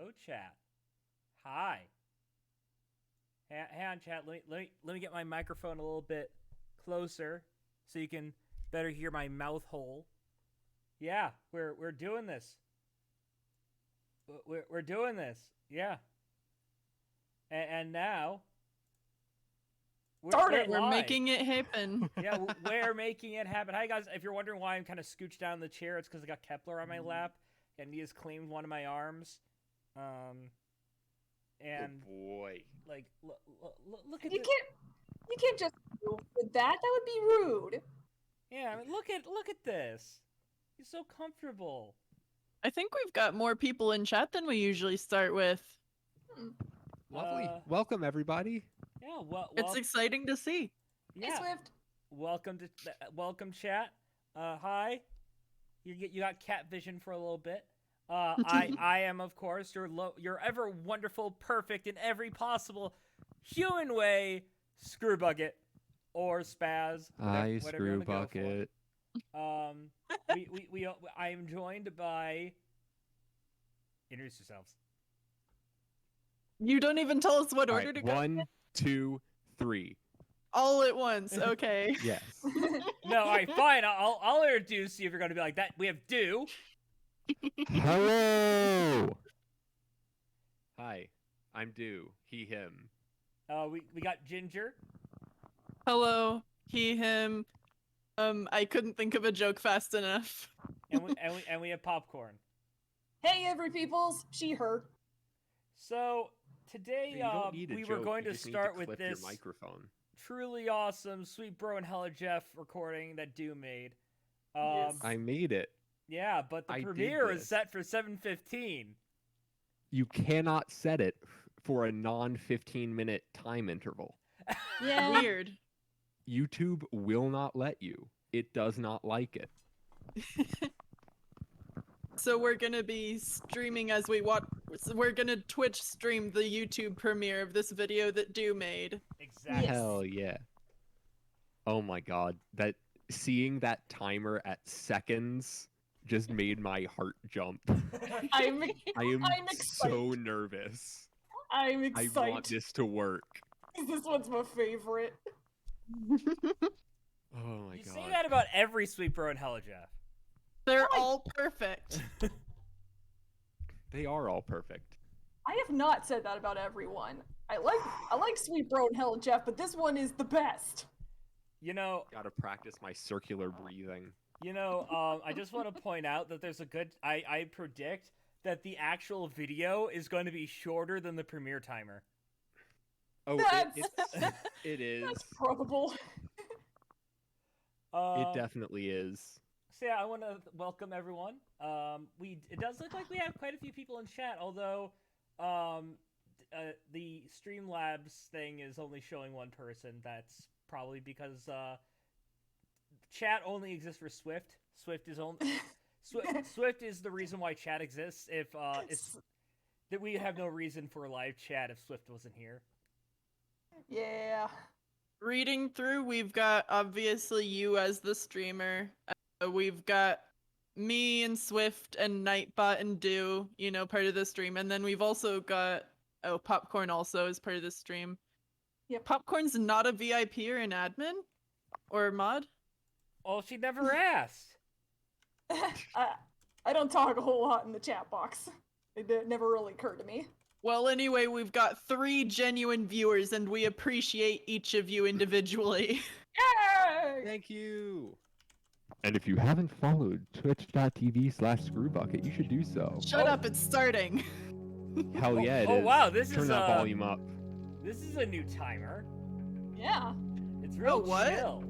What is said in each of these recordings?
Hello, chat. Hi. Hang on, chat. Let me get my microphone a little bit closer so you can better hear my mouth hole. Yeah, we're doing this. We're doing this. Yeah. And now we're making it happen. Yeah, we're making it happen. Hi guys, if you're wondering why I'm kind of scooched down in the chair, it's because I got Kepler on my lap and he has claimed one of my arms. And oh boy, like look at you can't just move with that. That would be rude. Yeah, I mean look at this. He's so comfortable. I think we've got more people in chat than we usually start with. Lovely. Welcome everybody. Yeah, it's exciting to see. Yeah. Hey, Swift. Welcome chat. Hi. You got cat vision for a little bit. I am of course your ever wonderful, perfect in every possible human way, Screw Bucket or Spaz. Whatever Screw Bucket. I am joined by. Introduce yourselves. You don't even tell us what order to go. 1, 2, 3. All at once. Okay. Yes. No, all right, fine. I'll introduce you if you're going to be like that. We have Do. Hello. Hi, I'm Do. He, him. We got Ginger. Hello. He, him. I couldn't think of a joke fast enough. and we have Popcorn. Hey, every peoples. She, her. So today, we were going to start with this microphone. Truly awesome Sweet Bro and Hella Jeff recording that Do made. Yes. I made it. Yeah, but the premiere is set for 7:15. You cannot set it for a non-15-minute time interval. Yeah. Weird. YouTube will not let you. It does not like it. So we're gonna be streaming as we watch. We're gonna Twitch stream the YouTube premiere of this video that Do made. Exactly. Hell yeah. Oh my god. Seeing that timer at seconds just made my heart jump. I am so nervous. I'm excited. I want this to work. This one's my favorite. Oh my god. You say that about every Sweet Bro and Hella Jeff. They're all perfect. They are all perfect. I have not said that about everyone. I like Sweet Bro and Hell Jeff, but this one is the best. You know, gotta practice my circular breathing. You know, I just want to point out that there's a good. I predict that the actual video is going to be shorter than the premiere timer. Oh, it is. That's probable. It definitely is. So yeah, I want to welcome everyone. It does look like we have quite a few people in chat, although the Streamlabs thing is only showing one person. That's probably because chat only exists for Swift. Swift is the reason why chat exists. If that we have no reason for live chat if Swift wasn't here. Yeah. Reading through, we've got obviously you as the streamer. We've got me and Swift and Nightbot and Do, part of the stream. And then we've also got, Popcorn also is part of the stream. Yeah, Popcorn's not a VIP or an admin? Or mod? Oh, she never asked. I don't talk a whole lot in the chat box. It never really occurred to me. Well, anyway, we've got 3 genuine viewers, and we appreciate each of you individually. Yay! Thank you! And if you haven't followed twitch.tv/screwbucket, you should do so. Shut up, it's starting. Hell yeah, it is. Oh wow, Turn that volume up. This is a new timer. Yeah. It's real what? chill.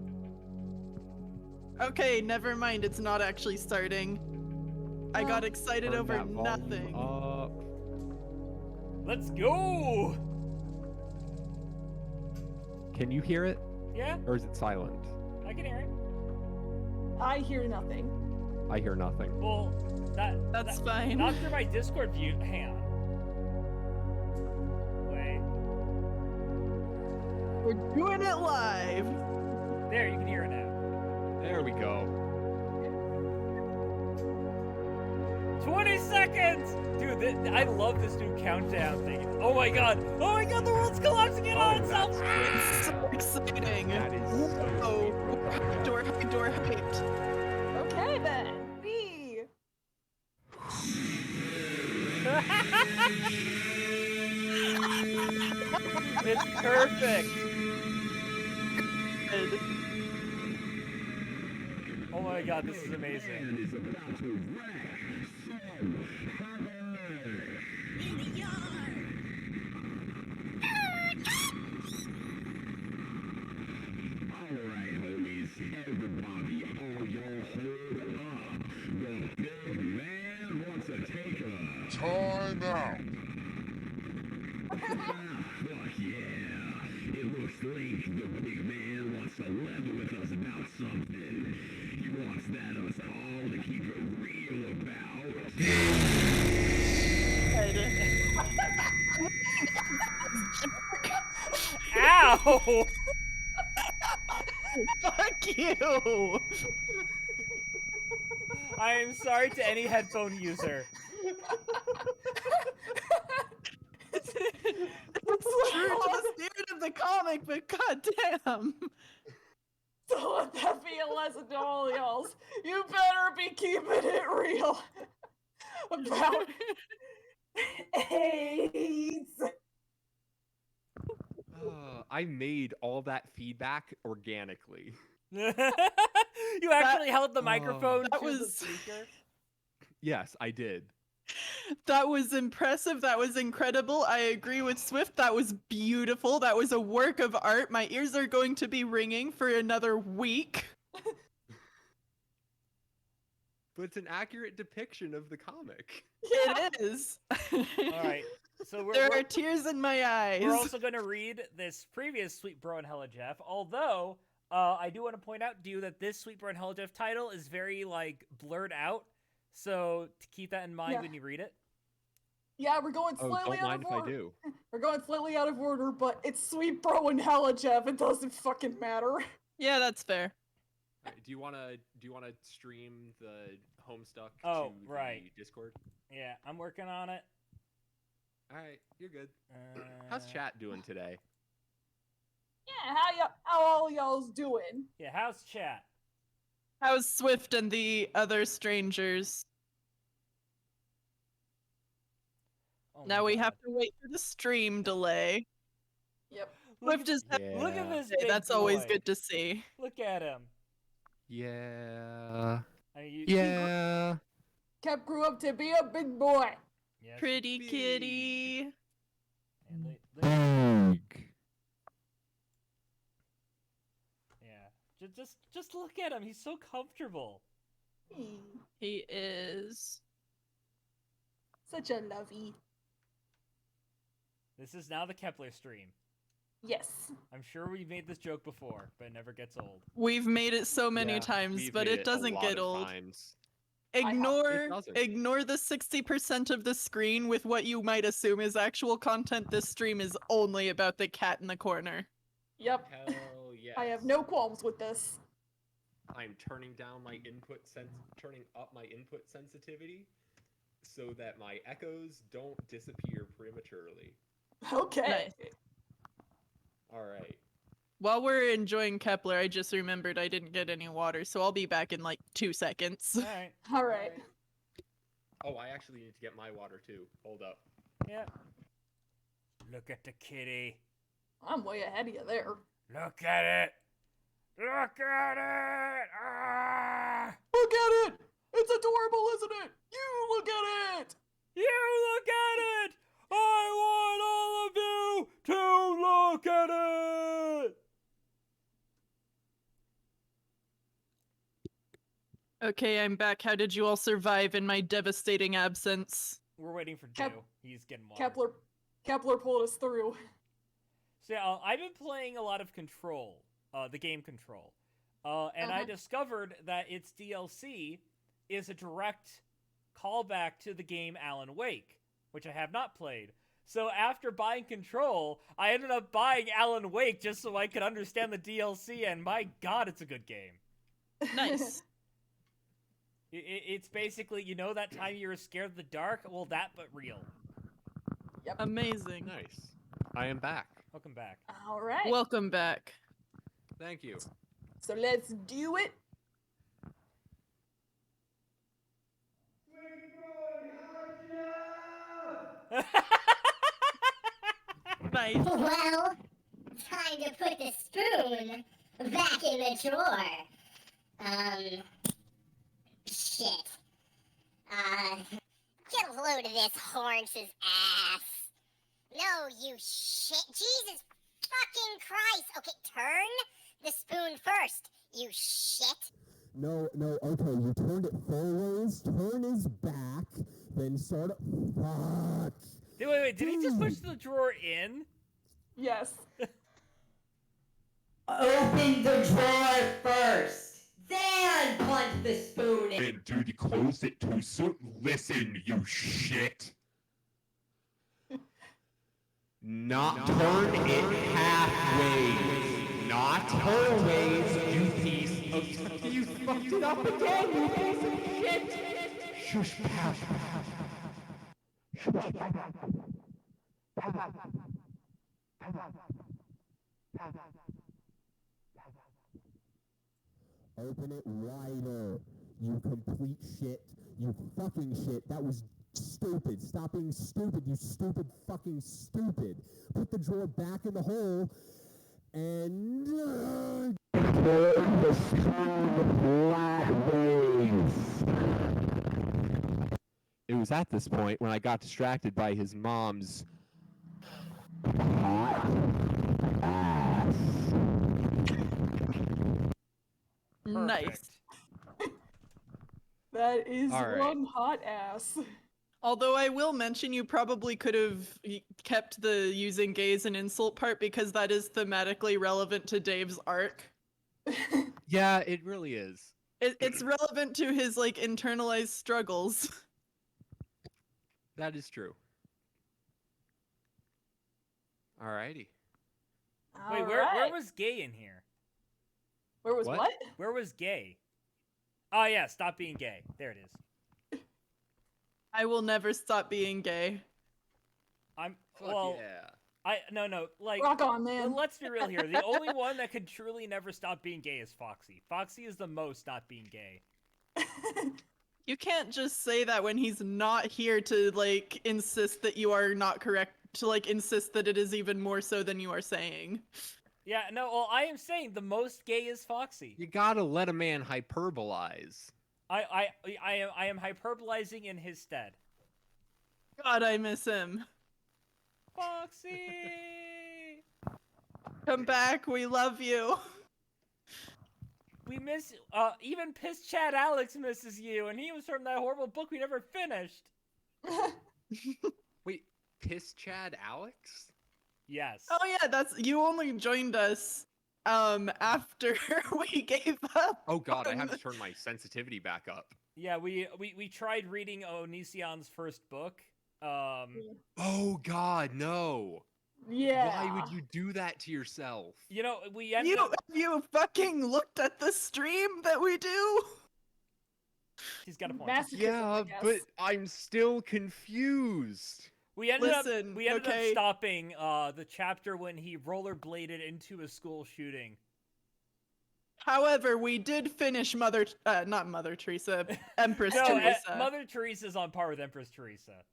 Okay, never mind, it's not actually starting. I got excited Turn over that volume nothing. up. Let's go! Can you hear it? Yeah? Or is it silent? I can hear it. I hear nothing. I hear nothing. Well, that's fine. Not through my Discord view. Hang on. Wait. We're doing it live. There, you can hear it now. There we go. 20 seconds! Dude, I love this new countdown thing. Oh my god, the world's collapsing in on itself! It's so exciting. That is so Oh, sweet. door hyped. Okay then. Me. It's perfect! Good. Oh my god, this is amazing. Alright, homies, everybody, all y'all hold up. The big man wants to take a time out. Fuck yeah. It looks like the big man wants to level with us about something. He wants that us all to keep it real about. Ow! Fuck you. I am sorry to any headphone user. It's true to the spirit of the comic, but goddamn. So let that be a lesson to all y'alls. You better be keeping it real about AIDS. I made all that feedback organically. You actually held the microphone that to the was- speaker? Yes, I did. That was impressive. That was incredible. I agree with Swift. That was beautiful. That was a work of art. My ears are going to be ringing for another week. But it's an accurate depiction of the comic. It is. Alright, so There are tears in my eyes. we're also going to read this previous Sweet Bro and Hella Jeff, although I do want to point out to you that this Sweet Bro and Hella Jeff title is very, like, blurred out, so to keep that in mind Yeah. when you read it. Yeah, we're going Oh, slightly don't out mind of if I order. do. We're going slightly out of order, but it's Sweet Bro and Hella Jeff. It doesn't fucking matter. Yeah, that's fair. Alright, do you wanna stream the Homestuck Oh, to right. the Discord? Yeah, I'm working on it. Alright, you're good. How's chat doing today? Yeah, how all y'all's doing? Yeah, how's chat? How's Swift and the other strangers? Oh Now my we God. have to wait for the stream delay. Yep. Swift is Look at this Hey, big that's always boy. good to see. Look at him. Yeah. I mean, Yeah. Cap grew up to be a big boy. Yes, Pretty big. kitty. and yeah. Just look at him. He's so comfortable. He is. Such a lovey. This is now the Kepler stream. Yes. I'm sure we made this joke before, but it never gets old. We've made it so many Yeah, times, we've but made it a doesn't lot get of old. times. Ignore It doesn't. ignore the 60% of the screen with what you might assume is actual content. This stream is only about the cat in the corner. Yep. Hell yes. I have no qualms with this. I'm turning up my input sensitivity so that my echoes don't disappear prematurely. Okay. All right. While we're enjoying Kepler, I just remembered I didn't get any water, so I'll be back in like 2 seconds. All right. All right. Oh, I actually need to get my water too. Hold up. Yeah. Look at the kitty. I'm way ahead of you there. Look at it. Look at it. Ah! Look at it! It's adorable, isn't it? You look at it! You look at it. I want all of you to look at it. Okay, I'm back. How did you all survive in my devastating absence? We're waiting for Joe. Kep- He's getting water. Kepler pulled us through. So I've been playing a lot of Control, the game Control, and I Uh-huh. discovered that its DLC is a direct callback to the game Alan Wake, which I have not played. So after buying Control, I ended up buying Alan Wake just so I could understand the DLC, and my god, it's a good game. Nice. It's basically, you know, that time you were scared of the dark? Well, that but real. Amazing. Nice. I am back. Welcome back. All right. Welcome back. Thank you. So let's do it. Nice. Well, time to put the spoon back in the drawer. Shit. Get a load of this Horns' ass. No, you shit. Jesus fucking Christ. Okay, turn the spoon first, you shit. No, okay, you turned it forwards, turn his back, then sort of, fuck. Wait, did he just push the drawer in? Yes. Open the drawer first, then punch the spoon in. And dude, you closed it too soon. Listen, you shit. Not turn it halfway. Not her ways, you piece of... You fucked it up again, you piece of shit! Shush, pal. Open it wider, you complete shit, you fucking shit. That was stupid. Stop being stupid, you stupid fucking stupid. Put the drawer back in the hole, and... turn the spoon flatways. It was at this point when I got distracted by his mom's... hot ass. Nice. That is All right. one hot ass. Although I will mention you probably could have kept the using gay as an insult part because that is thematically relevant to Dave's arc. Yeah, it really is. It's relevant to his like internalized struggles. That is true. Alrighty. Wait, where was gay in here? Where was What? what? Where was gay? Oh yeah, stop being gay. There it is. I will never stop being gay. I'm Fuck well. yeah. No. Like, Rock on, man. let's be real here. The only one that could truly never stop being gay is Foxy. Foxy is the most not being gay. You can't just say that when he's not here to like insist that you are not correct, to like insist that it is even more so than you are saying. Yeah, no. Well, I am saying the most gay is Foxy. You gotta let a man hyperbolize. I am hyperbolizing in his stead. God, I miss him. Foxy. Come back, we love you. We miss. Even Piss Chad Alex misses you, and he was from that horrible book we never finished. Wait, Piss Chad Alex? Yes. Oh yeah, that's you only joined us after we gave up. Oh god, I on have to the- turn my sensitivity back up. Yeah, we tried reading Onision's first book. Oh god, no. Yeah. Why would you do that to yourself? You know, we ended up. You fucking looked at the stream that we do? He's got a point. Masochism, Yeah, I guess. but I'm still confused. We ended Listen, up. We ended okay. up stopping the chapter when he rollerbladed into a school shooting. However, we did finish not Mother Teresa, Empress No, Teresa. Mother Teresa's on par with Empress Teresa.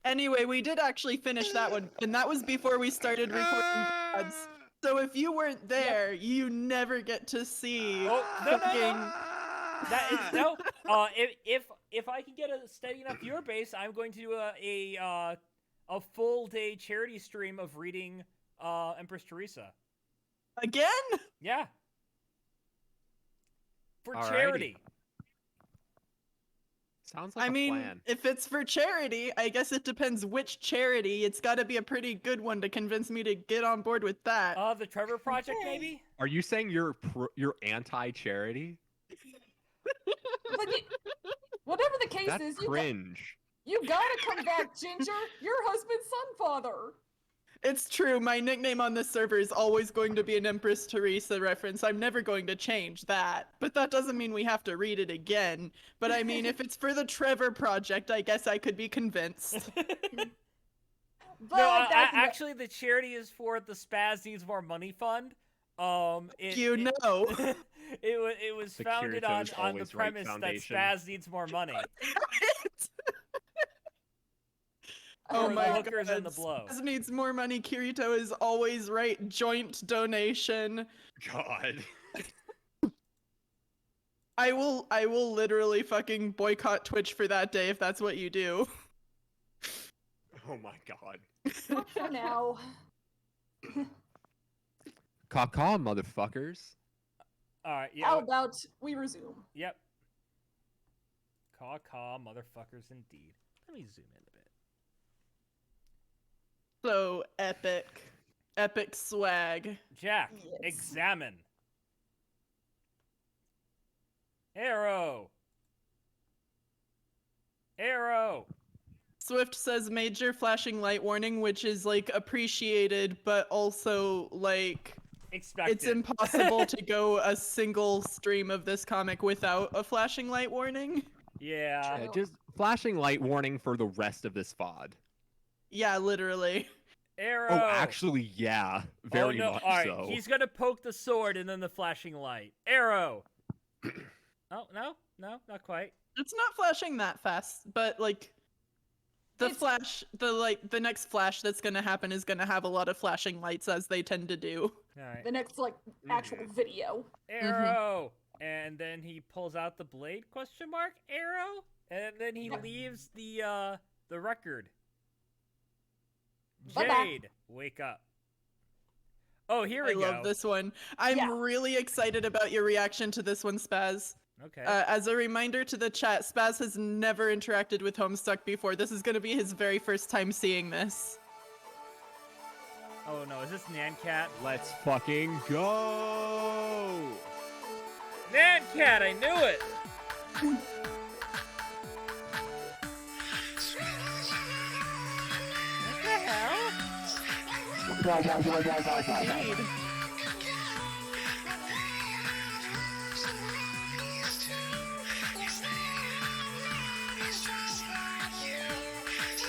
Anyway, we did actually finish that one, and that was before we started recording ads. So if you weren't there, you never get to see Oh, no. fucking... That is no. If I can get a steady enough viewer base, I'm going to do a full day charity stream of reading Empress Teresa. Again? Yeah. For Alrighty. charity. Sounds like I a mean, plan. if it's for charity, I guess it depends which charity. It's got to be a pretty good one to convince me to get on board with that. The Trevor Project, maybe? Are you saying you're anti-charity? But whatever the case That's is, cringe. you gotta come back, Ginger. Your husband's son father. It's true. My nickname on this server is always going to be an Empress Teresa reference. I'm never going to change that. But that doesn't mean we have to read it again. But I mean, if it's for the Trevor Project, I guess I could be convinced. But No, that's actually, the charity is for the Spaz Needs More Money Fund. You know. It was The founded Kirito's on the Always Right premise that Foundation. Spaz needs more money. Oh For my the hookers god. and the blow. Spaz needs more money. Kirito is always right. Joint donation. God. I will literally fucking boycott Twitch for that day if that's what you do. Oh my god. not for now. Caw-caw, motherfuckers. All right, yeah. How about we resume? Yep. Caw, motherfuckers, indeed. Let me zoom in a bit. So epic. Epic swag. Jack, Yes. examine. Arrow. Swift says major flashing light warning, which is like appreciated, but also like Expected. it's impossible to go a single stream of this comic without a flashing light warning. Yeah. Yeah, just flashing light warning for the rest of this VOD. Yeah, literally. Arrow. Oh, actually, yeah. Very no. much All right, so. he's gonna poke the sword and then the flashing light. Arrow. Oh, no, not quite. It's not flashing that fast, but like the It's- flash, the next flash that's gonna happen is gonna have a lot of flashing lights as they tend to do. All right. The next like actual video. Arrow. And then he pulls out the blade? Question mark. Arrow. And then he leaves the record. Bye-bye. Jade, wake up. Oh, here we I go. love this one. I'm Yeah. really excited about your reaction to this one, Spaz. Okay. As a reminder to the chat, Spaz has never interacted with Homestuck before. This is going to be his very first time seeing this. Oh no, is this Nancat? Let's fucking go! Nancat, I knew it! What the hell? Indeed.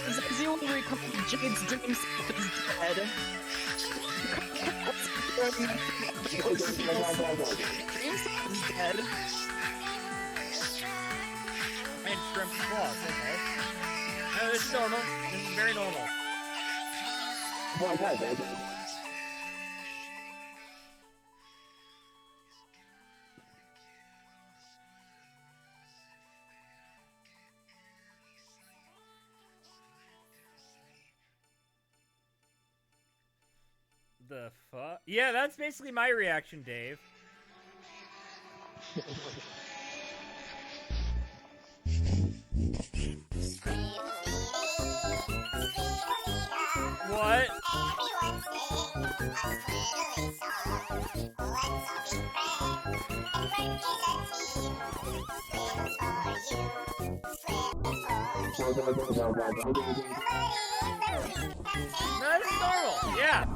As you will recall, Jade's dream self is dead. Dream self is dead. And shrimp claws, okay. No, this is normal. This is very normal. The fuck? Yeah, that's basically my reaction, Dave. What? No, that's normal. Yeah.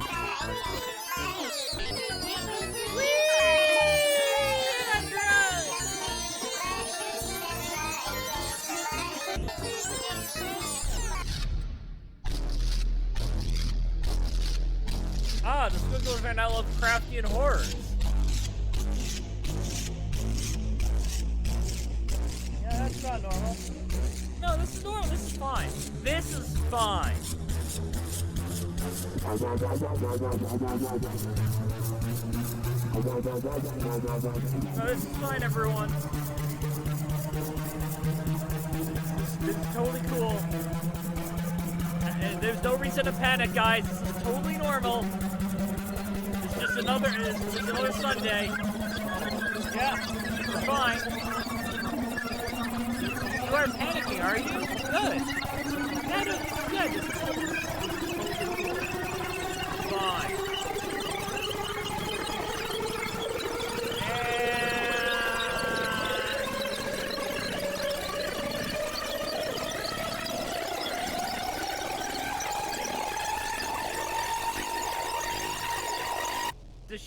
Ah, the Squiggles are now Lovecraftian horrors. Yeah, that's not normal. No, this is normal. This is fine. This is fine. No, this is fine, everyone. This is totally cool. And there's no reason to panic, guys. This is totally normal. It's just another Sunday. Yeah, we're fine. You aren't panicking, are you? Good. Yeah, no, this is good. This is fine.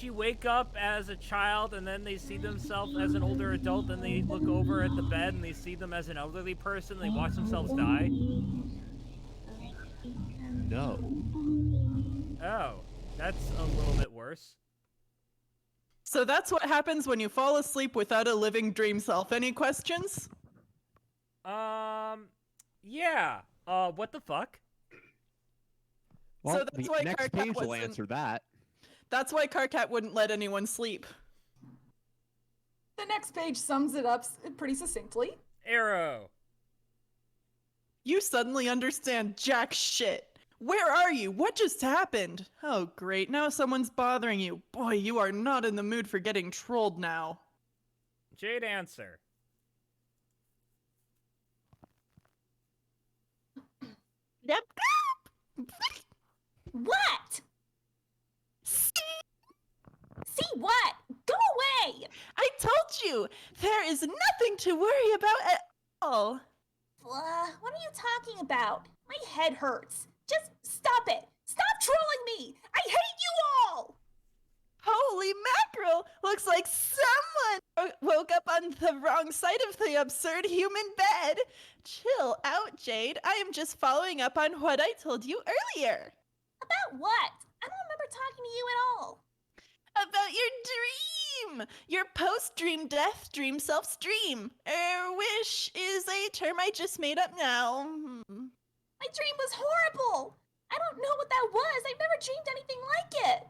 she wake up as a child and then they see themselves as an older adult, and they look over at the bed and they see them as an elderly person, and they watch themselves die? No. Oh, that's a little bit worse. So that's what happens when you fall asleep without a living dream self. Any questions? Yeah. What the fuck? Well, So that's the why next Karkat page will wasn't- answer that. That's why Karkat wouldn't let anyone sleep. The next page sums it up pretty succinctly. Arrow. You suddenly understand jack shit. Where are you? What just happened? Oh, great. Now someone's bothering you. Boy, you are not in the mood for getting trolled now. Jade, answer. Yep. What? See what? Go away! I told you, there is nothing to worry about at all. What are you talking about? My head hurts. Just stop it. Stop trolling me. I hate you all. Holy mackerel! Looks like someone woke up on the wrong side of the absurd human bed. Chill out, Jade. I am just following up on what I told you earlier. About what? I don't remember talking to you at all. About your dream! Your post-dream death dream self-stream. Wish is a term I just made up now. My dream was horrible. I don't know what that was. I've never dreamed anything like it.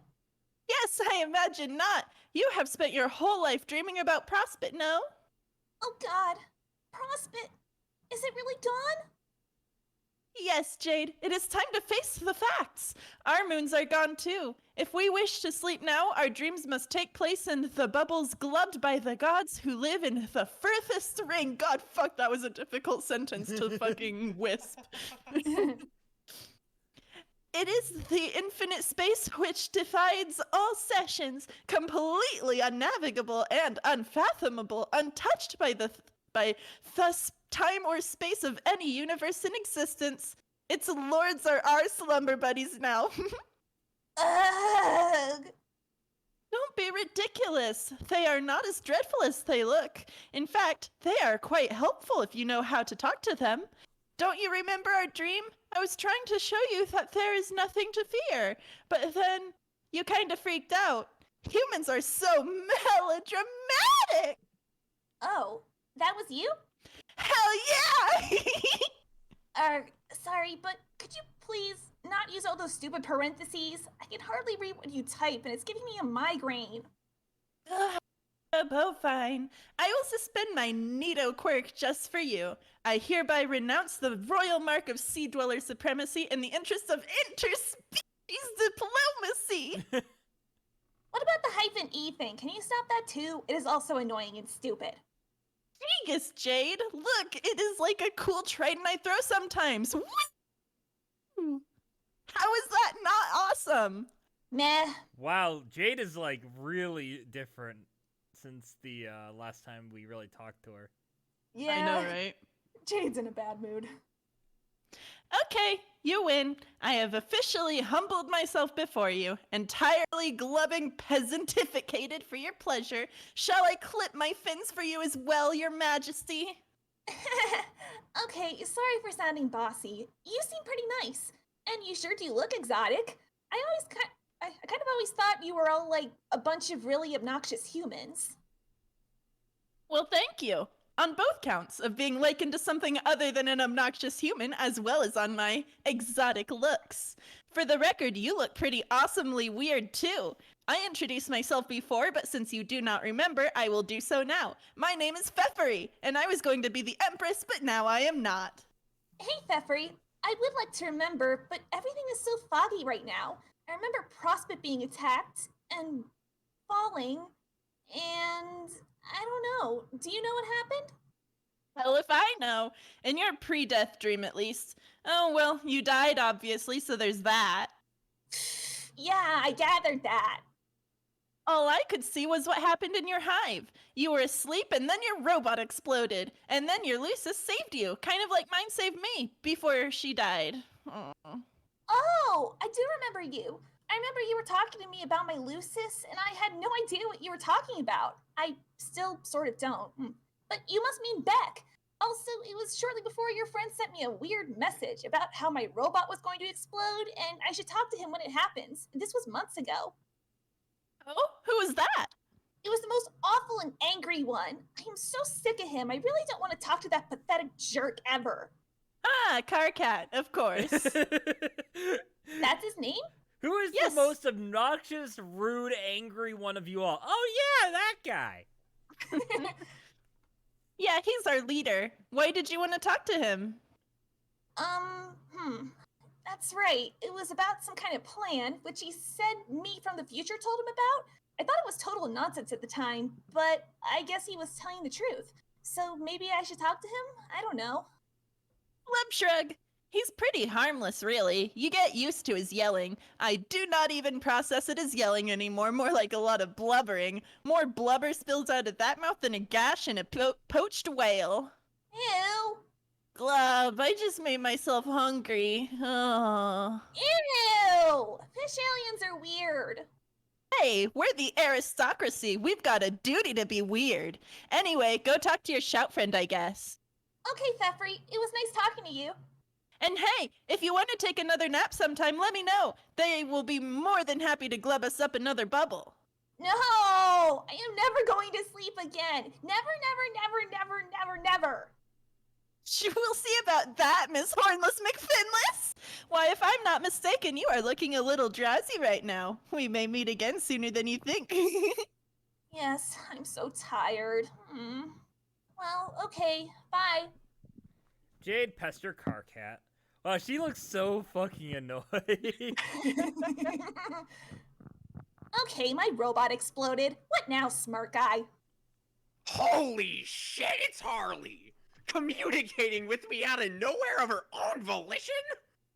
Yes, I imagine not. You have spent your whole life dreaming about Prospect, no? Oh God. Prospect. Is it really dawn? Yes, Jade, it is time to face the facts. Our moons are gone too. If we wish to sleep now, our dreams must take place in the bubbles gloved by the gods who live in the furthest ring. God, fuck, that was a difficult sentence to fucking wisp. It is the infinite space which divides all sessions, completely unnavigable and unfathomable, untouched by thus time or space of any universe in existence. Its lords are our slumber buddies now. Ugh. Don't be ridiculous. They are not as dreadful as they look. In fact, they are quite helpful if you know how to talk to them. Don't you remember our dream? I was trying to show you that there is nothing to fear, but then you kind of freaked out. Humans are so melodramatic! Oh, that was you? Hell yeah! Sorry, but could you please not use all those stupid parentheses? I can hardly read what you type, and it's giving me a migraine. Oh, fine. I will suspend my neato quirk just for you. I hereby renounce the royal mark of sea dweller supremacy in the interest of interspecies diplomacy. What about the hyphen E thing? Can you stop that too? It is also annoying and stupid. Vegas, Jade. Look, it is like a cool trident I throw sometimes. Woo! How is that not awesome? Meh. Wow, Jade is like really different since the last time we really talked to her. Yeah. I know, right? Jade's in a bad mood. Okay, you win. I have officially humbled myself before you, entirely glubbing peasantificated for your pleasure. Shall I clip my fins for you as well, your majesty? Okay, sorry for sounding bossy. You seem pretty nice, and you sure do look exotic. I kind of always thought you were all like a bunch of really obnoxious humans. Well, thank you. On both counts of being likened to something other than an obnoxious human, as well as on my exotic looks. For the record, you look pretty awesomely weird too. I introduced myself before, but since you do not remember, I will do so now. My name is Pfeffery, and I was going to be the Empress, but now I am not. Hey, Pfeffery, I would like to remember, but everything is so foggy right now. I remember Prospect being attacked and falling, and I don't know. Do you know what happened? Hell if I know. In your pre-death dream, at least. Oh, well, you died, obviously, so there's that. Yeah, I gathered that. All I could see was what happened in your hive. You were asleep, and then your robot exploded. And then your Lucis saved you, kind of like mine saved me, before she died. Aww. Oh, I do remember you. I remember you were talking to me about my Lucis, and I had no idea what you were talking about. I still sort of don't. But you must mean Beck. Also, it was shortly before your friend sent me a weird message about how my robot was going to explode, and I should talk to him when it happens. This was months ago. Oh, who was that? It was the most awful and angry one. I am so sick of him. I really don't want to talk to that pathetic jerk ever. Ah, Carcat, of course. That's his name? Who is Yes. the most obnoxious, rude, angry one of you all? Oh yeah, that guy. Yeah, he's our leader. Why did you want to talk to him? That's right. It was about some kind of plan, which he said me from the future told him about. I thought it was total nonsense at the time, but I guess he was telling the truth. So maybe I should talk to him? I don't know. Leb shrug. He's pretty harmless, really. You get used to his yelling. I do not even process it as yelling anymore, more like a lot of blubbering. More blubber spills out of that mouth than a gash in a poached whale. Ew! Glub, I just made myself hungry. Oh. Ew! Fish aliens are weird. Hey, we're the aristocracy. We've got a duty to be weird. Anyway, go talk to your shout friend, I guess. Okay, Thefri, it was nice talking to you. And hey, if you want to take another nap sometime, let me know. They will be more than happy to glub us up another bubble. No! I am never going to sleep again. Never, never. We'll see about that, Miss Hornless McFinless. Why, if I'm not mistaken, you are looking a little drowsy right now. We may meet again sooner than you think. Yes, I'm so tired. Well, okay, bye. Jade Pester Carcat. Wow, she looks so fucking annoyed. Okay, my robot exploded. What now, smart guy? Holy shit, it's Harley! Communicating with me out of nowhere of her own volition?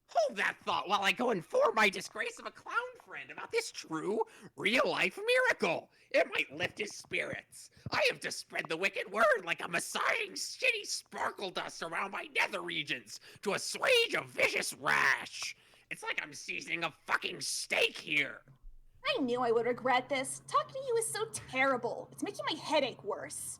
Hold that thought while I go inform my disgrace of a clown friend about this true, real-life miracle. It might lift his spirits. I have to spread the wicked word like a massaging shitty sparkle dust around my nether regions to assuage a vicious rash. It's like I'm seasoning a fucking steak here. I knew I would regret this. Talking to you is so terrible. It's making my headache worse.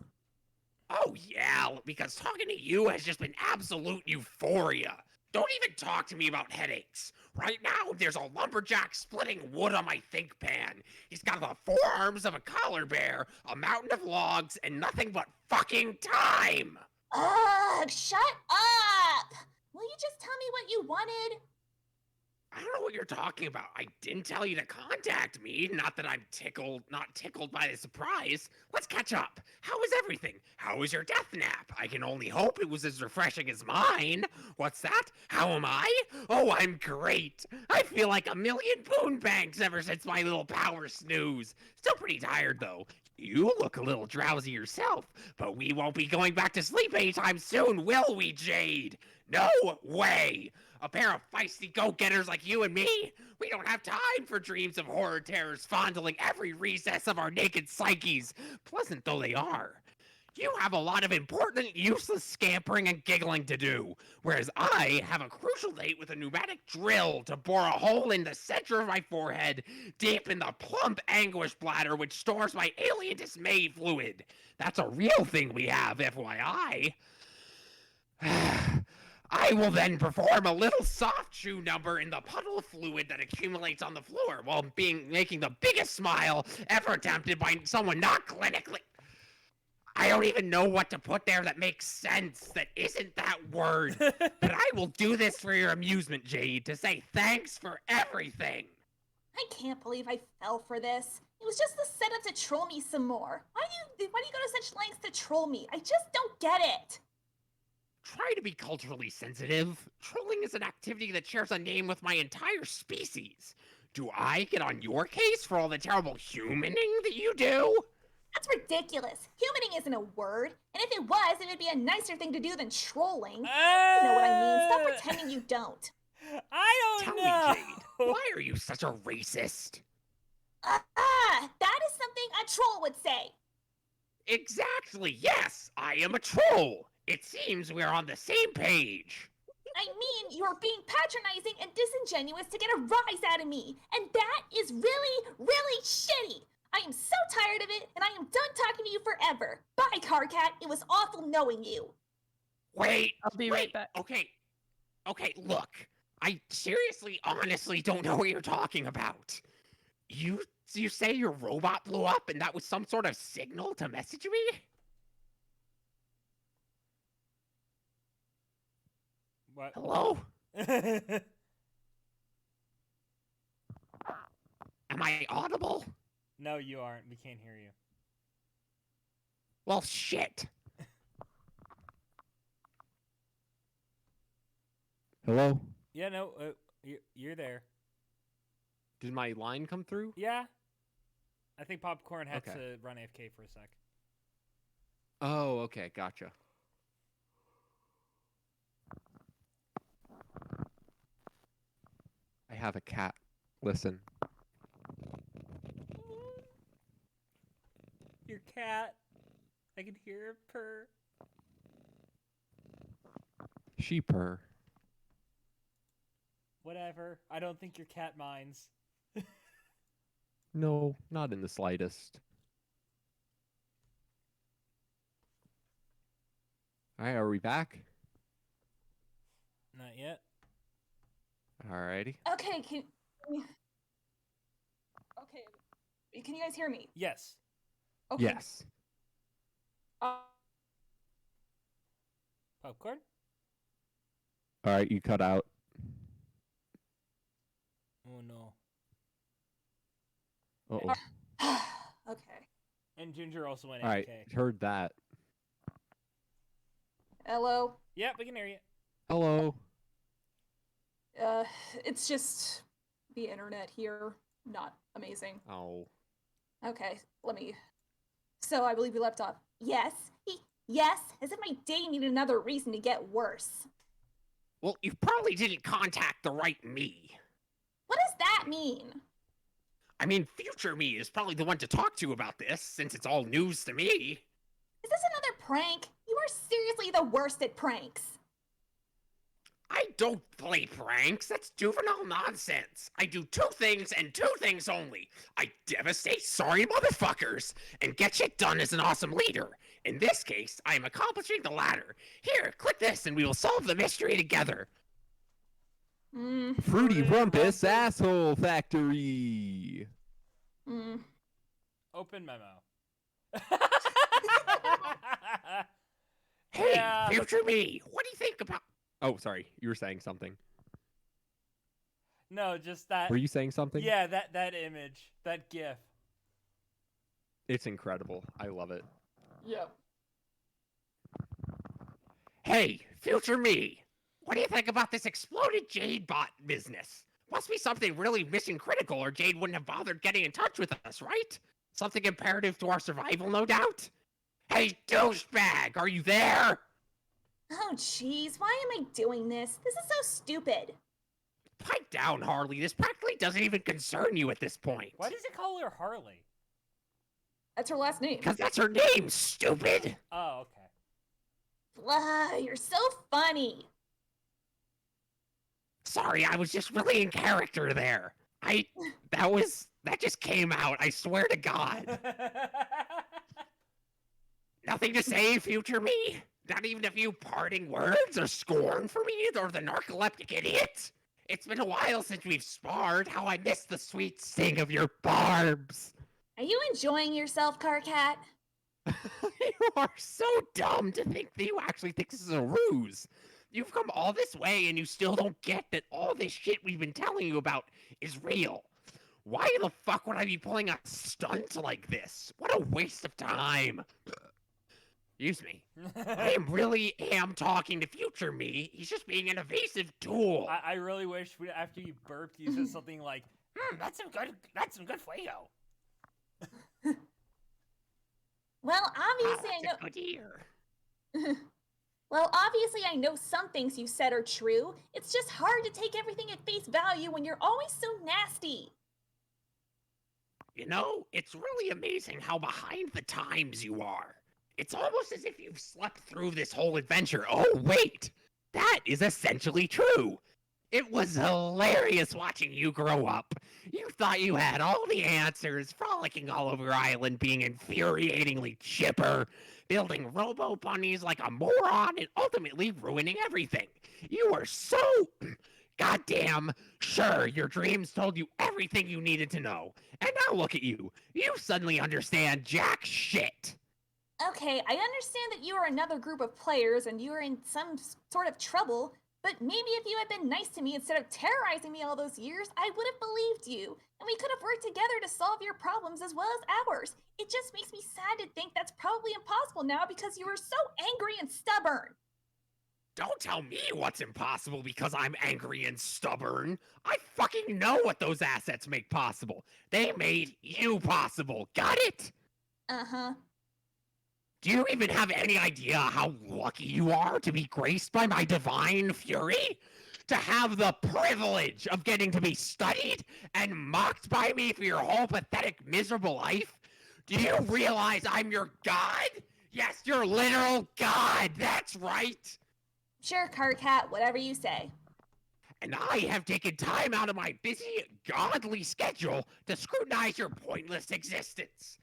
Oh yeah, because talking to you has just been absolute euphoria. Don't even talk to me about headaches. Right now, there's a lumberjack splitting wood on my think pan. He's got the forearms of a collar bear, a mountain of logs, and nothing but fucking time! Ugh, shut up! Will you just tell me what you wanted? I don't know what you're talking about. I didn't tell you to contact me. Not that I'm not tickled by the surprise. Let's catch up. How is everything? How was your death nap? I can only hope it was as refreshing as mine. What's that? How am I? Oh, I'm great. I feel like a million boon banks ever since my little power snooze. Still pretty tired, though. You look a little drowsy yourself, but we won't be going back to sleep anytime soon, will we, Jade? No way! A pair of feisty go-getters like you and me? We don't have time for dreams of horror terrors fondling every recess of our naked psyches, pleasant though they are. You have a lot of important, useless scampering and giggling to do, whereas I have a crucial date with a pneumatic drill to bore a hole in the center of my forehead, deep in the plump anguish bladder which stores my alien dismay fluid. That's a real thing we have, FYI. I will then perform a little soft chew number in the puddle of fluid that accumulates on the floor while making the biggest smile ever attempted by someone not clinically. I don't even know what to put there that makes sense, that isn't that word. But I will do this for your amusement, Jade, to say thanks for everything. I can't believe I fell for this. It was just the setup to troll me some more. Why do you go to such lengths to troll me? I just don't get it. Try to be culturally sensitive. Trolling is an activity that shares a name with my entire species. Do I get on your case for all the terrible humaning that you do? That's ridiculous. Humaning isn't a word, and if it was, it would be a nicer thing to do than trolling. You know what I mean. Stop pretending you don't. I don't know. Tell me, Jade, why are you such a racist? That is something a troll would say. Exactly, yes, I am a troll. It seems we're on the same page. I mean, were being patronizing and disingenuous to get a rise out of me. And that is really, really shitty. I am so tired of it, and I am done talking to you forever. Bye, Carcat. It was awful knowing you. Wait, I'll be right back. Okay, look. I seriously, honestly don't know what you're talking about. You say your robot blew up and that was some sort of signal to message me? What? Hello? Am I audible? No, you aren't. We can't hear you. Well, shit. Hello? Yeah, no, you're there. Did my line come through? Yeah. I think Popcorn had Okay. to run AFK for a sec. Oh, okay, gotcha. I have a cat. Listen. Your cat. I can hear it purr. She purr. Whatever. I don't think your cat minds. No, not in the slightest. Alright, are we back? Not yet. Alrighty. Okay, can you guys hear me? Yes. Okay. Yes. Popcorn? Alright, you cut out. Oh no. Uh-oh. Okay. And Ginger also went AFK. Alright, heard that. Hello. Yep, we can hear you. Hello. It's just the internet here. Not amazing. Oh. Okay, let me. So I believe we left off. Yes. Yes, as if my day needed another reason to get worse. Well, you probably didn't contact the right me. What does that mean? I mean, future me is probably the one to talk to about this, since it's all news to me. Is this another prank? You are seriously the worst at pranks. I don't play pranks. That's juvenile nonsense. I do two things and two things only. I devastate sorry motherfuckers and get shit done as an awesome leader. In this case, I am accomplishing the latter. Here, click this and we will solve the mystery together. Fruity Rumpus Asshole Factory. Open memo. Hey, Yeah. future me, what do you think about... Oh, sorry. You were saying something. No, just that. Were you saying something? Yeah, that image, that GIF. It's incredible. I love it. Yep. Hey, future me, what do you think about this exploded Jade bot business? Must be something really mission critical or Jade wouldn't have bothered getting in touch with us, right? Something imperative to our survival, no doubt? Hey, douchebag, are you there? Oh, jeez, why am I doing this? This is so stupid. Pipe down, Harley. This practically doesn't even concern you at this point. Why does it call her Harley? That's her last name. Because that's her name, stupid! Oh, okay. Blah, you're so funny. Sorry, I was just really in character there. That just came out, I swear to God. Nothing to say, future me? Not even a few parting words or scorn for me or the narcoleptic idiot? It's been a while since we've sparred. How I miss the sweet sting of your barbs. Are you enjoying yourself, Carcat? You are so dumb to think that you actually think this is a ruse. You've come all this way and you still don't get that all this shit we've been telling you about is real. Why the fuck would I be pulling a stunt like this? What a waste of time. Excuse me. I really am talking to future me. He's just being an evasive tool. I really wish after you burped, you said something like, that's some good fuego. Well, obviously I know. That's a good ear. Well, obviously I know some things you said are true. It's just hard to take everything at face value when you're always so nasty. You know, it's really amazing how behind the times you are. It's almost as if you've slept through this whole adventure. Oh, wait! That is essentially true! It was hilarious watching you grow up. You thought you had all the answers, frolicking all over Island, being infuriatingly chipper, building robo-bunnies like a moron, and ultimately ruining everything. You were so goddamn sure your dreams told you everything you needed to know. And now look at you. You suddenly understand jack shit. Okay, I understand that you are another group of players and you are in some sort of trouble, but maybe if you had been nice to me instead of terrorizing me all those years, I would have believed you, and we could have worked together to solve your problems as well as ours. It just makes me sad to think that's probably impossible now because you were so angry and stubborn. Don't tell me what's impossible because I'm angry and stubborn. I fucking know what those assets make possible. They made you possible. Got it? Uh-huh. Do you even have any idea how lucky you are to be graced by my divine fury? To have the privilege of getting to be studied and mocked by me for your whole pathetic, miserable life? Do you realize I'm your god? Yes, your literal god. That's right. Sure, Carcat, whatever you say. And I have taken time out of my busy, godly schedule to scrutinize your pointless existence.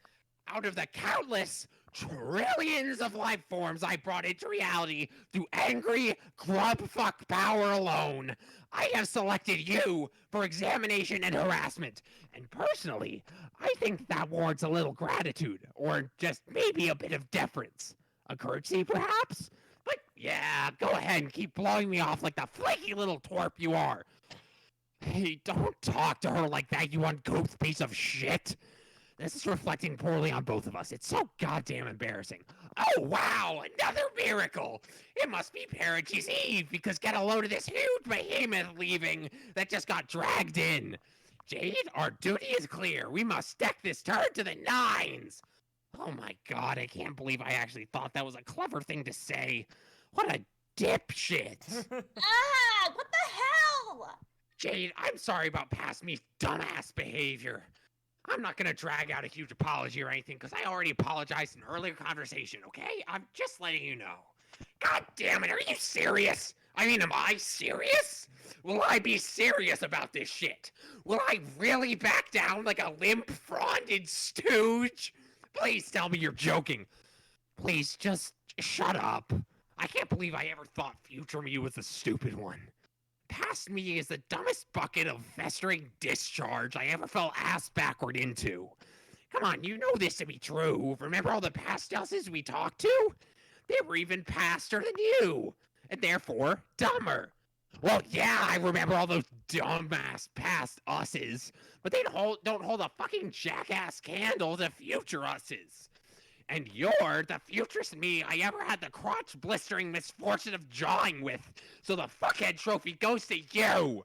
Out of the countless trillions of life forms I brought into reality through angry grub fuck power alone, I have selected you for examination and harassment. And personally, I think that warrants a little gratitude, or just maybe a bit of deference. A courtesy, perhaps? But yeah, go ahead and keep blowing me off like the flaky little twerp you are. Hey, don't talk to her like that, you uncouth piece of shit. This is reflecting poorly on both of us. It's so goddamn embarrassing. Oh, wow, another miracle. It must be Parage's Eve, because get a load of this huge behemoth leaving that just got dragged in. Jade, our duty is clear. We must deck this turd to the nines. Oh my god, I can't believe I actually thought that was a clever thing to say. What a dipshit. What the hell? Jade, I'm sorry about past me's dumbass behavior. I'm not gonna drag out a huge apology or anything, because I already apologized in an earlier conversation, okay? I'm just letting you know. God damn it, are you serious? I mean, am I serious? Will I be serious about this shit? Will I really back down like a limp-fronded stooge? Please tell me you're joking. Please, just shut up. I can't believe I ever thought future me was the stupid one. Past me is the dumbest bucket of festering discharge I ever fell ass backward into. Come on, you know this to be true. Remember all the past uses we talked to? They were even paster than you, and therefore dumber. Well, yeah, I remember all those dumbass past us's, but they don't hold a fucking jackass candle to future us's. And you're the futurest me I ever had the crotch-blistering misfortune of jawing with, so the fuckhead trophy goes to you!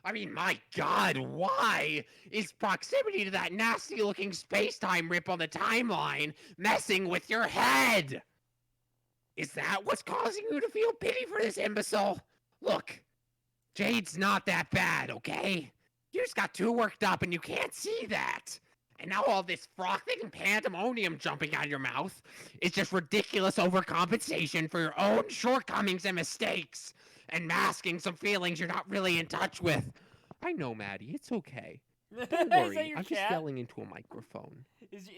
I mean, my god, why is proximity to that nasty-looking space-time rip on the timeline messing with your head? Is that what's causing you to feel pity for this imbecile? Look, Jade's not that bad, okay? You just got too worked up and you can't see that. And now all this frothing pandemonium jumping out of your mouth is just ridiculous overcompensation for your own shortcomings and mistakes, and masking some feelings you're not really in touch with. I know, Maddie, it's okay. Don't worry, I'm just yelling into a microphone.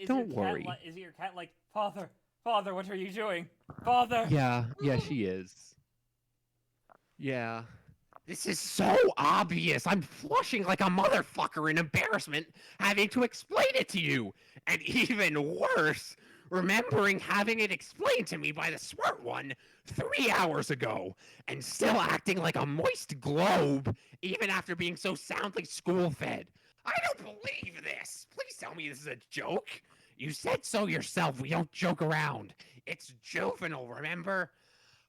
Don't worry. Is your cat like, Father, what are you doing? Father! Yeah, she is. Yeah. This is so obvious. I'm flushing like a motherfucker in embarrassment having to explain it to you. And even worse, remembering having it explained to me by the smart one 3 hours ago and still acting like a moist globe even after being so soundly school-fed. I don't believe this. Please tell me this is a joke. You said so yourself. We don't joke around. It's juvenile, remember?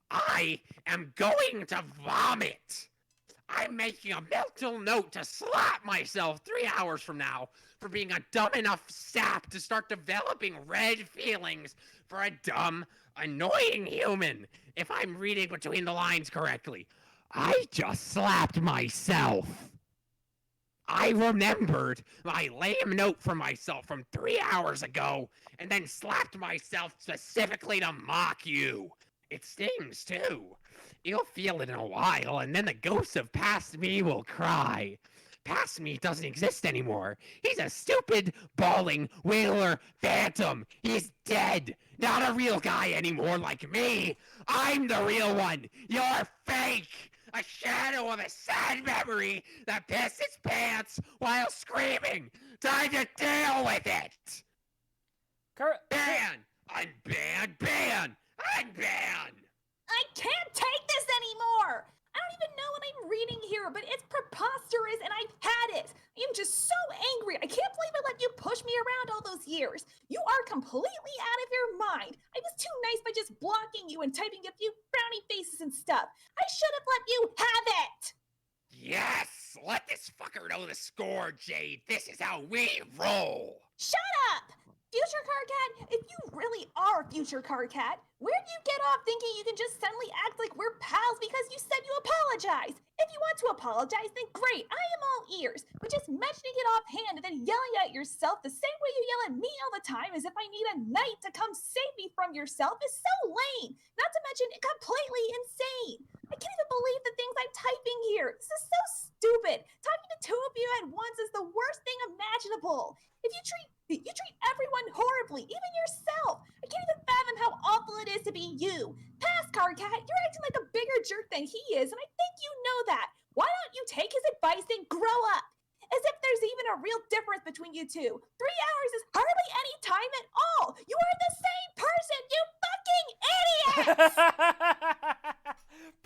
I am going to vomit. I'm making a mental note to slap myself 3 hours from now for being a dumb enough sap to start developing red feelings for a dumb, annoying human, if I'm reading between the lines correctly. I just slapped myself. I remembered my lame note for myself from 3 hours ago and then slapped myself specifically to mock you. It stings, too. You'll feel it in a while, and then the ghosts of past me will cry. Past me doesn't exist anymore. He's a stupid, bawling, wailer phantom. He's dead. Not a real guy anymore like me. I'm the real one. You're fake. A shadow of a sad memory that pissed its pants while screaming. Time to deal with it. Ban! Unban! Ban! Unban! I can't take this anymore! I don't even know what I'm reading here, but it's preposterous and I've had it! I am just so angry. I can't believe I let you push me around all those years. You are completely out of your mind. I was too nice by just blocking you and typing a few frowny faces and stuff. I should have let you have it! Yes! Let this fucker know the score, Jade. This is how we roll! Shut up! Future Car Cat, if you really are Future Car Cat, where do you get off thinking you can just suddenly act like we're pals because you said you apologize? If you want to apologize, then great, I am all ears. But just mentioning it offhand and then yelling at yourself the same way you yell at me all the time as if I need a knight to come save me from yourself is so lame, not to mention completely insane. I can't even believe the things I'm typing here. This is so stupid. Talking to two of you at once is the worst thing imaginable. If you treat everyone horribly, even yourself. I can't even fathom how awful it is to be you. Pass, Car Cat. You're acting like a bigger jerk than he is, and I think you know that. Why don't you take his advice and grow up? As if there's even a real difference between you two. 3 hours is hardly any time at all. You are the same person, you fucking idiots!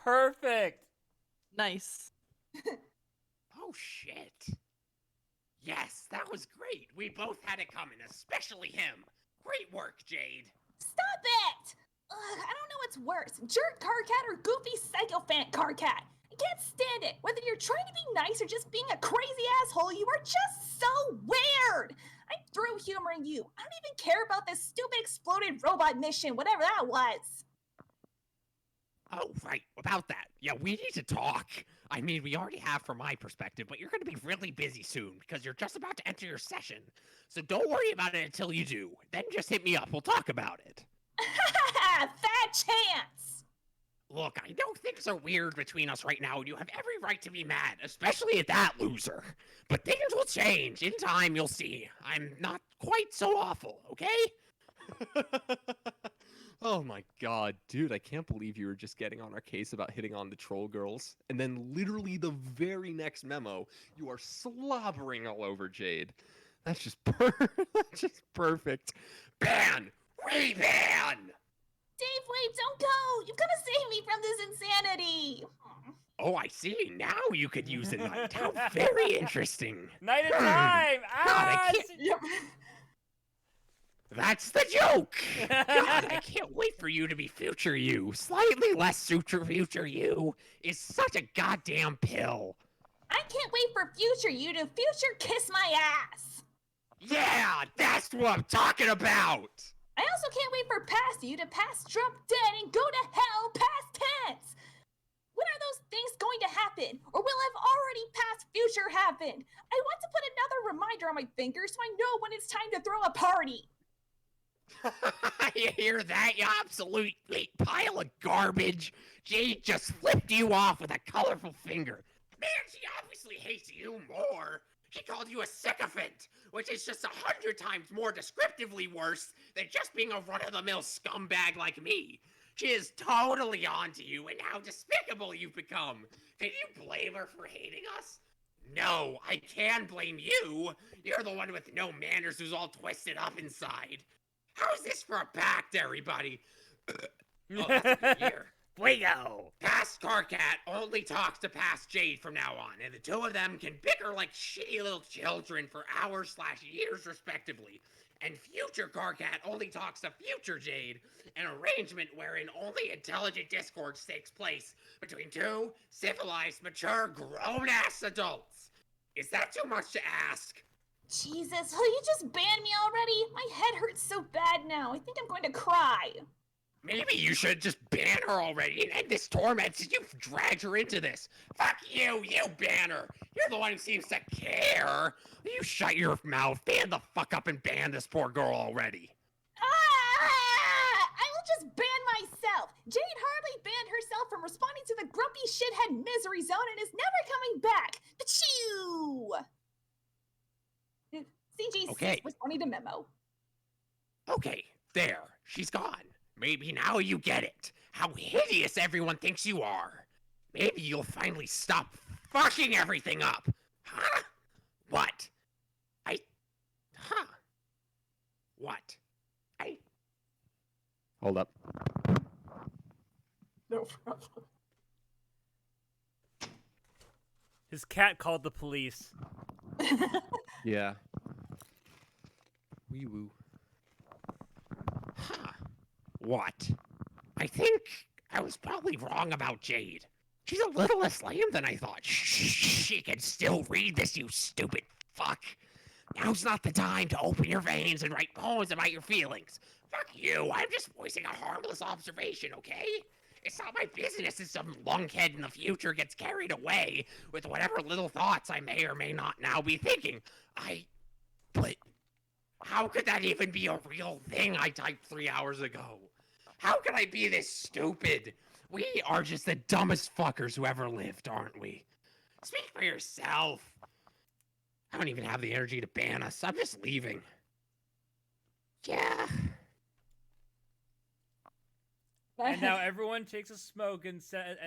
Perfect. Nice. Oh, shit. Yes, that was great. We both had it coming, especially him. Great work, Jade. Stop it! Ugh, I don't know what's worse, jerk Car Cat or goofy psychophant Car Cat. I can't stand it. Whether you're trying to be nice or just being a crazy asshole, you are just so weird. I'm through humoring you. I don't even care about this stupid exploded robot mission, whatever that was. Oh, right, about that. Yeah, we need to talk. I mean, we already have from my perspective, but you're going to be really busy soon because you're just about to enter your session. So don't worry about it until you do. Then just hit me up. We'll talk about it. Fat chance! Look, I know things are weird between us right now, and you have every right to be mad, especially at that loser. But things will change. In time, you'll see. I'm not quite so awful, okay? Oh my god, dude, I can't believe you were just getting on our case about hitting on the troll girls, and then literally the very next memo, you are slobbering all over Jade. That's just that's just perfect. Ban! Reban! Dave, wait, don't go! You've got to save me from this insanity! Oh, I see. Now you could use a knight. How very interesting. Night of time! God, I Ah, can't... That's the joke! God, I can't wait for you to be future you. Slightly less future you is such a goddamn pill. I can't wait for future you to future kiss my ass! Yeah, that's what I'm talking about! I also can't wait for past you to past drop dead and go to hell past tense! When are those things going to happen? Or will have already past future happened? I want to put another reminder on my finger so I know when it's time to throw a party. You hear that, you absolute pile of garbage? Jade just flipped you off with a colorful finger. Man, she obviously hates you more. She called you a sycophant, which is just 100 times more descriptively worse than just being a run-of-the-mill scumbag like me. She is totally onto you and how despicable you've become. Can you blame her for hating us? No, I can blame you. You're the one with no manners who's all twisted up inside. How's this for a pact, everybody? Oh, that's a good year. Fuego! Past Carcat only talks to Past Jade from now on, and the two of them can bicker like shitty little children for hours/years respectively. And Future Carcat only talks to Future Jade, an arrangement wherein only intelligent discourse takes place between two civilized, mature, grown-ass adults. Is that too much to ask? Jesus, will you just ban me already? My head hurts so bad now. I think I'm going to cry. Maybe you should just ban her already and end this torment since you've dragged her into this. Fuck you, you banner. You're the one who seems to care. You shut your mouth, fan the fuck up and ban this poor girl already. I will just ban myself. Jade hardly banned herself from from responding to the grumpy shithead misery zone and is never coming back. Pachoo! CG Okay. responding to memo. Okay, there. She's gone. Maybe now you get it. How hideous everyone thinks you are. Maybe you'll finally stop fucking everything up. Huh? What? Huh? What? Hold up. No problem. His cat called the police. Yeah. Wee woo. Huh. What? I think I was probably wrong about Jade. She's a little less lame than I thought. She can still read this, you stupid fuck. Now's not the time to open your veins and write poems about your feelings. Fuck you, I'm just voicing a harmless observation, okay? It's not my business if some lunkhead in the future gets carried away with whatever little thoughts I may or may not now be thinking. But how could that even be a real thing I typed 3 hours ago? How could I be this stupid? We are just the dumbest fuckers who ever lived, aren't we? Speak for yourself. I don't even have the energy to ban us. I'm just leaving. Yeah. And now everyone takes a smoke and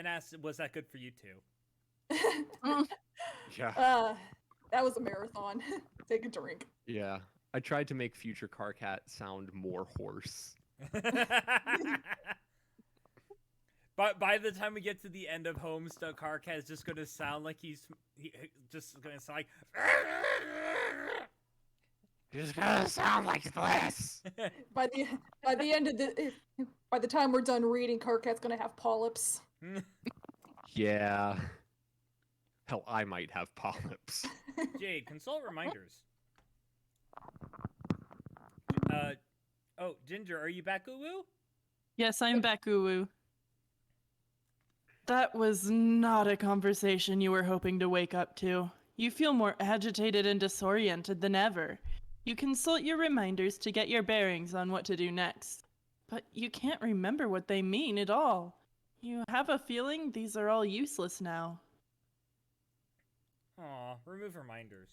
asks, "Was that good for you too?" Yeah. That was a marathon. Take a drink. Yeah. I tried to make future Carcat sound more hoarse. But by the time we get to the end of Homestuck, Carcat is just going to sound like he's just going to sound like. It's gonna sound like this. By the end of by the time we're done reading, Carcat's gonna have polyps. Yeah. Hell, I might have polyps. Jade, consult reminders. Oh, Ginger, are you back, Uwu? Yes, I'm back, Uwu. That was not a conversation you were hoping to wake up to. You feel more agitated and disoriented than ever. You consult your reminders to get your bearings on what to do next. But you can't remember what they mean at all. You have a feeling these are all useless now. Aw, remove reminders.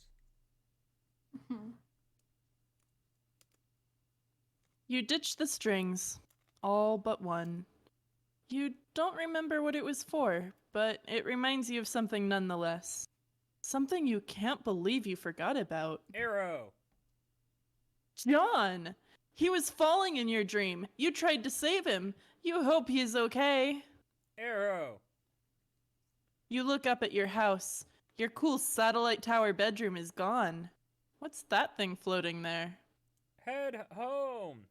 You ditch the strings. All but one. You don't remember what it was for, but it reminds you of something nonetheless. Something you can't believe you forgot about. Arrow! John! He was falling in your dream. You tried to save him. You hope he is okay. Arrow! You look up at your house. Your cool satellite tower bedroom is gone. What's that thing floating there? Head home!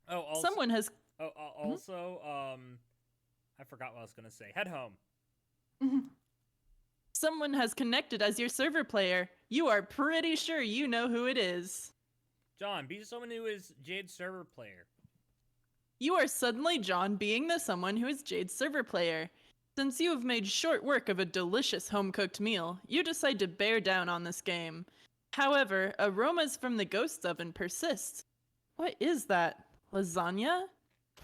Oh, also... Someone has... Oh, also, I forgot what I was going to say. Head home. Someone has connected as your server player. You are pretty sure you know who it is. John, be someone who is Jade's server player. You are suddenly John being the someone who is Jade's server player. Since you have made short work of a delicious home-cooked meal, you decide to bear down on this game. However, aromas from the ghost oven persist. What is that? Lasagna?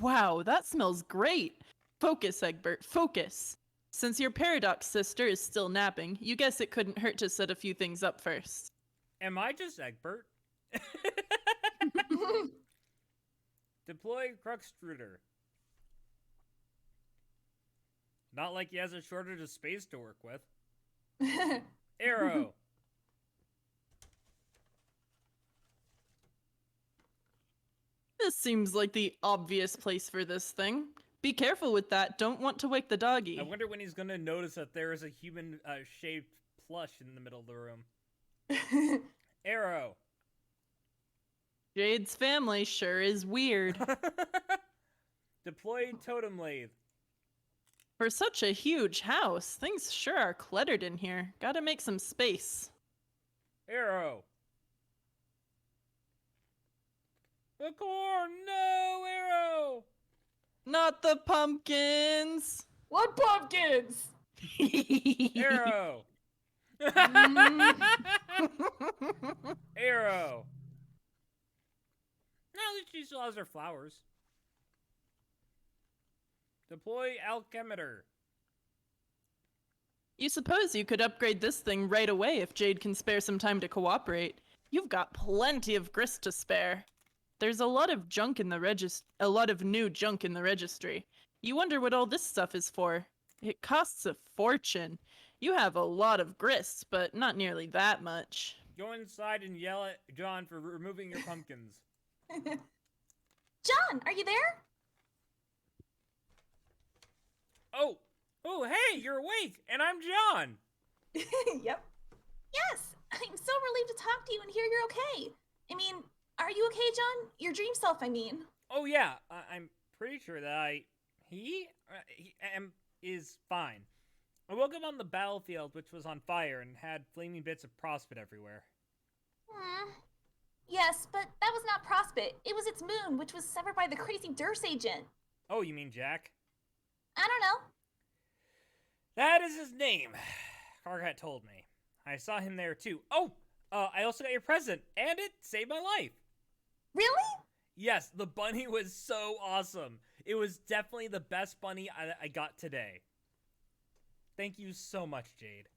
Wow, that smells great! Focus, Egbert, focus! Since your paradox sister is still napping, you guess it couldn't hurt to set a few things up first. Am I just Egbert? Deploy Cruxtruder. Not like he has a shortage of space to work with. Arrow. This seems like the obvious place for this thing. Be careful with that. Don't want to wake the doggy. I wonder when he's going to notice that there is a human-shaped plush in the middle of the room. Arrow. Jade's family sure is weird. Deploy Totem Lathe. For such a huge house, things sure are cluttered in here. Gotta make some space. Arrow. The corn! No, Arrow! Not the pumpkins! What pumpkins? Arrow! Arrow! No, at least she still has her flowers. Deploy alchemimeter. You suppose you could upgrade this thing right away if Jade can spare some time to cooperate. You've got plenty of grist to spare. There's a lot of new junk in the registry. You wonder what all this stuff is for. It costs a fortune. You have a lot of grist, but not nearly that much. Go inside and yell at John for removing your pumpkins. John, are you there? Oh, hey, you're awake, and I'm John. Yep. Yes, I'm so relieved to talk to you and hear you're okay. I mean, are you okay, John? Your dream self, I mean. Oh yeah, I'm pretty sure that is fine. I woke up on the battlefield, which was on fire and had flaming bits of prospit everywhere. Yes, but that was not Prospit. It was its moon, which was severed by the crazy Durst agent. Oh, you mean Jack? I don't know. That is his name. Cargat told me. I saw him there too. Oh, I also got your present, and it saved my life. Really? Yes, the bunny was so awesome. It was definitely the best bunny I got today. Thank you so much, Jade.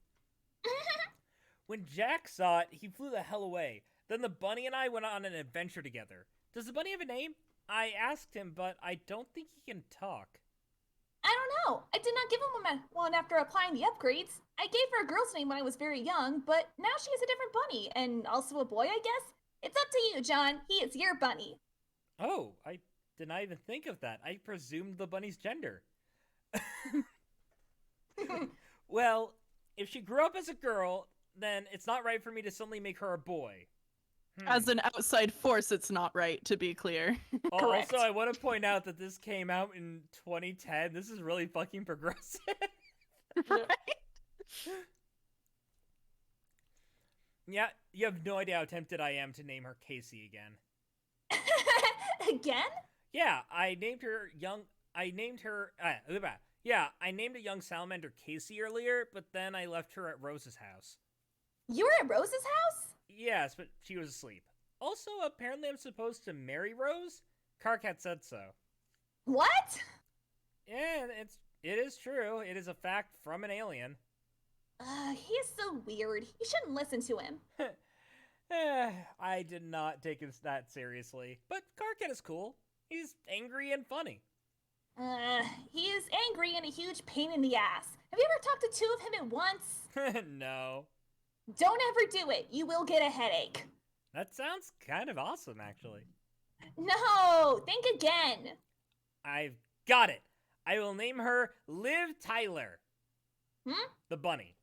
When Jack saw it, he flew the hell away. Then the bunny and I went on an adventure together. Does the bunny have a name? I asked him, but I don't think he can talk. I don't know. I did not give him one after applying the upgrades. I gave her a girl's name when I was very young, but now she has a different bunny, and also a boy, I guess. It's up to you, John. He is your bunny. Oh, I did not even think of that. I presumed the bunny's gender. Well, if she grew up as a girl, then it's not right for me to suddenly make her a boy. As an outside force, it's not right, to be clear. Also, I want to point out that this came out in 2010. This is really fucking progressive. Right? Yeah, you have no idea how tempted I am to name her Casey again. Again? Yeah, I named a young salamander Casey earlier, but then I left her at Rose's house. You were at Rose's house? Yes, but she was asleep. Also, apparently I'm supposed to marry Rose? Carcat said so. What? Yeah, it is true. It is a fact from an alien. He is so weird. You shouldn't listen to him. I did not take it that seriously. But Carcat is cool. He's angry and funny. He is angry and a huge pain in the ass. Have you ever talked to two of him at once? No. Don't ever do it. You will get a headache. That sounds kind of awesome, actually. No, think again. I've got it. I will name her Liv Tyler. The bunny.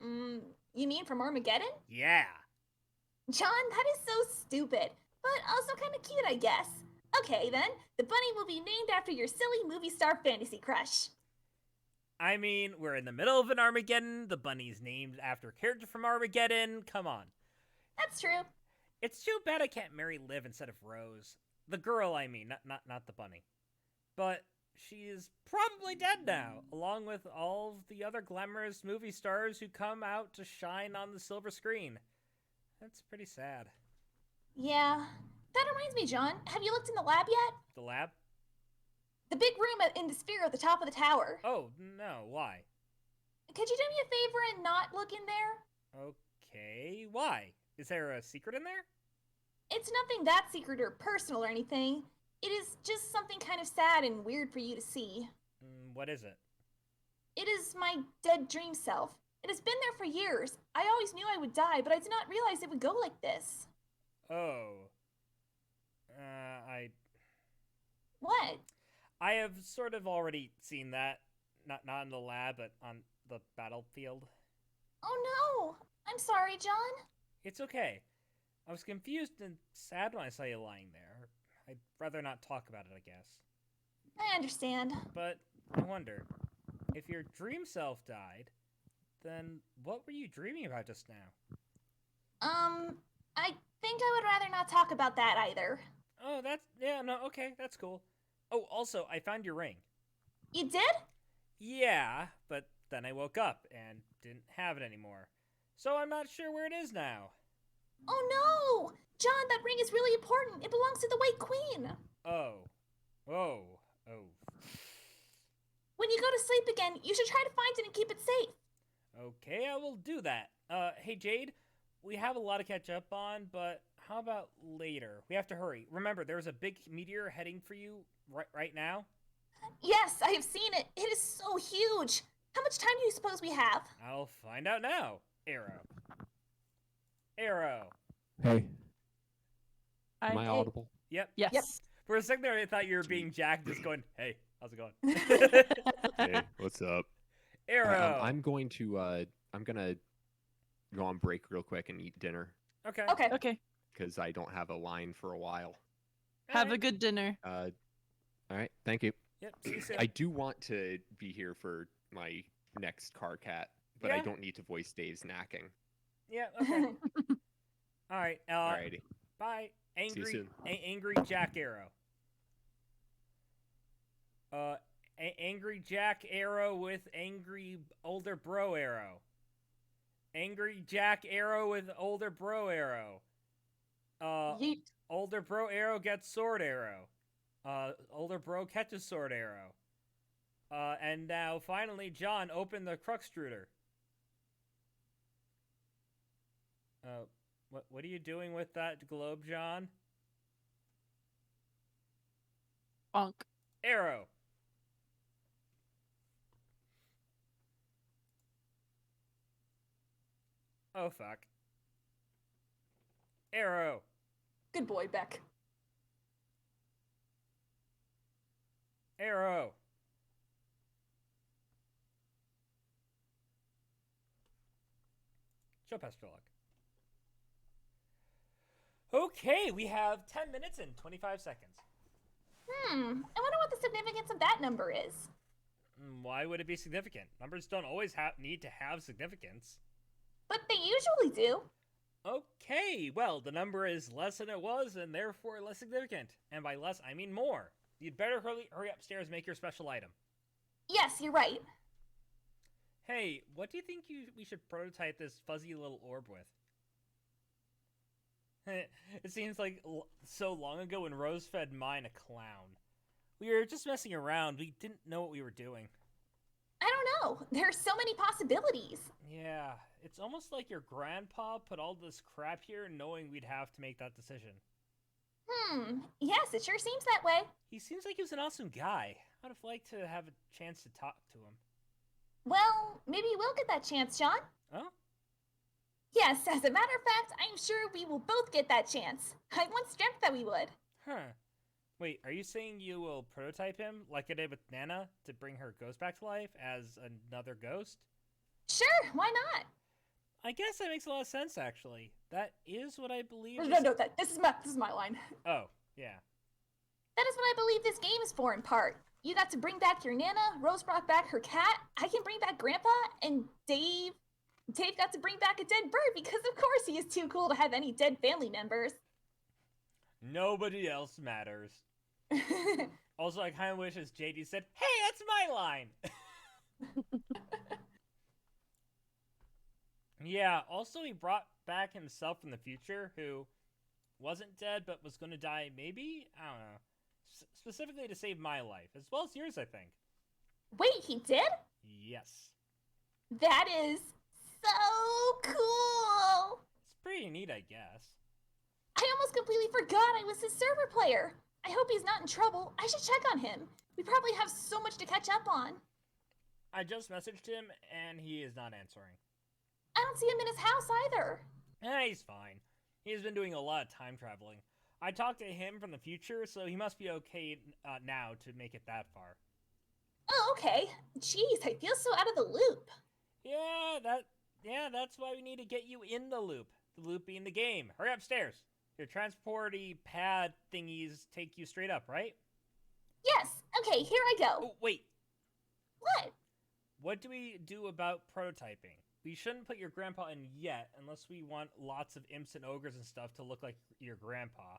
You mean from Armageddon? Yeah. John, that is so stupid, but also kind of cute, I guess. Okay, then. The bunny will be named after your silly movie star fantasy crush. I mean, we're in the middle of an Armageddon. The bunny's named after a character from Armageddon. Come on. That's true. It's too bad I can't marry Liv instead of Rose. The girl, I mean, not the bunny. But she is probably dead now, along with all of the other glamorous movie stars who come out to shine on the silver screen. That's pretty sad. Yeah. That reminds me, John. Have you looked in the lab yet? The lab? The big room in the sphere at the top of the tower. Oh, no. Why? Could you do me a favor and not look in there? Okay. Why? Is there a secret in there? It's nothing that secret or personal or anything. It is just something kind of sad and weird for you to see. What is it? It is my dead dream self. It has been there for years. I always knew I would die, but I did not realize it would go like this. Oh. What? I have sort of already seen that. Not in the lab, but on the battlefield. Oh no! I'm sorry, John. It's okay. I was confused and sad when I saw you lying there. I'd rather not talk about it, I guess. I understand. But I wonder, if your dream self died, then what were you dreaming about just now? I think I would rather not talk about that either. Oh, okay, that's cool. Oh, also, I found your ring. You did? Yeah, but then I woke up and didn't have it anymore. So I'm not sure where it is now. Oh no! John, that ring is really important. It belongs to the White Queen. Oh. When you go to sleep again, you should try to find it and keep it safe. Okay, I will do that. Hey Jade, we have a lot to catch up on, but how about later? We have to hurry. Remember, there's a big meteor heading for you right now. Yes, I have seen it. It is so huge. How much time do you suppose we have? I'll find out now. Arrow. Arrow. Hey, am I audible? Yep. Yes. Yep. For a second there, I thought you were being Jack, just going, "Hey, how's it going?" Hey, what's up? Arrow. I'm gonna go on break real quick and eat dinner Okay. Okay. Okay. because I don't have a line for a while. Have a Alright. good dinner. All right, thank you. Yep. See you soon. I do want to be here for my next car cat, but I Yeah. don't need to voice Dave's knacking. Yeah. Okay. All right. Alrighty. Bye. you Angry. soon. Angry Jack Arrow. Angry Jack Arrow with angry older bro arrow. Angry Jack Arrow with older bro arrow. Yeet. Older bro arrow gets sword arrow. Older bro catches sword arrow. And now finally, John, open the Cruxtruder. What are you doing with that globe, John? Bonk. Arrow. Oh fuck. Arrow. Good boy, Beck. Arrow. Show Pastor Luck. Okay, we have 10 minutes and 25 seconds. I wonder what the significance of that number is. Why would it be significant? Numbers don't always need to have significance. But they usually do. Okay, well, the number is less than it was and therefore less significant. And by less, I mean more. You'd better hurry upstairs and make your special item. Yes, you're right. Hey, what do you think we should prototype this fuzzy little orb with? It seems like so long ago when Rose fed mine a clown. We were just messing around. We didn't know what we were doing. I don't know. There are so many possibilities. Yeah, it's almost like your grandpa put all this crap here knowing we'd have to make that decision. Yes, it sure seems that way. He seems like he was an awesome guy. I'd have liked to have a chance to talk to him. Well, maybe we'll get that chance, John. Oh? Yes, as a matter of fact, I'm sure we will both get that chance. I once dreamt that we would. Huh. Wait, are you saying you will prototype him like I did with Nana to bring her ghost back to life as another ghost? Sure, why not? I guess that makes a lot of sense, actually. That is what I believe. No, this is my line. Oh, yeah. That is what I believe this game is for in part. You got to bring back your Nana, Rose brought back her cat, I can bring back Grandpa, and Dave got to bring back a dead bird because of course he is too cool to have any dead family members. Nobody else matters. Also, I kind of wish as JD said, "Hey, that's my line." Yeah, also he brought back himself from the future who wasn't dead but was going to die maybe? I don't know. Specifically to save my life, as well as yours, I think. Wait, he did? Yes. That is so cool! It's pretty neat, I guess. I almost completely forgot I was his server player. I hope he's not in trouble. I should check on him. We probably have so much to catch up on. I just messaged him, and he is not answering. I don't see him in his house either. He's fine. He's been doing a lot of time traveling. I talked to him from the future, so he must be okay now to make it that far. Oh, okay. Jeez, I feel so out of the loop. Yeah, that's why we need to get you in the loop. The loop being the game. Hurry upstairs. Your transporty pad thingies take you straight up, right? Yes. Okay, here I go. Oh, wait. What? What do we do about prototyping? We shouldn't put your grandpa in yet, unless we want lots of imps and ogres and stuff to look like your grandpa.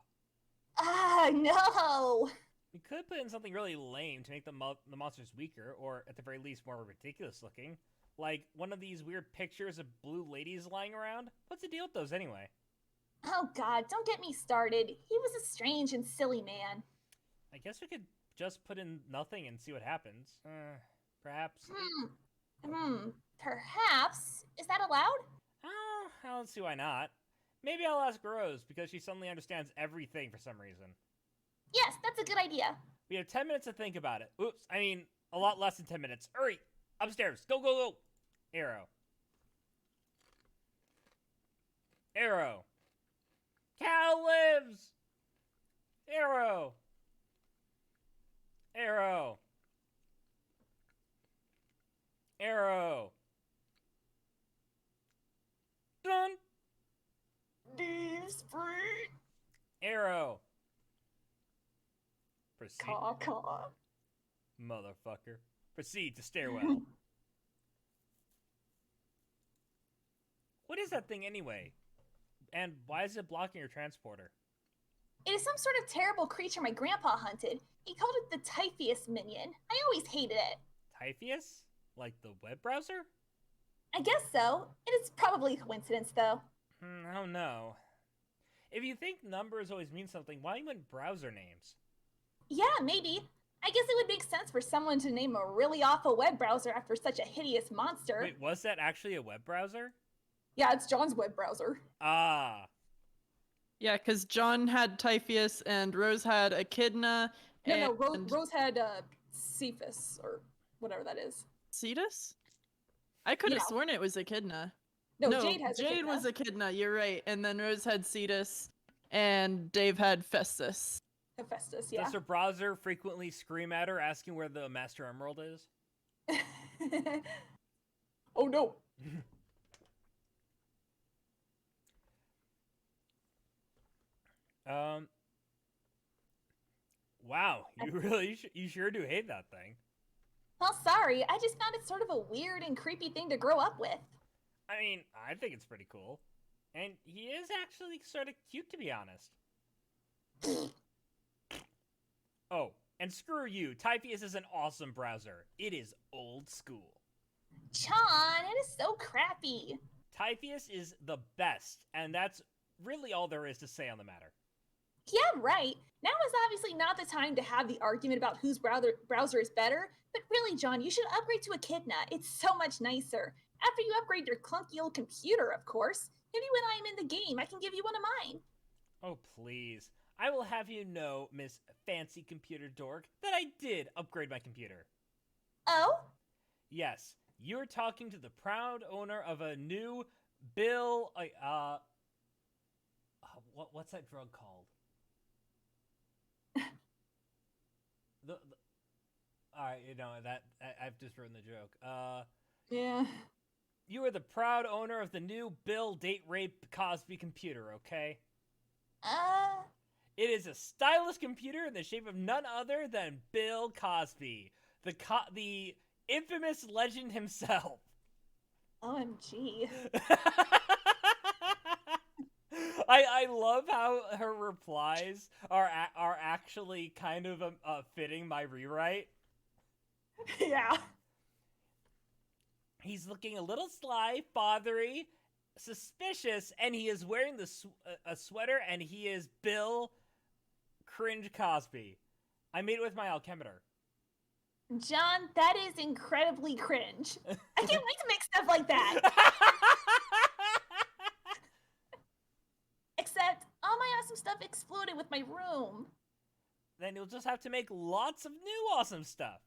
No. We could put in something really lame to make the monsters weaker, or at the very least more ridiculous looking. Like one of these weird pictures of blue ladies lying around. What's the deal with those anyway? Oh God, don't get me started. He was a strange and silly man. I guess we could just put in nothing and see what happens. Perhaps. Perhaps. Is that allowed? Oh, I don't see why not. Maybe I'll ask Rose, because she suddenly understands everything for some reason. Yes, that's a good idea. We have 10 minutes to think about it. Oops, I mean, a lot less than 10 minutes. Hurry! Upstairs! Go, go, go! Arrow. Arrow. Cal lives! Arrow. Arrow. Arrow. Done! Dave's free. Arrow. Proceed. Caw. Motherfucker. Proceed to stairwell. What is that thing anyway? And why is it blocking your transporter? It is some sort of terrible creature my grandpa hunted. He called it the Typheus minion. I always hated it. Typheus? Like the web browser? I guess so. It is probably a coincidence, though. I don't know. If you think numbers always mean something, why even browser names? Yeah, maybe. I guess it would make sense for someone to name a really awful web browser after such a hideous monster. Wait, was that actually a web browser? Yeah, it's John's web browser. Ah. Yeah, because John had Typheus and Rose had Echidna. No, Rose had Cephas, or whatever that is. Cetus? I could have sworn it was Echidna. No, Jade has Jade Echidna. was Echidna, you're right. And then Rose had Cetus, and Dave had Festus. Hephaestus, yeah. Does her browser frequently scream at her asking where the Master Emerald is? Oh no. Wow, you really, you sure do hate that thing. Well, sorry. I just found it sort of a weird and creepy thing to grow up with. I mean, I think it's pretty cool. And he is actually sort of cute, to be honest. Oh, and screw you. Typheus is an awesome browser. It is old school. John, it is so crappy. Typheus is the best, and that's really all there is to say on the matter. Yeah, right. Now is obviously not the time to have the argument about whose browser is better, but really, John, you should upgrade to Echidna. It's so much nicer. After you upgrade your clunky old computer, of course. Maybe when I am in the game, I can give you one of mine. Oh, please. I will have you know, Miss Fancy Computer Dork, that I did upgrade my computer. Oh? Yes, you're talking to the proud owner of a new Bill, what's that drug called? Alright, you know, I've just ruined the joke. Yeah. You are the proud owner of the new Bill Date Rape Cosby computer, okay? It is a stylish computer in the shape of none other than Bill Cosby, the infamous legend himself. OMG. I love how her replies are actually kind of fitting my rewrite. Yeah. He's looking a little sly, fathery, suspicious, and he is wearing a sweater, and he is Bill Cringe Cosby. I made it with my alchemeter. John, that is incredibly cringe. I can't wait to make stuff like that. Except, all my awesome stuff exploded with my room. Then you'll just have to make lots of new awesome stuff.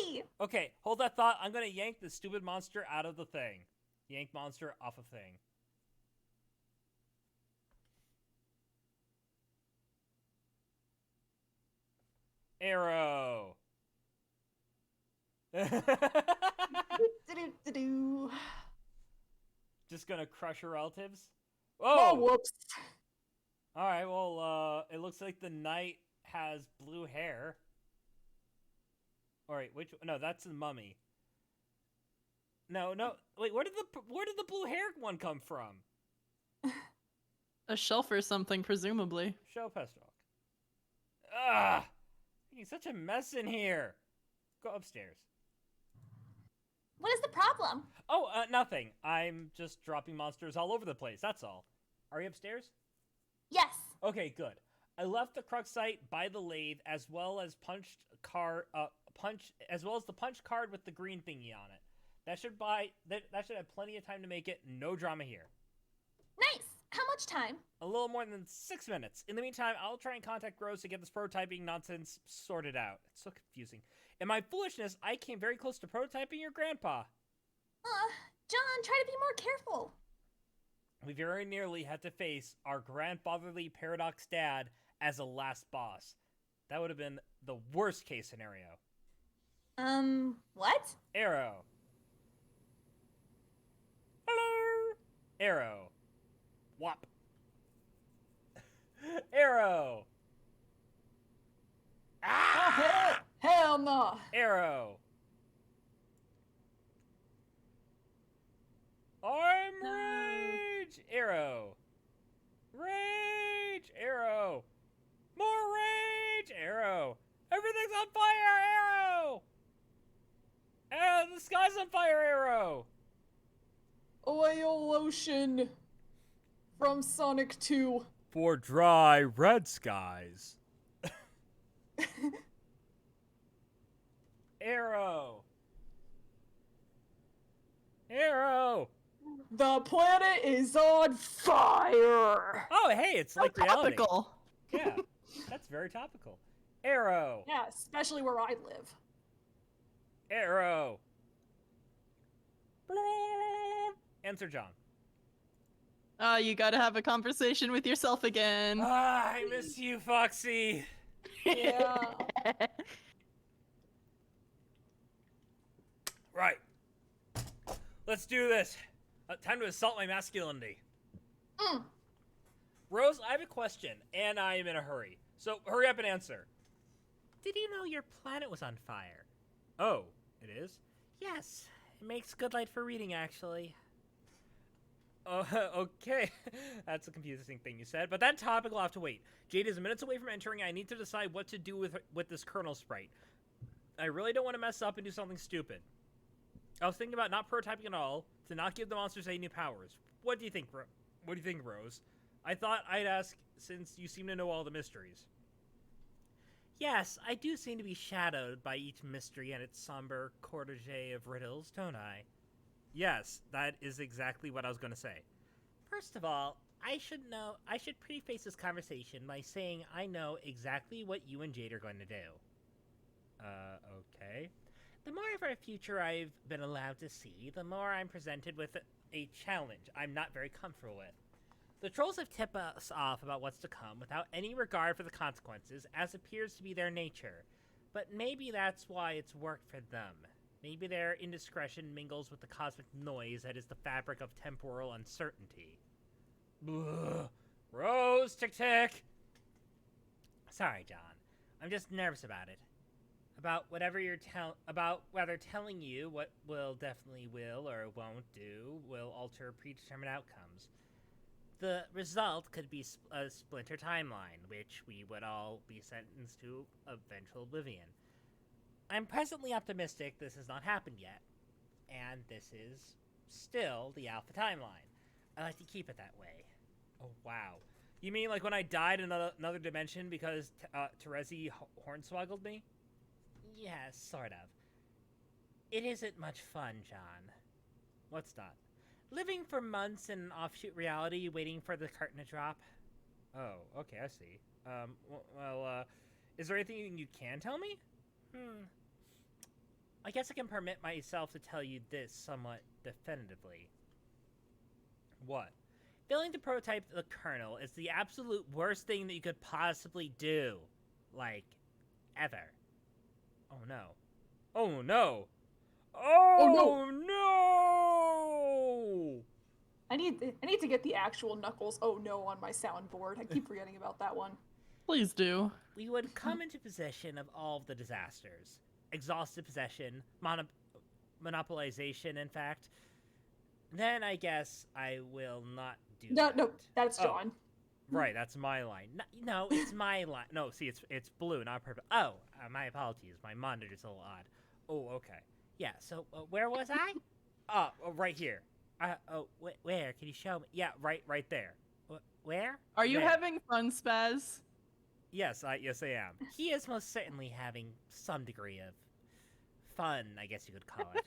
Yay! Okay, hold that thought. I'm gonna yank the stupid monster out of the thing. Yank monster off a thing. Arrow. Just gonna crush her relatives? Oh, whoops. Alright, well, it looks like the knight has blue hair. Alright, no, that's the mummy. No, wait, where did the blue hair one come from? A shelf or something, presumably. Show Pestalk. Ugh! Making such a mess in here. Go upstairs. What is the problem? Oh, nothing. I'm just dropping monsters all over the place, that's all. Are you upstairs? Yes. Okay, good. I left the crux site by the lathe as well as punched the punch card with the green thingy on it. That should have plenty of time to make it. No drama here. Nice. How much time? A little more than 6 minutes. In the meantime, I'll try and contact Rose to get this prototyping nonsense sorted out. It's so confusing. In my foolishness, I came very close to prototyping your grandpa. John, try to be more careful. We very nearly had to face our grandfatherly paradox dad as a last boss. That would have been the worst case scenario. What? Arrow. Hello. Arrow. Whop. Arrow. Ah! Hell no. Arrow. I'm rage. Arrow. Rage. Arrow. More rage. Arrow. Everything's on fire. Arrow. The sky's on fire. Arrow. Oil lotion from Sonic 2. For dry red skies. Arrow. Arrow. The planet is on fire. Oh, hey, it's like reality. Topical. Yeah, that's very topical. Arrow. Yeah, especially where I live. Arrow. Answer John. You gotta have a conversation with yourself again. I miss you, Foxy. Yeah. Right. Let's do this. Time to assault my masculinity. Rose, I have a question, and I am in a hurry. So hurry up and answer. Did you know your planet was on fire? Oh, it is? Yes. It makes good light for reading, actually. Okay. That's a confusing thing you said, but that topic will have to wait. Jade is minutes away from entering. I need to decide what to do with this kernel sprite. I really don't want to mess up and do something stupid. I was thinking about not prototyping at all, to not give the monsters any new powers. What do you think, Rose? I thought I'd ask since you seem to know all the mysteries. Yes, I do seem to be shadowed by each mystery and its somber cortege of riddles, don't I? Yes, that is exactly what I was going to say. First of all, I should preface this conversation by saying I know exactly what you and Jade are going to do. Okay. The more of our future I've been allowed to see, the more I'm presented with a challenge I'm not very comfortable with. The trolls have tipped us off about what's to come without any regard for the consequences, as appears to be their nature. But maybe that's why it's worked for them. Maybe their indiscretion mingles with the cosmic noise that is the fabric of temporal uncertainty. Ugh. Rose, tick. Sorry, John. I'm just nervous about it. About whether telling you what definitely will or won't do will alter predetermined outcomes. The result could be a splinter timeline, which we would all be sentenced to eventual oblivion. I'm presently optimistic this has not happened yet, and this is still the alpha timeline. I like to keep it that way. Oh, wow. You mean like when I died in another dimension because Terezi hornswoggled me? Yes, sort of. It isn't much fun, John. What's not? Living for months in an offshoot reality, waiting for the curtain to drop. Oh, okay, I see. Is there anything you can tell me? I guess I can permit myself to tell you this somewhat definitively. What? Failing to prototype the kernel is the absolute worst thing that you could possibly do. Like, ever. Oh no. Oh no! Oh no! I need to get the actual Knuckles "oh no" on my soundboard. I keep forgetting about that one. Please do. We would come into possession of all of the disasters. Exhaustive possession, monopolization, in fact. Then I guess I will not do that. No, that's John. Right, that's my line. No, it's my line. No, see, it's blue, not purple. Oh, my apologies. My monitor's a little odd. Oh, okay. Yeah, so where was I? Oh, right here. Where? Can you show me? Yeah, right there. Where? Are you there. having fun, Spaz? Yes, I am. He is most certainly having some degree of fun, I guess you could call it.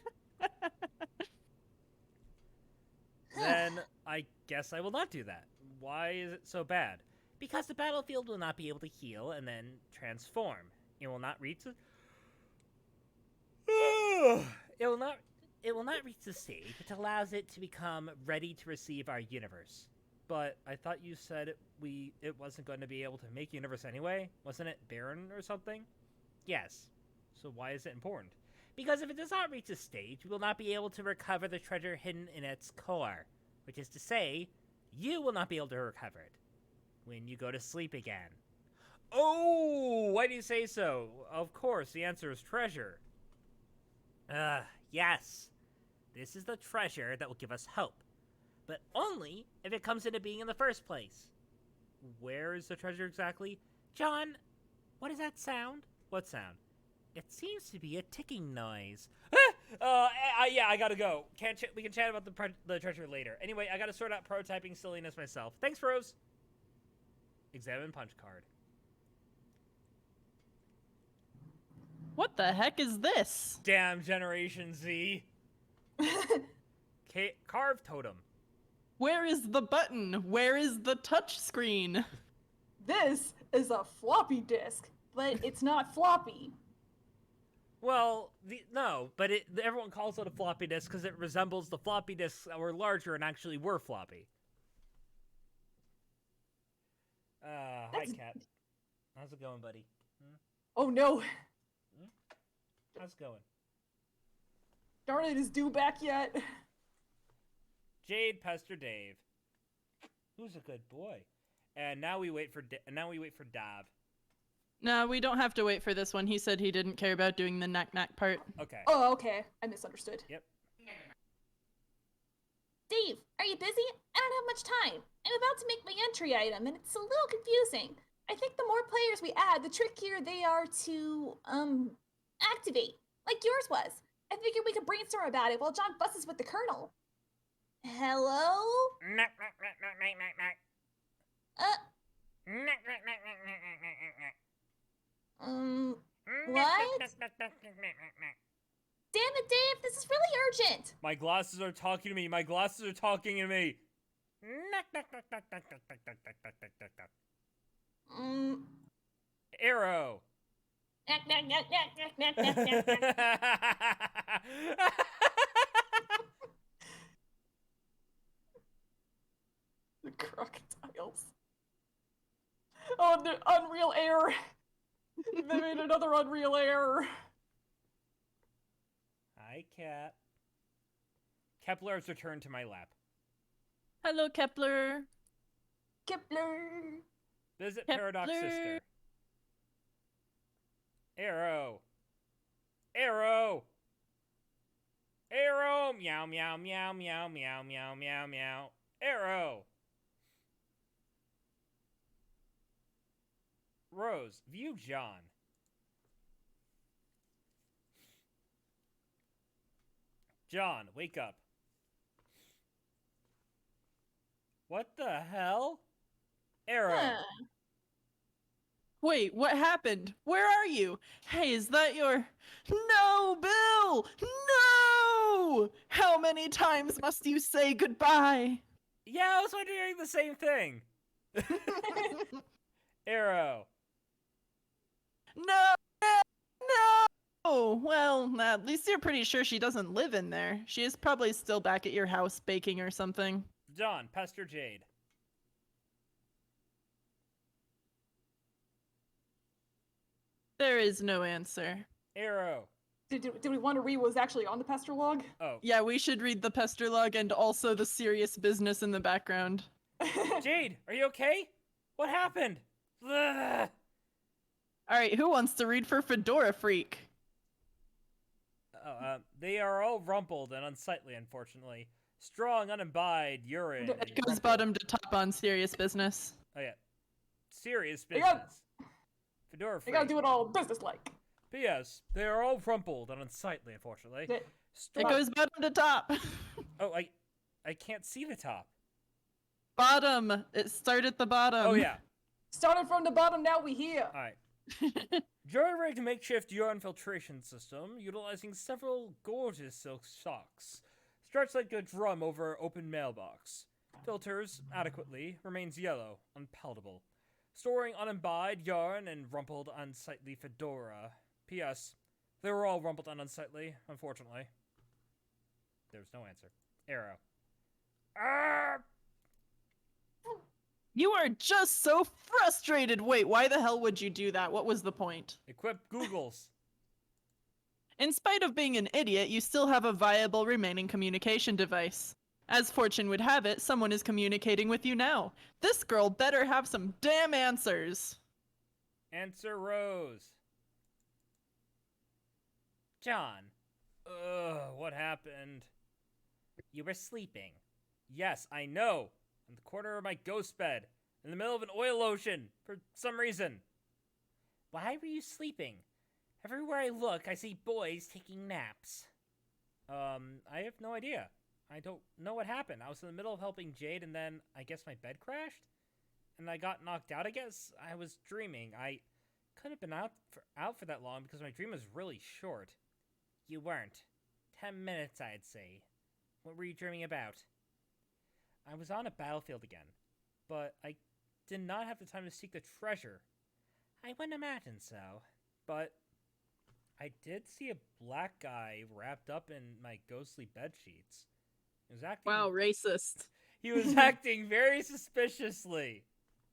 Then I guess I will not do that. Why is it so bad? Because the battlefield will not be able to heal and then transform. It will not reach the... It will not reach the stage which allows it to become ready to receive our universe. But I thought you said it wasn't going to be able to make universe anyway? Wasn't it barren or something? Yes. So why is it important? Because if it does not reach this stage, we will not be able to recover the treasure hidden in its core. Which is to say, you will not be able to recover it when you go to sleep again. Oh, why do you say so? Of course, the answer is treasure. Yes. This is the treasure that will give us hope. But only if it comes into being in the first place. Where is the treasure exactly? John, what is that sound? What sound? It seems to be a ticking noise. Yeah, I gotta go. We can chat about the treasure later. Anyway, I gotta sort out prototyping silliness myself. Thanks, Rose. Examine punch card. What the heck is this? Damn Generation Z. Carve totem. Where is the button? Where is the touch screen? This is a floppy disk, but it's not floppy. Well, no, but everyone calls it a floppy disk because it resembles the floppy disks that were larger and actually were floppy. Hi, Cat. How's it going, buddy? Oh no. How's it going? Darn it, is Dew back yet? Jade, Pester, Dave. Who's a good boy? And now we wait for Dav. No, we don't have to wait for this one. He said he didn't care about doing the knack-knack part. Okay. Oh, okay. I misunderstood. Yep. Dave, are you busy? I don't have much time. I'm about to make my entry item, and it's a little confusing. I think the more players we add, the trickier they are to, activate, like yours was. I figured we could brainstorm about it while John fusses with the Colonel. Hello? What? Damn it, Dave, this is really urgent. My glasses are talking to me. My glasses are talking to me. Arrow. The crocodiles. Oh, the Unreal Air. They made another Unreal Air. Hi, Cat. Kepler has returned to my lap. Hello, Kepler. Kepler. Visit Kepler. Paradox Sister. Arrow. Arrow. Arrow. Meow, meow, meow, meow, meow, meow, meow, meow. Arrow. Rose, view John. John, wake up. What the hell? Arrow. Wait, what happened? Where are you? Hey, is that your... No, Bill! No! How many times must you say goodbye? Yeah, I was wondering the same thing. Arrow. No! No! Well, at least you're pretty sure she doesn't live in there. She is probably still back at your house baking or something. John, Pester Jade. There is no answer. Arrow. Did we want to read what was actually on the Pester log? Oh. Yeah, we should read the pester log and also the serious business in the background. Jade, are you okay? What happened? Ugh. Alright, who wants to read for Fedora Freak? They are all rumpled and unsightly, unfortunately. Strong, unimbibed urine. It goes bottom to top on serious business. Oh, yeah. Serious business. Fedora You Freak. gotta do it all business-like. P.S. They are all rumpled and unsightly, unfortunately. It goes bottom to top. Oh, I can't see the top. Bottom. It started at the bottom. Oh, yeah. Started from the bottom, now we here. Alright. Jury-rigged makeshift urine filtration system utilizing several gorgeous silk socks. Stretched like a drum over open mailbox. Filters, adequately, remains yellow, unpalatable. Storing unimbibed yarn and rumpled unsightly fedora. P.S. They were all rumpled and unsightly, unfortunately. There's no answer. Arrow. Ah! You are just so frustrated. Wait, why the hell would you do that? What was the point? Equip Googles. In spite of being an idiot, you still have a viable remaining communication device. As fortune would have it, someone is communicating with you now. This girl better have some damn answers. Answer Rose. John. Ugh, what happened? You were sleeping. Yes, I know. In the corner of my ghost bed. In the middle of an oil ocean. For some reason. Why were you sleeping? Everywhere I look, I see boys taking naps. I have no idea. I don't know what happened. I was in the middle of helping Jade, and then I guess my bed crashed? And I got knocked out, I guess? I was dreaming. I couldn't have been out for that long because my dream was really short. You weren't. 10 minutes, I'd say. What were you dreaming about? I was on a battlefield again, but I did not have the time to seek the treasure. I wouldn't imagine so, but I did see a black guy wrapped up in my ghostly bed sheets. He was acting. Wow, racist. He was acting very suspiciously.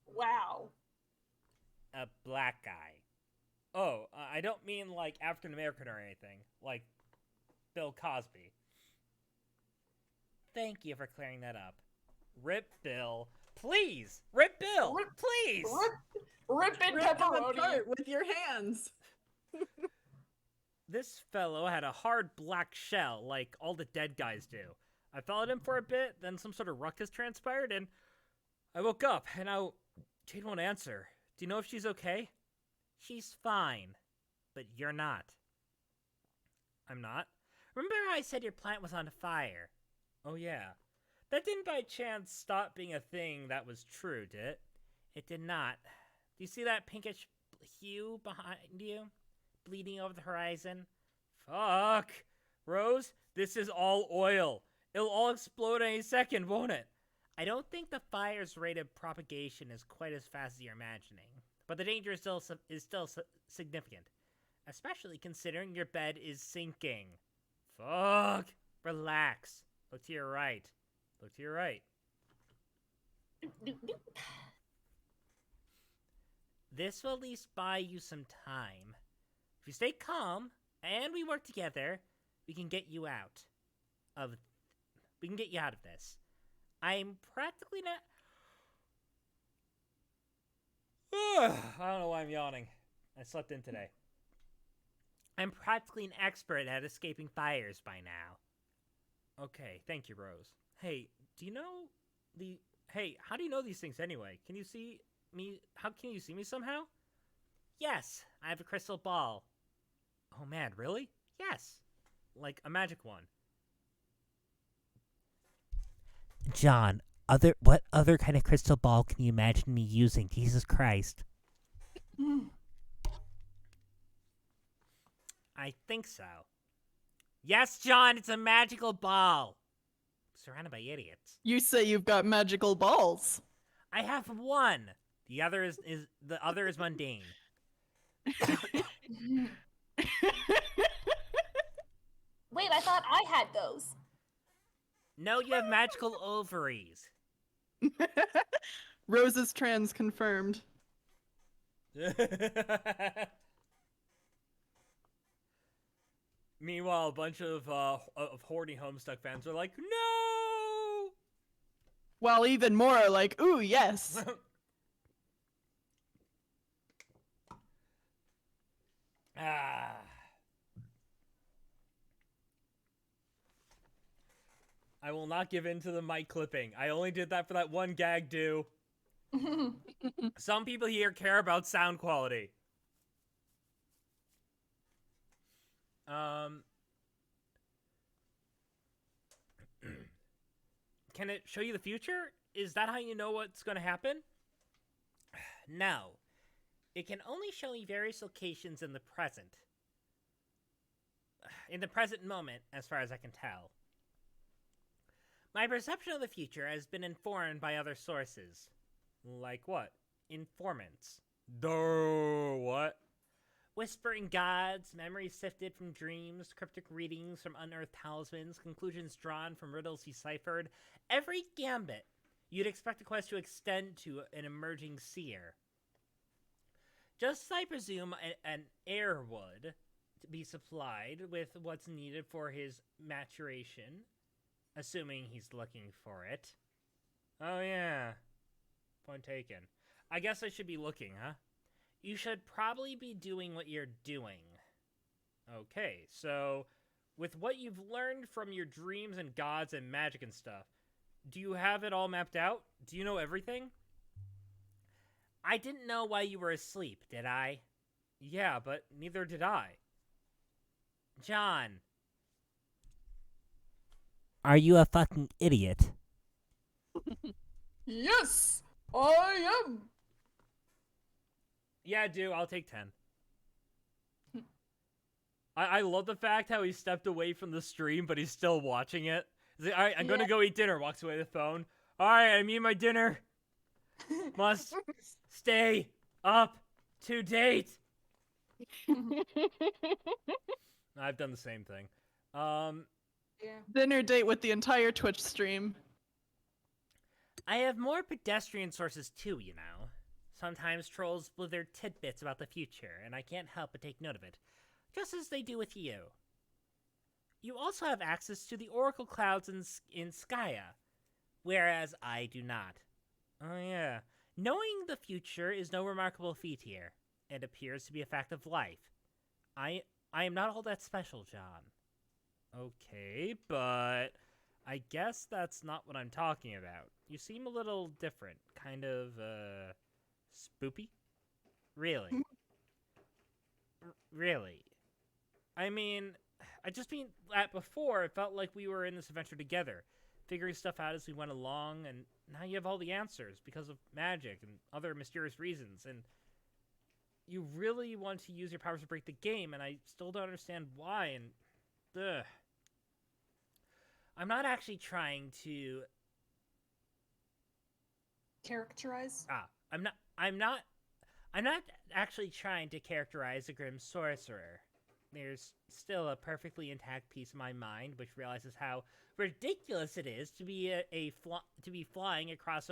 Wow. A black guy. Oh, I don't mean like African American or anything. Like Bill Cosby. Thank you for clearing that up. Rip Bill. Please! Rip Bill! Please! Rip it Rip pepperoni. him apart with your hands. This fellow had a hard black shell, like all the dead guys do. I followed him for a bit, then some sort of ruckus transpired, and I woke up, and now Jade won't answer. Do you know if she's okay? She's fine, but you're not. I'm not? Remember how I said your plant was on fire? Oh yeah. That didn't by chance stop being a thing that was true, did it? It did not. Do you see that pinkish hue behind you? Bleeding over the horizon? Fuck! Rose, this is all oil. It'll all explode any second, won't it? I don't think the fire's rate of propagation is quite as fast as you're imagining, but the danger is still significant, especially considering your bed is sinking. Fuck! Relax. Look to your right. Look to your right. This will at least buy you some time. If you stay calm and we work together, we can get you out of this. I'm practically not. I don't know why I'm yawning. I slept in today. I'm practically an expert at escaping fires by now. Okay, thank you, Rose. Hey, how do you know these things anyway? Can you see me? How can you see me somehow? Yes, I have a crystal ball. Oh man, really? Yes. Like a magic one. John, what other kind of crystal ball can you imagine me using? Jesus Christ. I think so. Yes, John, it's a magical ball. Surrounded by idiots. You say you've got magical balls. I have one. The other is mundane. Wait, I thought I had those. No, you have magical ovaries. Rose's trans confirmed. Meanwhile, a bunch of horny Homestuck fans are like, no! While even more are like, ooh, yes. I will not give in to the mic clipping. I only did that for that one gag do. Some people here care about sound quality. Can it show you the future? Is that how you know what's going to happen? No. It can only show me various locations in the present. In the present moment, as far as I can tell. My perception of the future has been informed by other sources. Like what? Informants. Duh, what? Whispering gods, memories sifted from dreams, cryptic readings from unearthed talismans, conclusions drawn from riddles deciphered. Every gambit you'd expect a quest to extend to an emerging seer. Just as I presume an heir would to be supplied with what's needed for his maturation, assuming he's looking for it. Oh yeah. Point taken. I guess I should be looking, huh? You should probably be doing what you're doing. Okay, so with what you've learned from your dreams and gods and magic and stuff, do you have it all mapped out? Do you know everything? I didn't know why you were asleep, did I? Yeah, but neither did I. John. Are you a fucking idiot? Yes, I am. Yeah, dude, I'll take 10. I love the fact how he stepped away from the stream, but he's still watching it. He's like, all right, I'm gonna go eat dinner. Walks away the phone. All right, I'm eating my dinner. Must stay up to date. I've done the same thing. Dinner date with the entire Twitch stream. I have more pedestrian sources too, you know. Sometimes trolls blither tidbits about the future, and I can't help but take note of it, just as they do with you. You also have access to the Oracle Clouds in Skya, whereas I do not. Oh yeah. Knowing the future is no remarkable feat here. It appears to be a fact of life. I am not all that special, John. Okay, but I guess that's not what I'm talking about. You seem a little different. Kind of, spoopy? Really? Really? I mean, I just mean that before, it felt like we were in this adventure together, figuring stuff out as we went along, and now you have all the answers because of magic and other mysterious reasons, and you really want to use your powers to break the game, and I still don't understand why, and ugh. I'm not actually trying to Characterize? I'm not actually trying to characterize the Grim Sorcerer. There's still a perfectly intact piece of my mind which realizes how ridiculous it is to be flying across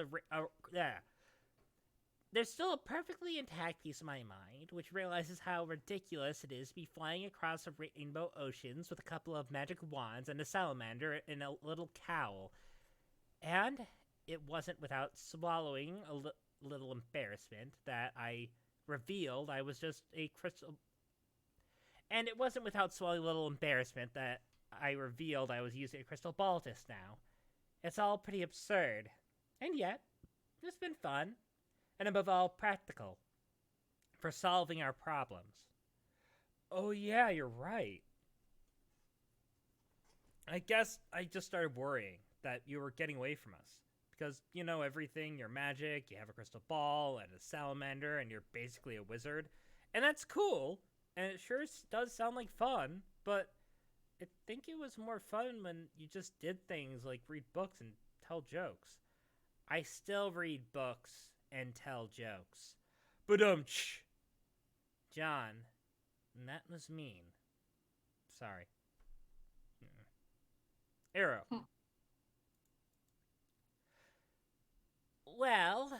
There's still a perfectly intact piece of my mind which realizes how ridiculous it is to be flying across rainbow oceans with a couple of magic wands and a salamander and a little cowl. And it wasn't without swallowing a little embarrassment that I revealed I was just a crystal. And it wasn't without swallowing a little embarrassment that I revealed I was using a crystal ball just now. It's all pretty absurd. And yet, it's been fun. And above all, practical. For solving our problems. Oh yeah, you're right. I guess I just started worrying that you were getting away from us. Because you know everything, you're magic, you have a crystal ball and a salamander, and you're basically a wizard. And that's cool, and it sure does sound like fun, but I think it was more fun when you just did things like read books and tell jokes. I still read books and tell jokes. But John, that was mean. Sorry. Arrow. Well,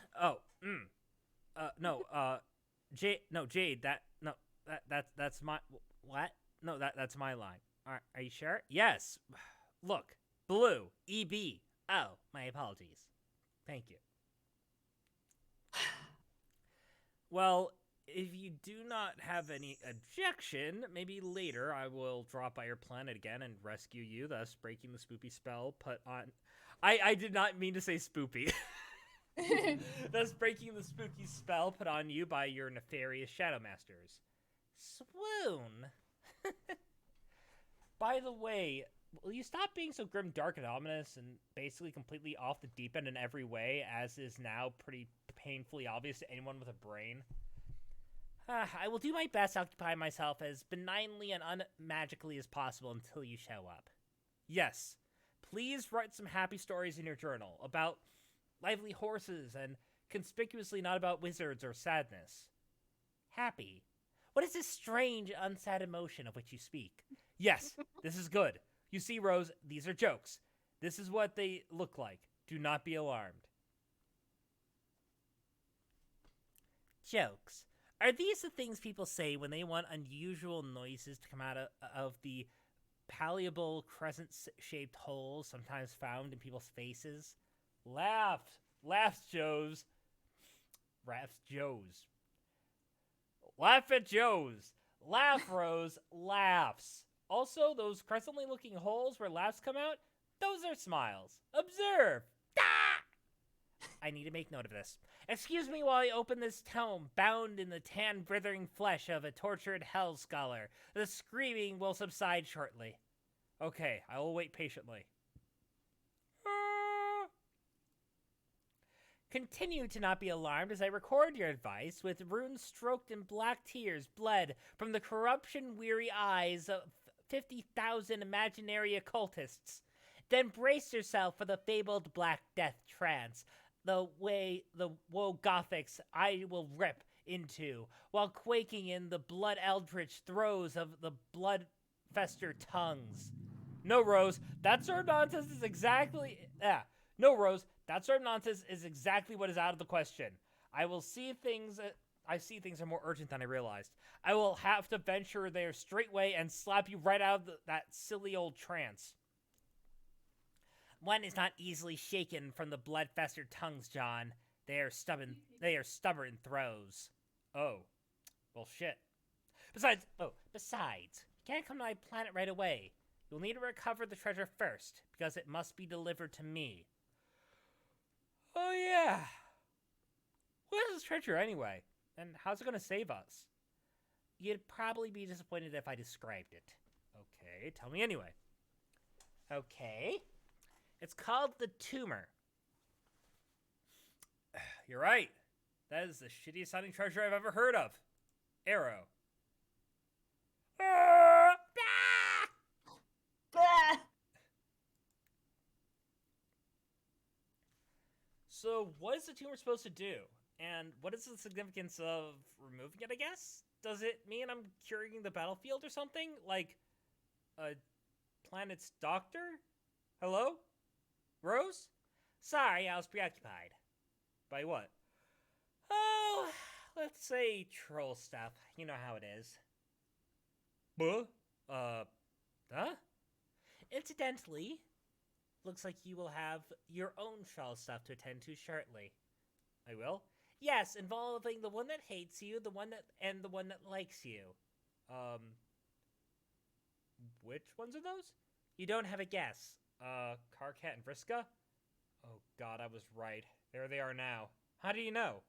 Jade, that's my, what? No, that's my line. Are you sure? Yes. Look, Blue, EB. Oh, my apologies. Thank you. Well, if you do not have any objection, maybe later I will drop by your planet again and rescue you, thus breaking the spoopy spell put on... I did not mean to say spoopy. Thus breaking the spooky spell put on you by your nefarious Shadow Masters. Swoon! By the way, will you stop being so grim, dark, and ominous and basically completely off the deep end in every way, as is now pretty painfully obvious to anyone with a brain? I will do my best to occupy myself as benignly and unmagically as possible until you show up. Yes, please write some happy stories in your journal about lively horses and conspicuously not about wizards or sadness. Happy. What is this strange, unsad emotion of which you speak? Yes, this is good. You see, Rose, these are jokes. This is what they look like. Do not be alarmed. Jokes. Are these the things people say when they want unusual noises to come out of the palpable crescent-shaped holes sometimes found in people's faces? Laughs, Joes. Laughs, Joes. Laugh at Joes. Laugh, Rose. Laughs. Also, those crescently looking holes where laughs come out, those are smiles. Observe. I need to make note of this. Excuse me while I open this tome, bound in the tan-brithering flesh of a tortured hell scholar. The screaming will subside shortly. Okay, I will wait patiently. Continue to not be alarmed as I record your advice with runes stroked in black tears bled from the corruption-weary eyes of 50,000 imaginary occultists. Then brace yourself for the fabled Black Death trance, the woe Gothics I will rip into, while quaking in the blood eldritch throes of the blood-festered tongues. No, Rose, that sort of nonsense is exactly... No, Rose, that sort of nonsense is exactly what is out of the question. I see things are more urgent than I realized. I will have to venture there straightway and slap you right out of that silly old trance. One is not easily shaken from the blood-festered tongues, John. They are stubborn throws. Oh. Well, shit. Besides, you can't come to my planet right away. You'll need to recover the treasure first, because it must be delivered to me. Oh, yeah. What is this treasure, anyway? And how's it going to save us? You'd probably be disappointed if I described it. Okay, tell me anyway. Okay. It's called the tumor. You're right. That is the shittiest sounding treasure I've ever heard of. Arrow. So, what is the tumor supposed to do? And what is the significance of removing it, I guess? Does it mean I'm curing the battlefield or something? Like a planet's doctor? Hello? Rose? Sorry, I was preoccupied. By what? Oh, let's say troll stuff. You know how it is. Huh? Incidentally, looks like you will have your own troll stuff to attend to shortly. I will? Yes, involving the one that hates you, the one that likes you. Which ones are those? You don't have a guess. Karkat and Vriska? Oh god, I was right. There they are now. How do you know?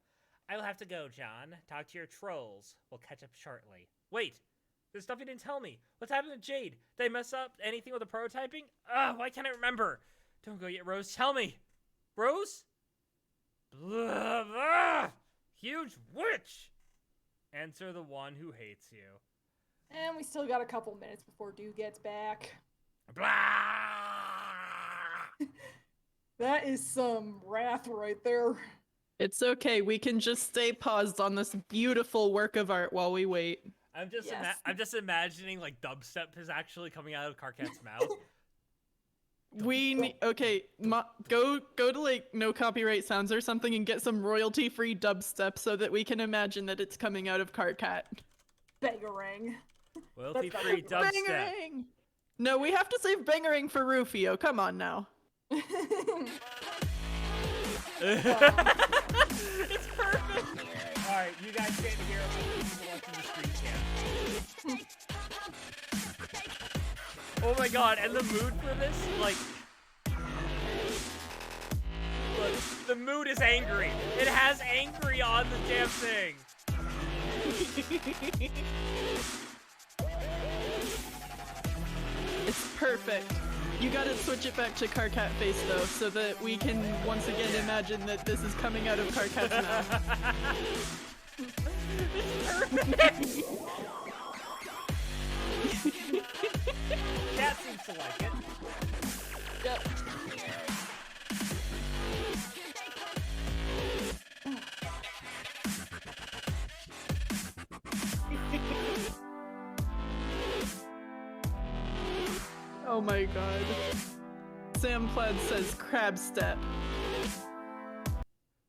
I'll have to go, John. Talk to your trolls. We'll catch up shortly. Wait! There's stuff you didn't tell me. What's happened to Jade? Did they mess up anything with the prototyping? Why can't I remember? Don't go yet, Rose. Tell me. Rose? Blah, blah. Huge witch! Answer the one who hates you. And we still got a couple minutes before Dew gets back. Blah! That is some wrath right there. It's okay. We can just stay paused on this beautiful work of art while we wait. I'm just imagining like dubstep is actually coming out of Karkat's mouth. Go to like no copyright sounds or something and get some royalty-free dubstep so that we can imagine that it's coming out of Karkat. Bangarang. Royalty-free dubstep. Bangarang! No, we have to save Bangarang for Rufio. Come on now. It's perfect. All right, you guys can't hear it, but people watching the stream can. Oh my god, and the mood for this, like, look, the mood is angry. It has angry on the damn thing. It's perfect. You gotta switch it back to Karkat face though, so that we can once again imagine that this is coming out of Karkat's mouth. Cat seems to like it. Yep. Oh my god. Sam Plaid says crab step.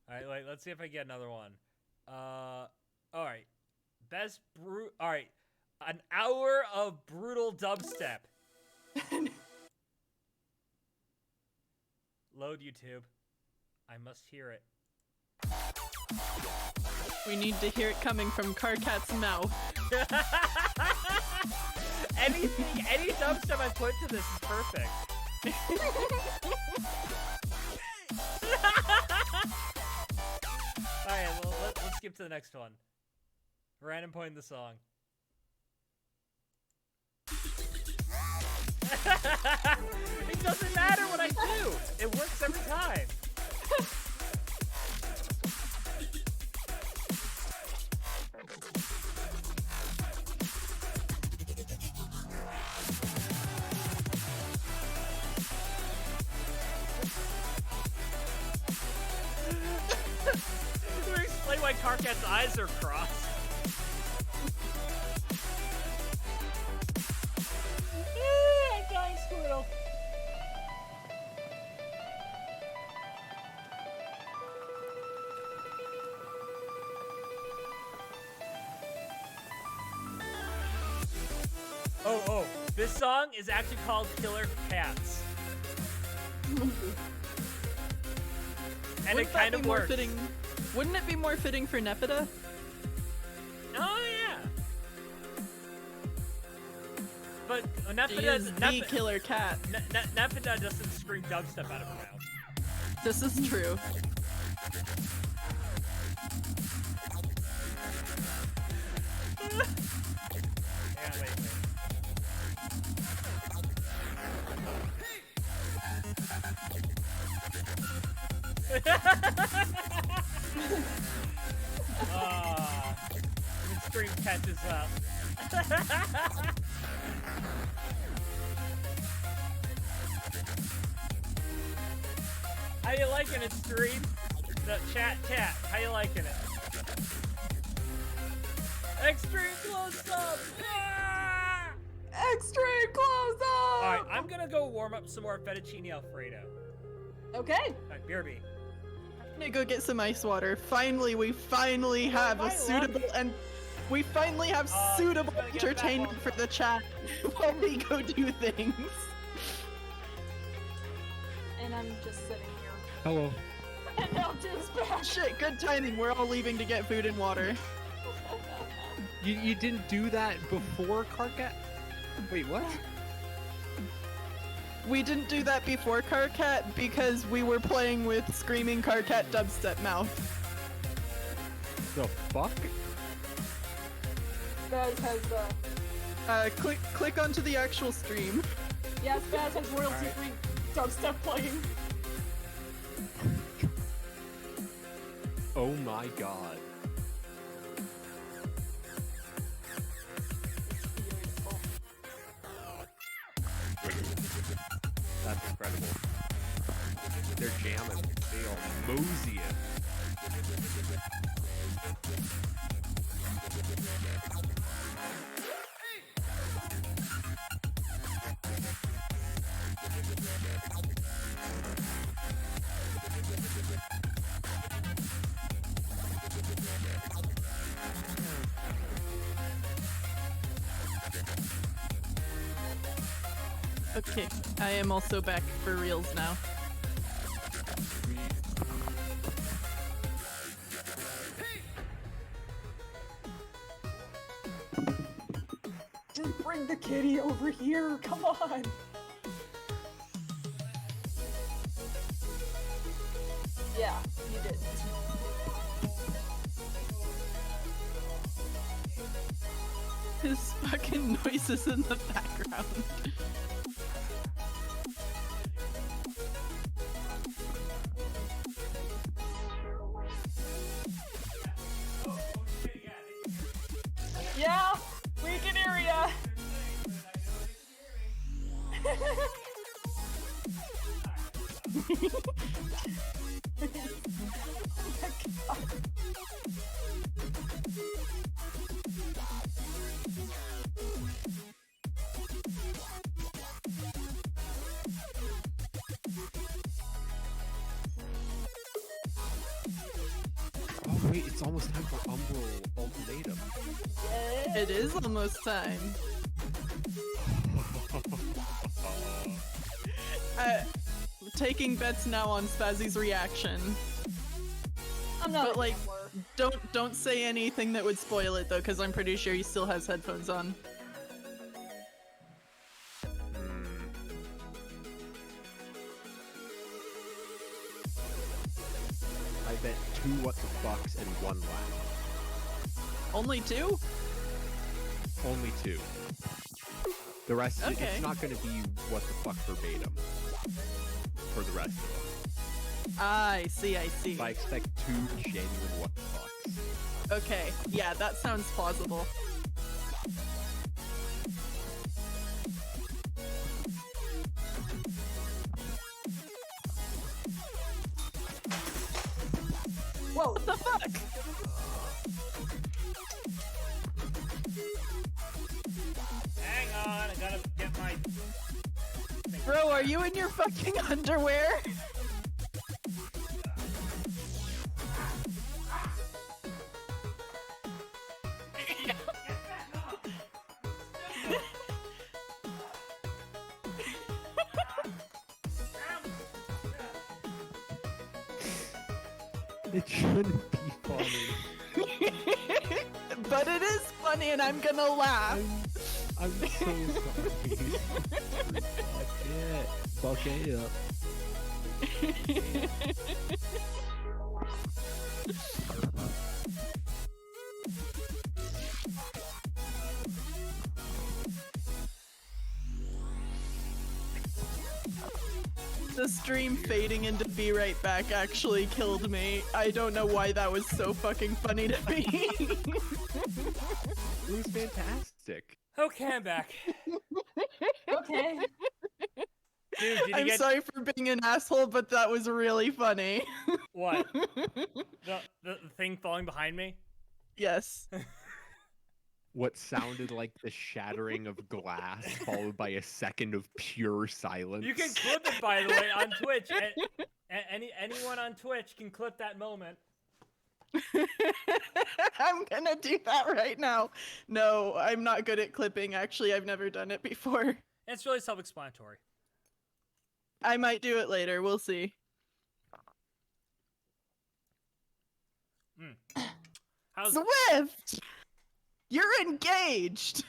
Alright, wait, let's see if I get another one. Alright. Best Alright. An hour of brutal dubstep. Load YouTube. I must hear it. We need to hear it coming from Carcat's mouth. Any dubstep I put to this is perfect. Alright, well, let's skip to the next one. Random point in the song. It doesn't matter what I do. It works every time. Let me explain why Carcat's eyes are crossed. I'm dying, Squirtle. Oh, this song is actually called Killer Cats. And Wouldn't it kind of works. Wouldn't it be more fitting for Nepeta? Oh yeah. But She is the killer cat. Nepeta doesn't scream dubstep out of her mouth. This is true. Yeah, wait. The stream catches up. How you liking it, stream? The chat, how you liking it? Extreme close up! Ah! Extreme close up! Alright, I'm gonna go warm up some more fettuccine Alfredo. Okay. Alright, BRB. I'm gonna go get some ice water. Finally, we have a suitable and we finally have suitable entertainment for the chat while we go do things. And I'm just sitting here. Hello. And now Drew's back. Shit, good timing. We're all leaving to get food and water. You didn't do that before Carcat? Wait, what? We didn't do that before Carcat because we were playing with screaming Carcat dubstep mouth. The fuck? Spaz has click onto the actual stream. yeah, Spaz has royalty-free dubstep playing. Oh my god. That's incredible. They're jamming. They are moseying. Okay, I am also back for reals now. Dude, bring the kitty over here, come on! Yeah, you did. His fucking noises in the background. Yeah, we can hear ya. Oh wait, it's almost time for Umbral Ultimatum. It is almost time. Taking bets now on Spazzy's reaction. I'm not But a like, gambler. don't say anything that would spoil it though, because I'm pretty sure he still has headphones on. I bet 2 what the fucks and 1 laugh. Only 2? Only 2. The rest, Okay. it's not going to be what the fuck verbatim for the rest of them. I see. But I expect 2 genuine what the fucks. Okay, yeah, that sounds plausible. Whoa. What the fuck? Hang on, I gotta get my. Bro, are you in your fucking underwear? It shouldn't be funny. But it is funny and I'm gonna laugh. I'm so sorry. Bucket up. The stream fading into Be Right Back actually killed me. I don't know why that was so fucking funny to me. It was fantastic. Okay, I'm back. Okay. Dude, did you I'm get sorry for being an asshole, but that was really funny. what? The thing falling behind me? Yes. What sounded like the shattering of glass, followed by a second of pure silence. You can clip it, by the way, on Twitch. Anyone on Twitch can clip that moment. I'm gonna do that right now. No, I'm not good at clipping. Actually, I've never done it before. It's really self-explanatory. I might do it later. We'll see. How's Swift! You're engaged!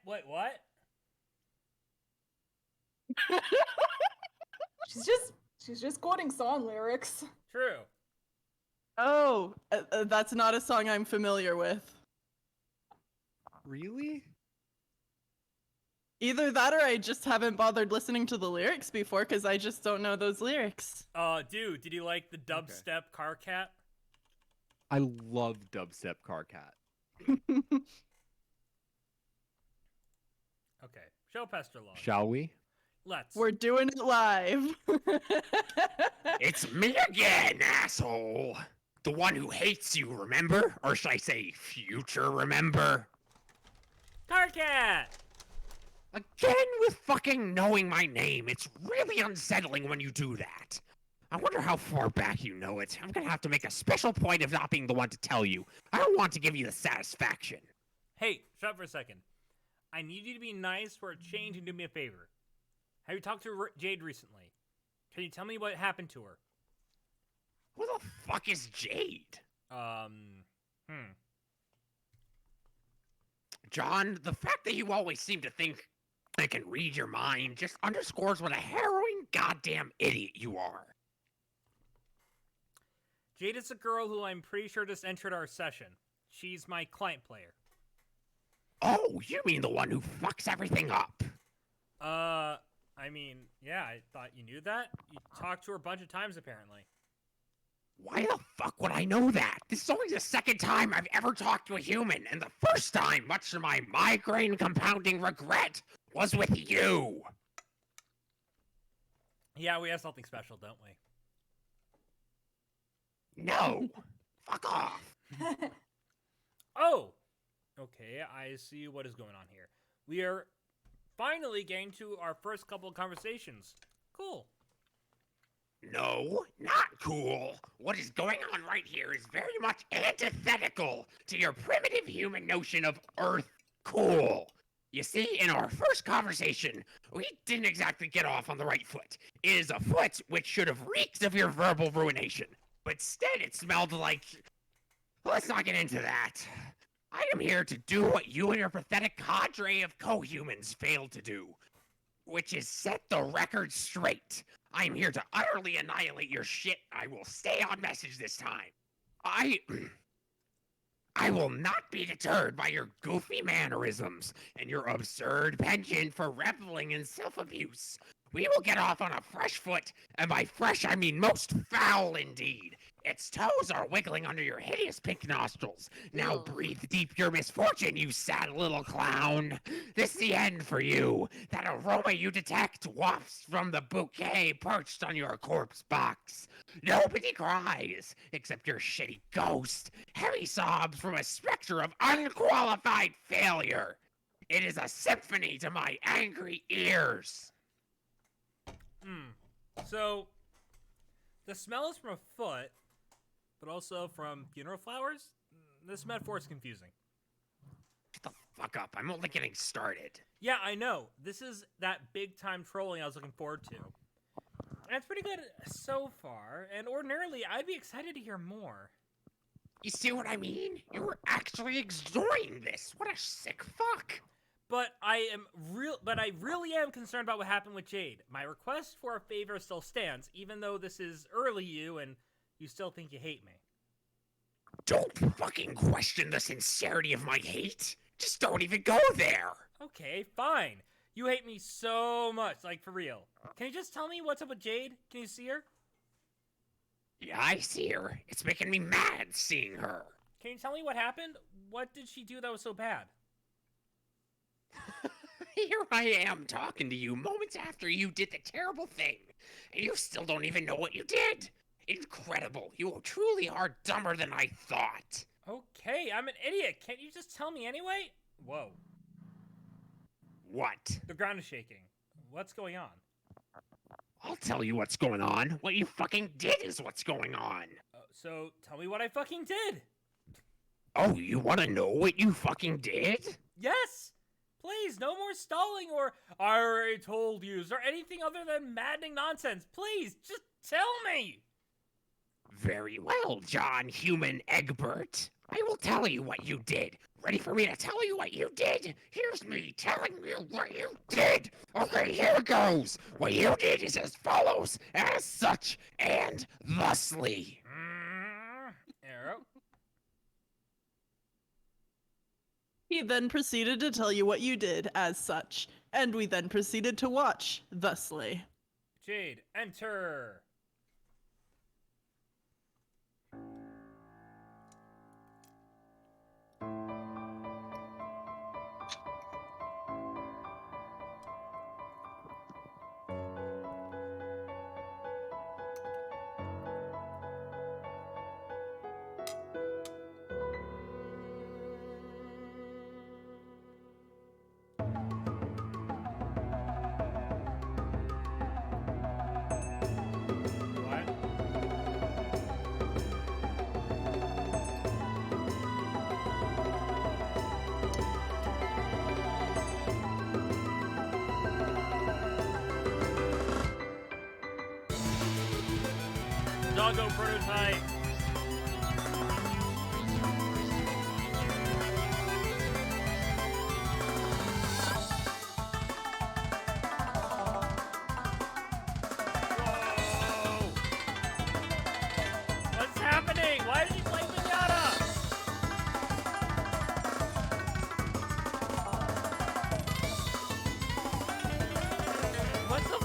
Wait, what? She's just quoting song lyrics. True. Oh, that's not a song I'm familiar with. Really? Either that or I just haven't bothered listening to the lyrics before because I just don't know those lyrics. Dude, did you like the dubstep car cat? I love dubstep car cat. Okay, show Pester Law. Shall we? Let's. We're doing it live. It's me again, asshole. The one who hates you, remember? Or should I say, future remember? Car cat! Again with fucking knowing my name. It's really unsettling when you do that. I wonder how far back you know it. I'm gonna have to make a special point of not being the one to tell you. I don't want to give you the satisfaction. Hey, shut up for a second. I need you to be nice for a change and do me a favor. Have you talked to Jade recently? Can you tell me what happened to her? Who the fuck is Jade? John, the fact that you always seem to think I can read your mind just underscores what a harrowing goddamn idiot you are. Jade is a girl who I'm pretty sure just entered our session. She's my client player. I mean, yeah, I thought you knew that. You talked to her a bunch of times, apparently. Why the fuck would I know that? This is only the second time I've ever talked to a human, and the first time, much to my migraine compounding regret, was with you. Yeah, we have something special, don't we? No. Fuck off. Oh! Okay, I see what is going on here. We are finally getting to our first couple of conversations. Cool. No, not cool. What is going on right here is very much antithetical to your primitive human notion of Earth cool. You see, in our first conversation, we didn't exactly get off on the right foot. It is a foot which should have reeked of your verbal ruination. But instead, it smelled like... Let's not get into that. I am here to do what you and your pathetic cadre of co-humans failed to do, which is set the record straight. I'm here to utterly annihilate your shit. I will stay on message this time. I will not be deterred by your goofy mannerisms and your absurd penchant for reveling in self-abuse. We will get off on a fresh foot, and by fresh I mean most foul indeed. Its toes are wiggling under your hideous pink nostrils. Now breathe deep your misfortune, you sad little clown. This is the end for you. That aroma you detect wafts from the bouquet perched on your corpse box. Nobody cries, except your shitty ghost. Heavy sobs from a specter of unqualified failure. It is a symphony to my angry ears. So, the smell is from a foot, but also from funeral flowers? This metaphor is confusing. Shut the fuck up. I'm only getting started. Yeah, I know. This is that big-time trolling I was looking forward to. And it's pretty good so far, and ordinarily, I'd be excited to hear more. You see what I mean? You were actually enjoying this. What a sick fuck. But I really am concerned about what happened with Jade. My request for a favor still stands, even though this is early you and you still think you hate me. Don't fucking question the sincerity of my hate. Just don't even go there. Okay, fine. You hate me so much, like for real. Can you just tell me what's up with Jade? Can you see her? Yeah, I see her. It's making me mad seeing her. Can you tell me what happened? What did she do that was so bad? Here I am talking to you moments after you did the terrible thing, and you still don't even know what you did. Incredible. You truly are dumber than I thought. Okay, I'm an idiot. Can't you just tell me anyway? Whoa. What? The ground is shaking. What's going on? I'll tell you what's going on. What you fucking did is what's going on. So tell me what I fucking did. Oh, you want to know what you fucking did? Yes! Please, no more stalling or I already told yous or anything other than maddening nonsense. Please, just tell me! Very well, John Human Egbert. I will tell you what you did. Ready for me to tell you what you did? Here's me telling you what you did. Okay, here goes. What you did is as follows, as such, and thusly. Arrow. He then proceeded to tell you what you did as such, and we then proceeded to watch thusly. Jade, enter. Doggo prototype. Whoa! What's happening? Why did he play Pinata? What the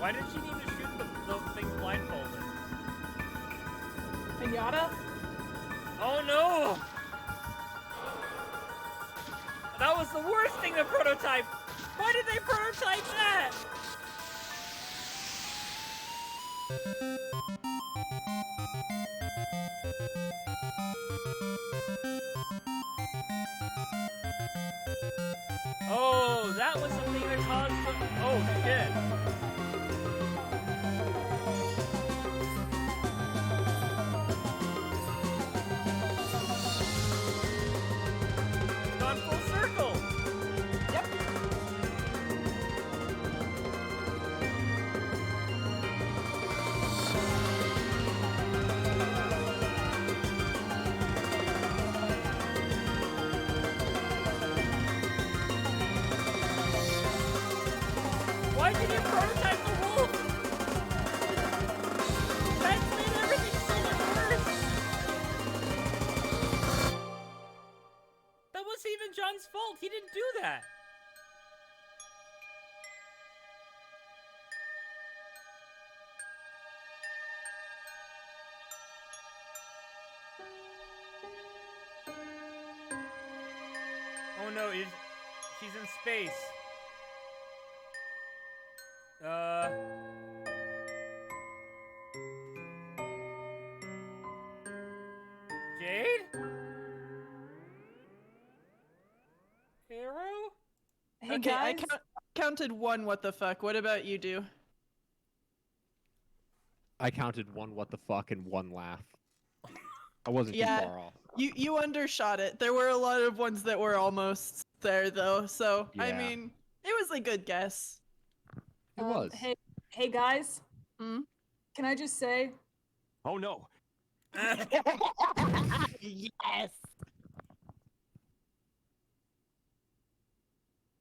Why did she need to shoot the thing blindfolded? Pinata? Oh no! That was the worst thing to prototype! Why did they prototype that? Oh, that was something that caused the... Oh, shit. It's gone full circle. Yep. Why did you prototype the wolf? That made everything so much worse. That wasn't even John's fault. He didn't do that. Oh no, she's in space. Jade? Arrow? Hey Okay, I guys. counted one. What the fuck? What about you, do? I counted one what the fuck and one laugh. I wasn't Yeah. too far off. You undershot it. There were a lot of ones that were almost there though. So I Yeah. mean, it was a good guess. It was. Hey guys. Hmm? Can I just say, Oh no. Yes.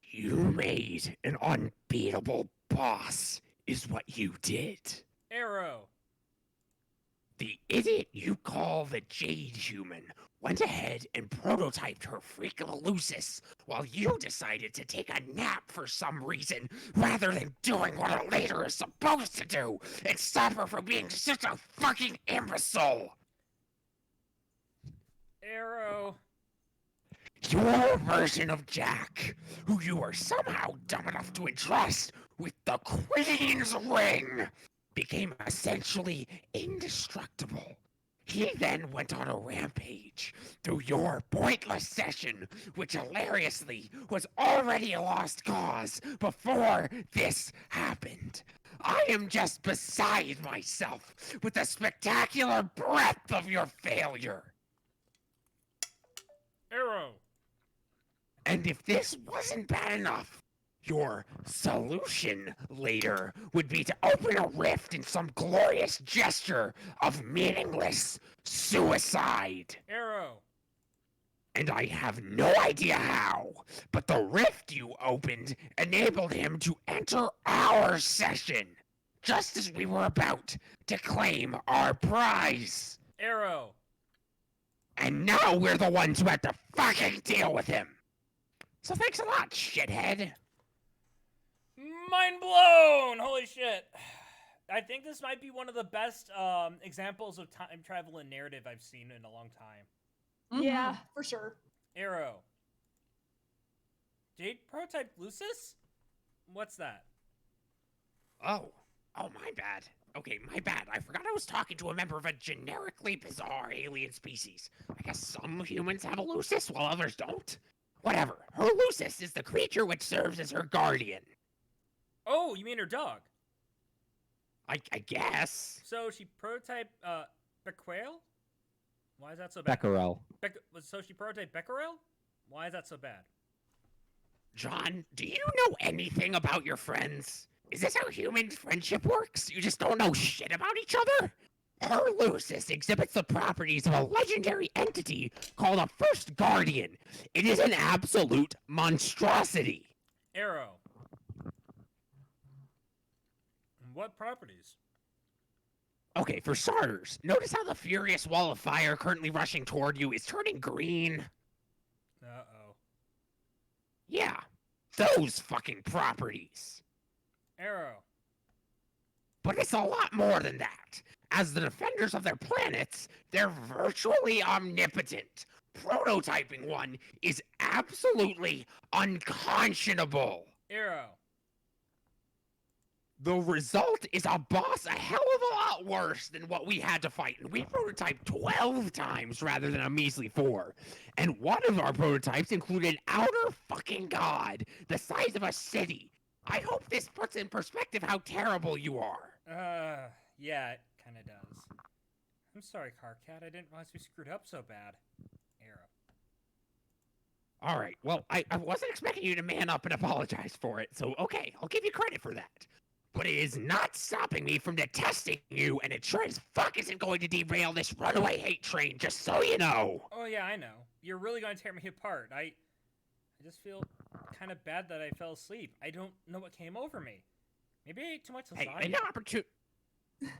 You made an unbeatable boss, is what you did. Arrow. The idiot you call the Jade Human went ahead and prototyped her Freakaloosis while you decided to take a nap for some reason rather than doing what a leader is supposed to do and stop her from being such a fucking imbecile. Arrow. Your version of Jack, who you were somehow dumb enough to entrust with the Queen's Ring, became essentially indestructible. He then went on a rampage through your pointless session, which hilariously was already a lost cause before this happened. I am just beside myself with the spectacular breadth of your failure. Arrow. And if this wasn't bad enough, your solution later would be to open a rift in some glorious gesture of meaningless suicide. Arrow. And I have no idea how, but the rift you opened enabled him to enter our session, just as we were about to claim our prize. Arrow. And now we're the ones who had to fucking deal with him. So thanks a lot, shithead. Mind blown! Holy shit. I think this might be one of the best examples of time travel and narrative I've seen in a long time. yeah, for sure. Arrow. Jade prototype Lucis? What's that? Oh, my bad. Okay, my bad. I forgot I was talking to a member of a generically bizarre alien species. I guess some humans have a Lucis while others don't. Whatever. Her Lucis is the creature which serves as her guardian. Oh, you mean her dog? I guess. So she prototyped Becquerel? Why is that so bad? Becquerel. So she prototyped Becquerel? Why is that so bad? John, do you know anything about your friends? Is this how human friendship works? You just don't know shit about each other? Her Lucis exhibits the properties of a legendary entity called a First Guardian. It is an absolute monstrosity. Arrow. What properties? Okay, for starters, notice how the furious wall of fire currently rushing toward you is turning green? Uh-oh. Yeah, those fucking properties. Arrow. But it's a lot more than that. As the defenders of their planets, they're virtually omnipotent. Prototyping one is absolutely unconscionable. Arrow. The result is a boss a hell of a lot worse than what we had to fight, and we prototyped 12 times rather than a measly 4. And one of our prototypes included outer fucking god, the size of a city. I hope this puts in perspective how terrible you are. Yeah, it kind of does. I'm sorry, Carcat. I didn't realize we screwed up so bad. Arrow. Alright, well, I wasn't expecting you to man up and apologize for it, so okay, I'll give you credit for that. But it is not stopping me from detesting you, and it sure as fuck isn't going to derail this runaway hate train, just so you know. Oh yeah, I know. You're really going to tear me apart. I just feel kind of bad that I fell asleep. I don't know what came over me. Maybe I ate too much lasagna.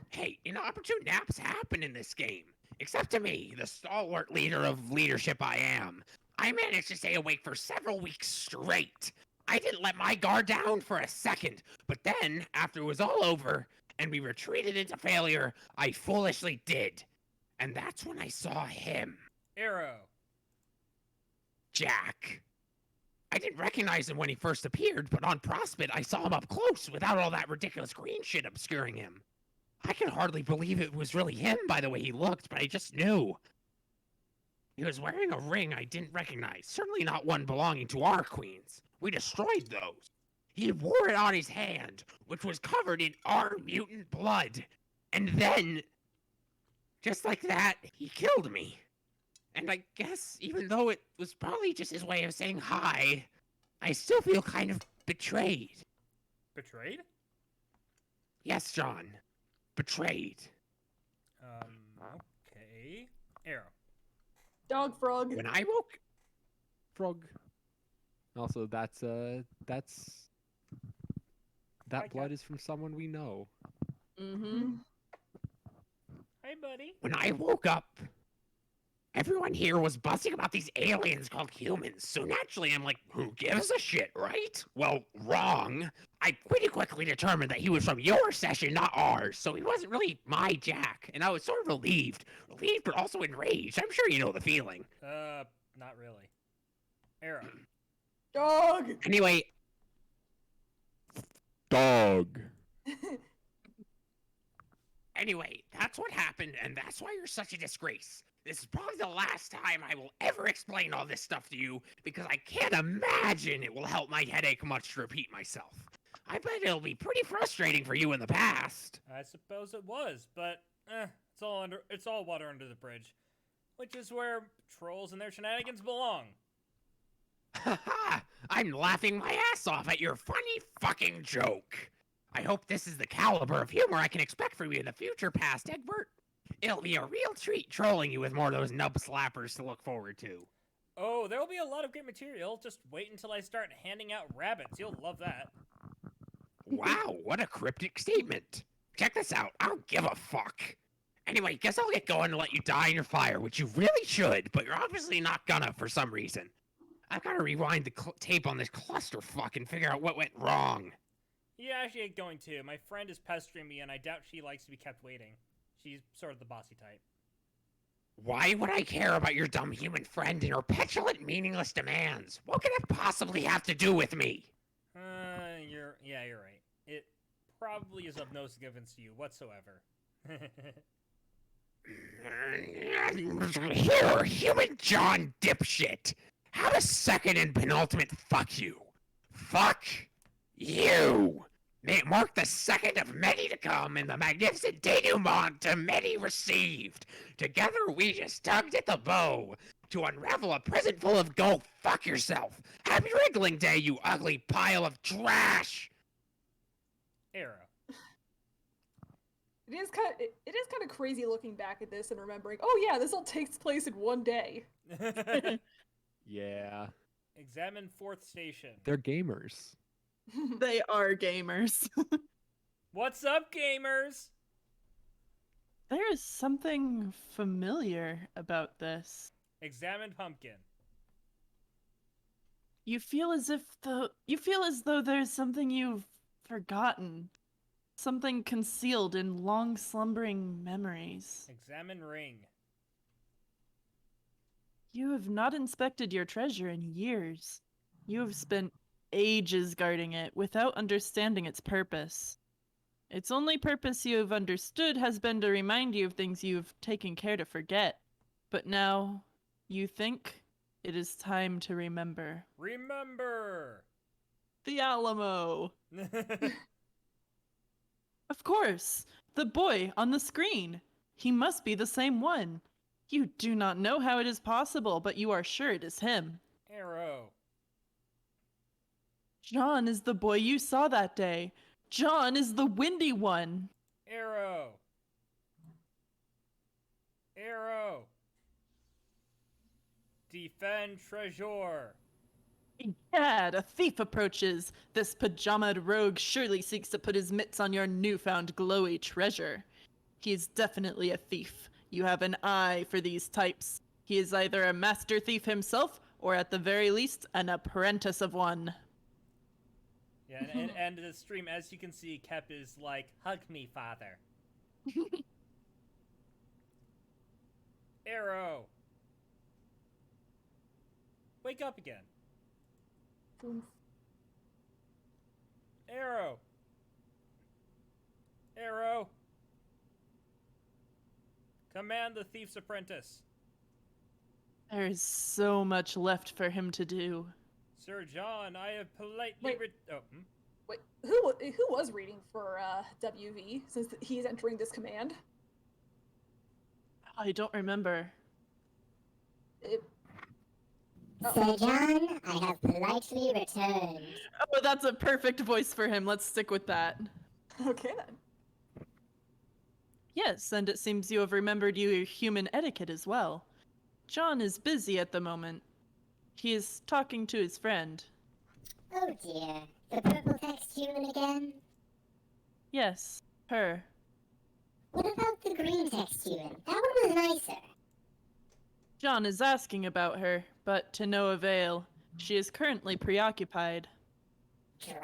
Hey, inopportune naps happen in this game. Except to me, the stalwart leader of leadership I am. I managed to stay awake for several weeks straight. I didn't let my guard down for a second, but then, after it was all over, and we retreated into failure, I foolishly did. And that's when I saw him. Arrow. Jack. I didn't recognize him when he first appeared, but on Prospect I saw him up close without all that ridiculous green shit obscuring him. I can hardly believe it was really him by the way he looked, but I just knew. He was wearing a ring I didn't recognize, certainly not one belonging to our queens. We destroyed those. He wore it on his hand, which was covered in our mutant blood. And then, just like that, he killed me. And I guess, even though it was probably just his way of saying hi, I still feel kind of betrayed. Betrayed? Yes, John. Betrayed. Okay. Arrow. Dog frog. When I woke... Frog. Also, that blood is from someone we know. Mm-hmm. Hi, buddy. When I woke up, everyone here was buzzing about these aliens called humans, so naturally I'm like, who gives a shit, right? Well, wrong. I pretty quickly determined that he was from your session, not ours, so he wasn't really my Jack, and I was sort of relieved. Relieved, but also enraged. I'm sure you know the feeling. Not really. Arrow. Dog. Anyway. Dog. Anyway, that's what happened, and that's why you're such a disgrace. This is probably the last time I will ever explain all this stuff to you, because I can't imagine it will help my headache much to repeat myself. I bet it'll be pretty frustrating for you in the past. I suppose it was, but it's all water under the bridge, which is where trolls and their shenanigans belong. Haha! I'm laughing my ass off at your funny fucking joke. I hope this is the caliber of humor I can expect from you in the future, past Egbert. It'll be a real treat trolling you with more of those nub slappers to look forward to. Oh, there'll be a lot of great material. Just wait until I start handing out rabbits. You'll love that. Wow, what a cryptic statement. Check this out. I don't give a fuck. Anyway, guess I'll get going and let you die in your fire, which you really should, but you're obviously not gonna for some reason. I've got to rewind the tape on this clusterfuck and figure out what went wrong. Yeah, I actually going to. My friend is pestering me, and I doubt she likes to be kept waiting. She's sort of the bossy type. Why would I care about your dumb human friend and her petulant, meaningless demands? What could it possibly have to do with me? You're right. It probably is of no significance to you whatsoever. Here, human John dipshit. Have a second and penultimate fuck you. Fuck you. May it mark the second of many to come and the magnificent denouement to many received. Together we just tugged at the bow to unravel a present full of go fuck yourself. Happy wriggling day, you ugly pile of trash. Arrow. It is kind of crazy looking back at this and remembering, oh yeah, this all takes place in one day. Yeah. Examine fourth station. They're gamers. They are gamers. What's up, gamers? There is something familiar about this. Examine pumpkin. You feel as though there's something you've forgotten. Something concealed in long slumbering memories. Examine ring. You have not inspected your treasure in years. You have spent ages guarding it without understanding its purpose. Its only purpose you have understood has been to remind you of things you've taken care to forget. But now, you think it is time to remember. Remember! The Alamo! Of course! The boy on the screen! He must be the same one. You do not know how it is possible, but you are sure it is him. Arrow. John is the boy you saw that day. John is the windy one. Arrow. Arrow. Defend treasure. Egad, a thief approaches. This pajamaed rogue surely seeks to put his mitts on your newfound glowy treasure. He is definitely a thief. You have an eye for these types. He is either a master thief himself, or at the very least, an apprentice of one. Yeah, and the stream, as you can see, Kep is like, hug me, father. Arrow. Wake up again. Arrow. Arrow. Command the thief's apprentice. There is so much left for him to do. Sir John, I have politely Wait, who was reading for WV since he's entering this command? I don't remember. Sir John, I have politely returned. Oh, that's a perfect voice for him. Let's stick with that. Okay then. Yes, and it seems you have remembered your human etiquette as well. John is busy at the moment. He is talking to his friend. Oh dear, the purple text human again? Yes, her. What about the green text human? That one was nicer. John is asking about her, but to no avail. She is currently preoccupied. Drat.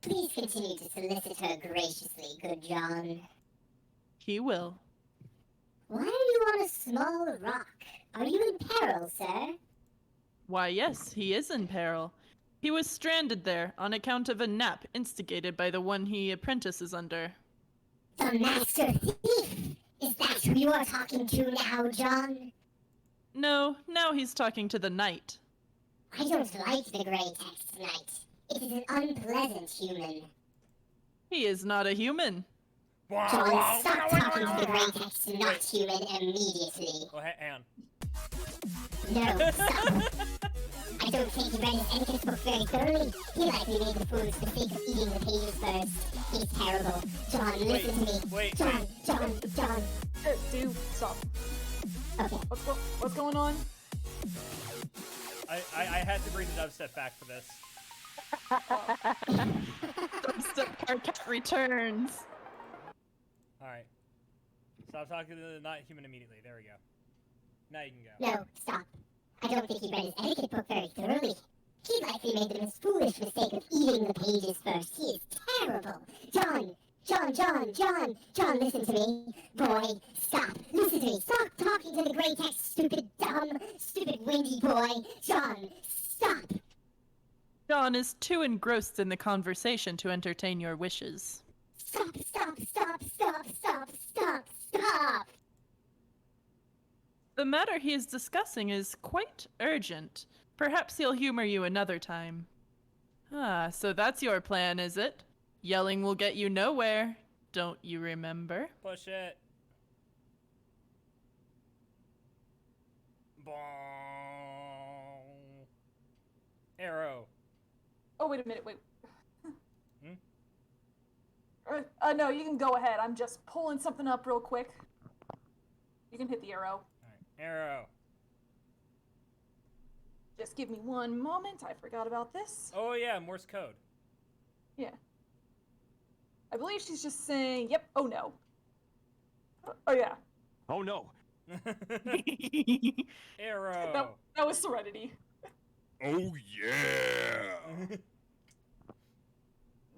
Please continue to solicit her graciously, good John. He will. Why are you on a small rock? Are you in peril, sir? Why, yes, he is in peril. He was stranded there on account of a nap instigated by the one he apprentices under. The Master Thief! Is that who you are talking to now, John? No, now he's talking to the knight. I don't like the grey text knight. It is an unpleasant human. He is not a human. John, stop talking to the grey text not human immediately. Oh, hang on. No, stop. I don't think he read his etiquette book very thoroughly. He likely made the foolish mistake of eating the pages first. He's terrible. John, listen to me. John. Dude, stop. Okay. What's going on? I had to bring the dubstep back for this. Dubstep Parket returns. Alright. Stop talking to the not human immediately. There we go. Now you can go. No, stop. I don't think he read his etiquette book very thoroughly. He likely made the foolish mistake of eating the pages first. He is terrible. John, listen to me. Boy, stop. Listen to me. Stop talking to the grey text, stupid windy boy. John, stop. John is too engrossed in the conversation to entertain your wishes. Stop. The matter he is discussing is quite urgent. Perhaps he'll humor you another time. Ah, so that's your plan, is it? Yelling will get you nowhere. Don't you remember? Push it. Bong. Arrow. Oh, wait a minute, wait. No, you can go ahead. I'm just pulling something up real quick. You can hit the arrow. Alright, arrow. Just give me one moment. I forgot about this. Oh yeah, Morse code. Yeah. I believe she's just saying, yep, oh no. Oh yeah. Oh no. Arrow. That was Serenity. Oh yeah.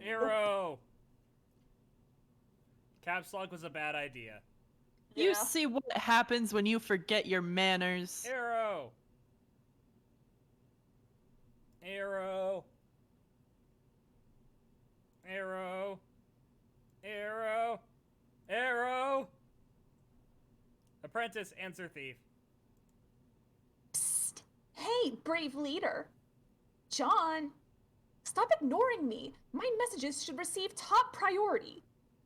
Arrow. Caps lock was a bad idea. You Yeah. see what happens when you forget your manners. Arrow. Arrow. Arrow. Arrow. Arrow. Apprentice, answer thief. Psst. Hey, brave leader. John, stop ignoring me. My messages should receive top priority.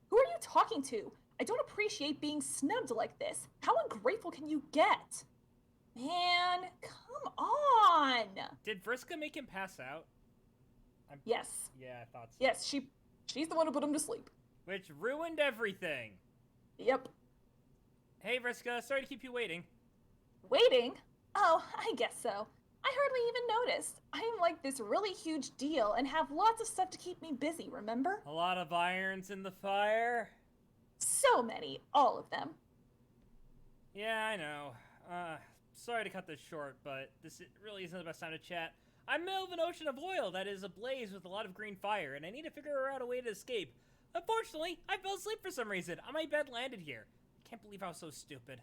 Who are you talking to? I don't appreciate being snubbed like this. How ungrateful can you get? Man, come on. Did Vriska make him pass out? Yes. Yeah, I thought so. Yes, she's the one who put him to sleep. Which ruined everything. Yep. Hey, Vriska, sorry to keep you waiting. Waiting? Oh, I guess so. I hardly even noticed. I'm like this really huge deal and have lots of stuff to keep me busy, remember? A lot of irons in the fire. So many, all of them. Yeah, I know. Sorry to cut this short, but this really isn't the best time to chat. I'm in the middle of an ocean of oil that is ablaze with a lot of green fire, and I need to figure out a way to escape. Unfortunately, I fell asleep for some reason. My bed landed here. I can't believe I was so stupid.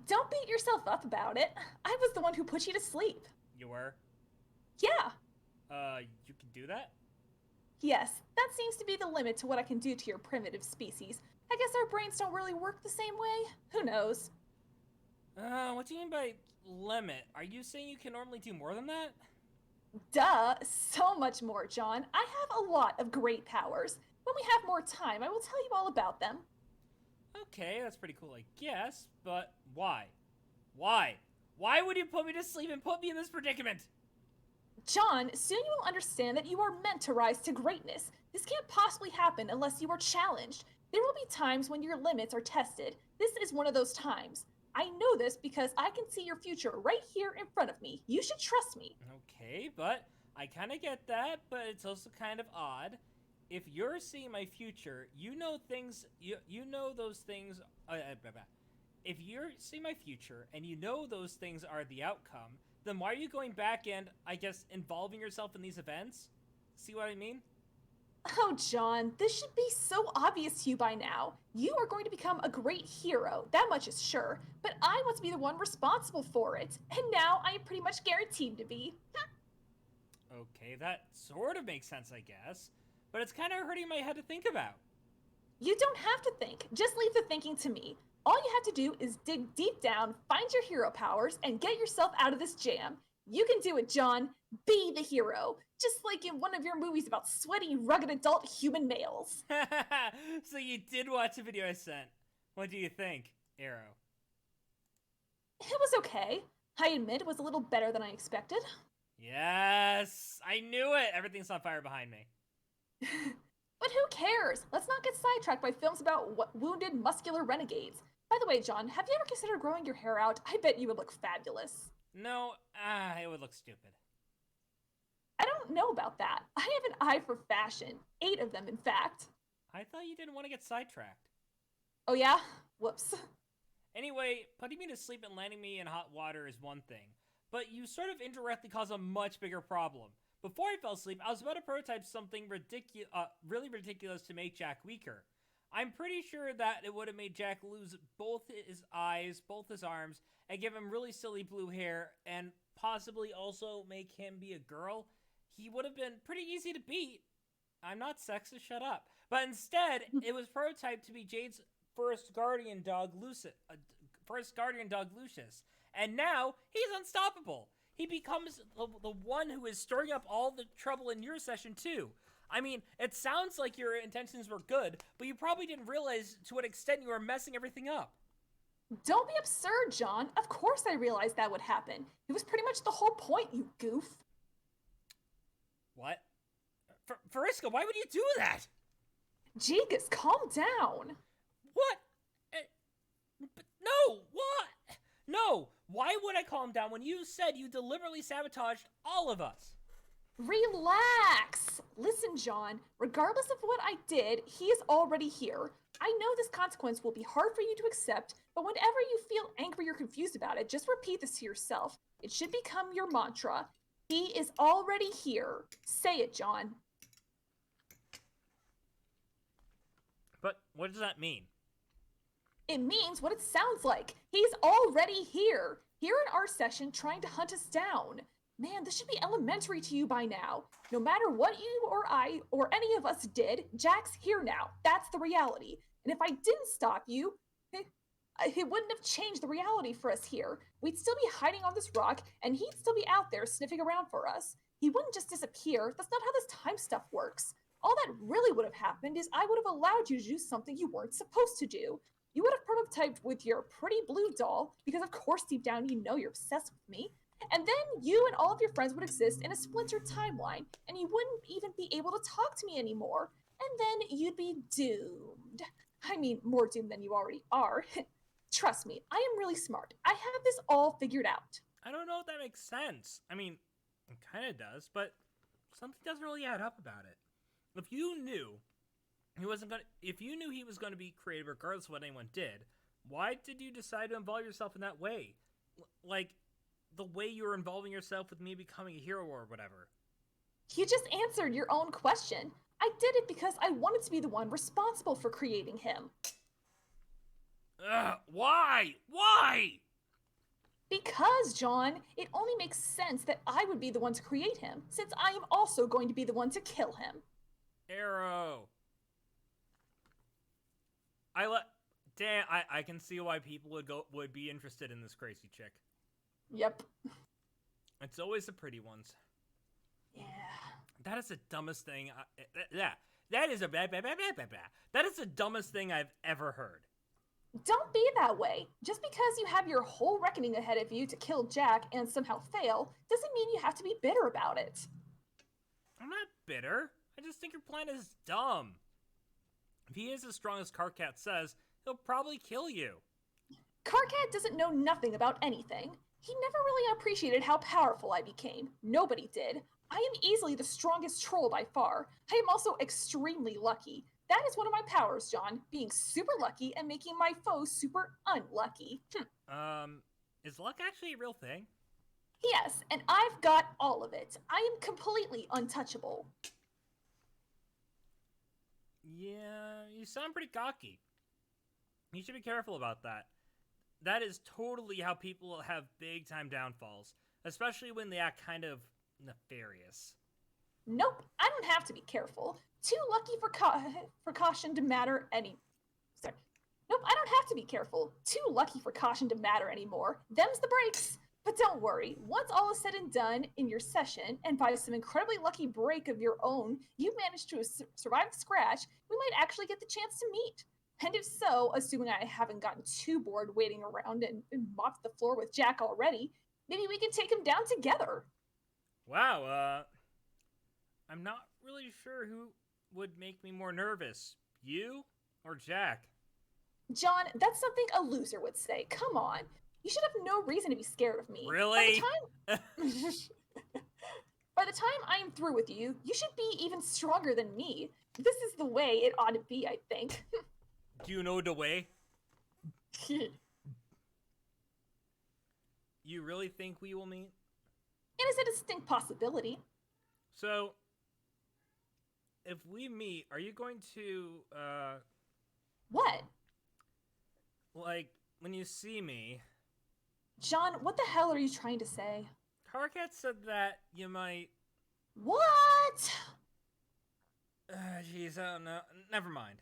Don't beat yourself up about it. I was the one who put you to sleep. You were? Yeah. You can do that? Yes, that seems to be the limit to what I can do to your primitive species. I guess our brains don't really work the same way. Who knows? What do you mean by limit? Are you saying you can normally do more than that? Duh, so much more, John. I have a lot of great powers. When we have more time, I will tell you all about them. Okay, that's pretty cool, I guess, but why? Why? Why would you put me to sleep and put me in this predicament? John, soon you will understand that you are meant to rise to greatness. This can't possibly happen unless you are challenged. There will be times when your limits are tested. This is one of those times. I know this because I can see your future right here in front of me. You should trust me. Okay, but I kind of get that, but it's also kind of odd. If you're seeing my future, you know things, you know those things, if you're seeing my future and you know those things are the outcome, then why are you going back and, I guess, involving yourself in these events? See what I mean? Oh, John, this should be so obvious to you by now. You are going to become a great hero, that much is sure, but I want to be the one responsible for it, and now I am pretty much guaranteed to be. Okay, that sort of makes sense, I guess, but it's kind of hurting my head to think about. You don't have to think, just leave the thinking to me. All you have to do is dig deep down, find your hero powers, and get yourself out of this jam. You can do it, John. Be the hero. Just like in one of your movies about sweaty, rugged adult human males. So you did watch the video I sent. What do you think, Arrow? It was okay. I admit it was a little better than I expected. Yes! I knew it! Everything's on fire behind me. But who cares? Let's not get sidetracked by films about wounded, muscular renegades. By the way, John, have you ever considered growing your hair out? I bet you would look fabulous. No, it would look stupid. I don't know about that. I have an eye for fashion. 8 of them, in fact. I thought you didn't want to get sidetracked. Oh yeah? Whoops. Anyway, putting me to sleep and landing me in hot water is one thing, but you sort of indirectly cause a much bigger problem. Before I fell asleep, I was about to prototype something really ridiculous to make Jack weaker. I'm pretty sure that it would have made Jack lose both his eyes, both his arms, and give him really silly blue hair, and possibly also make him be a girl. He would have been pretty easy to beat. I'm not sexist, shut up. But instead, it was prototyped to be Jade's first guardian dog, Lucius. And now, he's unstoppable. He becomes the one who is stirring up all the trouble in your session, too. I mean, it sounds like your intentions were good, but you probably didn't realize to what extent you were messing everything up. Don't be absurd, John. Of course I realized that would happen. It was pretty much the whole point, you goof. What? Fariska, why would you do that? Jigas, calm down. What? No, what? No, why would I calm down when you said you deliberately sabotaged all of us? Relax. Listen, John, regardless of what I did, he is already here. I know this consequence will be hard for you to accept, but whenever you feel angry or confused about it, just repeat this to yourself. It should become your mantra. He is already here. Say it, John. But what does that mean? It means what it sounds like. He's already here in our session trying to hunt us down. Man, this should be elementary to you by now. No matter what you or I or any of us did, Jack's here now. That's the reality. And if I didn't stop you, it wouldn't have changed the reality for us here. We'd still be hiding on this rock, and he'd still be out there sniffing around for us. He wouldn't just disappear. That's not how this time stuff works. All that really would have happened is I would have allowed you to do something you weren't supposed to do. You would have prototyped with your pretty blue doll, because of course deep down you know you're obsessed with me. And then you and all of your friends would exist in a splintered timeline, and you wouldn't even be able to talk to me anymore. And then you'd be doomed. I mean, more doomed than you already are. Trust me, I am really smart. I have this all figured out. I don't know if that makes sense. I mean, it kind of does, but something doesn't really add up about it. If you knew he was going to be creative regardless of what anyone did, why did you decide to involve yourself in that way? Like, the way you were involving yourself with me becoming a hero or whatever. You just answered your own question. I did it because I wanted to be the one responsible for creating him. Why? Why? Because, John, it only makes sense that I would be the one to create him, since I am also going to be the one to kill him. Arrow. I can see why people would be interested in this crazy chick. Yep. It's always the pretty ones. Yeah. That is the dumbest thing. That is the dumbest thing I've ever heard. Don't be that way. Just because you have your whole reckoning ahead of you to kill Jack and somehow fail, doesn't mean you have to be bitter about it. I'm not bitter. I just think your plan is dumb. If he is as strong as Carcat says, he'll probably kill you. Carcat doesn't know nothing about anything. He never really appreciated how powerful I became. Nobody did. I am easily the strongest troll by far. I am also extremely lucky. That is one of my powers, John. Being super lucky and making my foes super unlucky. Is luck actually a real thing? Yes, and I've got all of it. I am completely untouchable. Yeah, you sound pretty cocky. You should be careful about that. That is totally how people have big-time downfalls, especially when they act kind of nefarious. Nope, I don't have to be careful. Too lucky for caution to matter Sorry. Nope, I don't have to be careful. Too lucky for caution to matter anymore. Them's the breaks. But don't worry, once all is said and done in your session, and by some incredibly lucky break of your own, you managed to survive the scratch, we might actually get the chance to meet. And if so, assuming I haven't gotten too bored waiting around and mopped the floor with Jack already, maybe we can take him down together. Wow, I'm not really sure who would make me more nervous, you or Jack. John, that's something a loser would say. Come on. You should have no reason to be scared of me. Really? By the time I am through with you, you should be even stronger than me. This is the way it ought to be, I think. Do you know the way? You really think we will meet? It is a distinct possibility. So, if we meet, are you going to, What? like, when you see me... John, what the hell are you trying to say? Carcat said that you might... What? Jeez, I don't know. Never mind.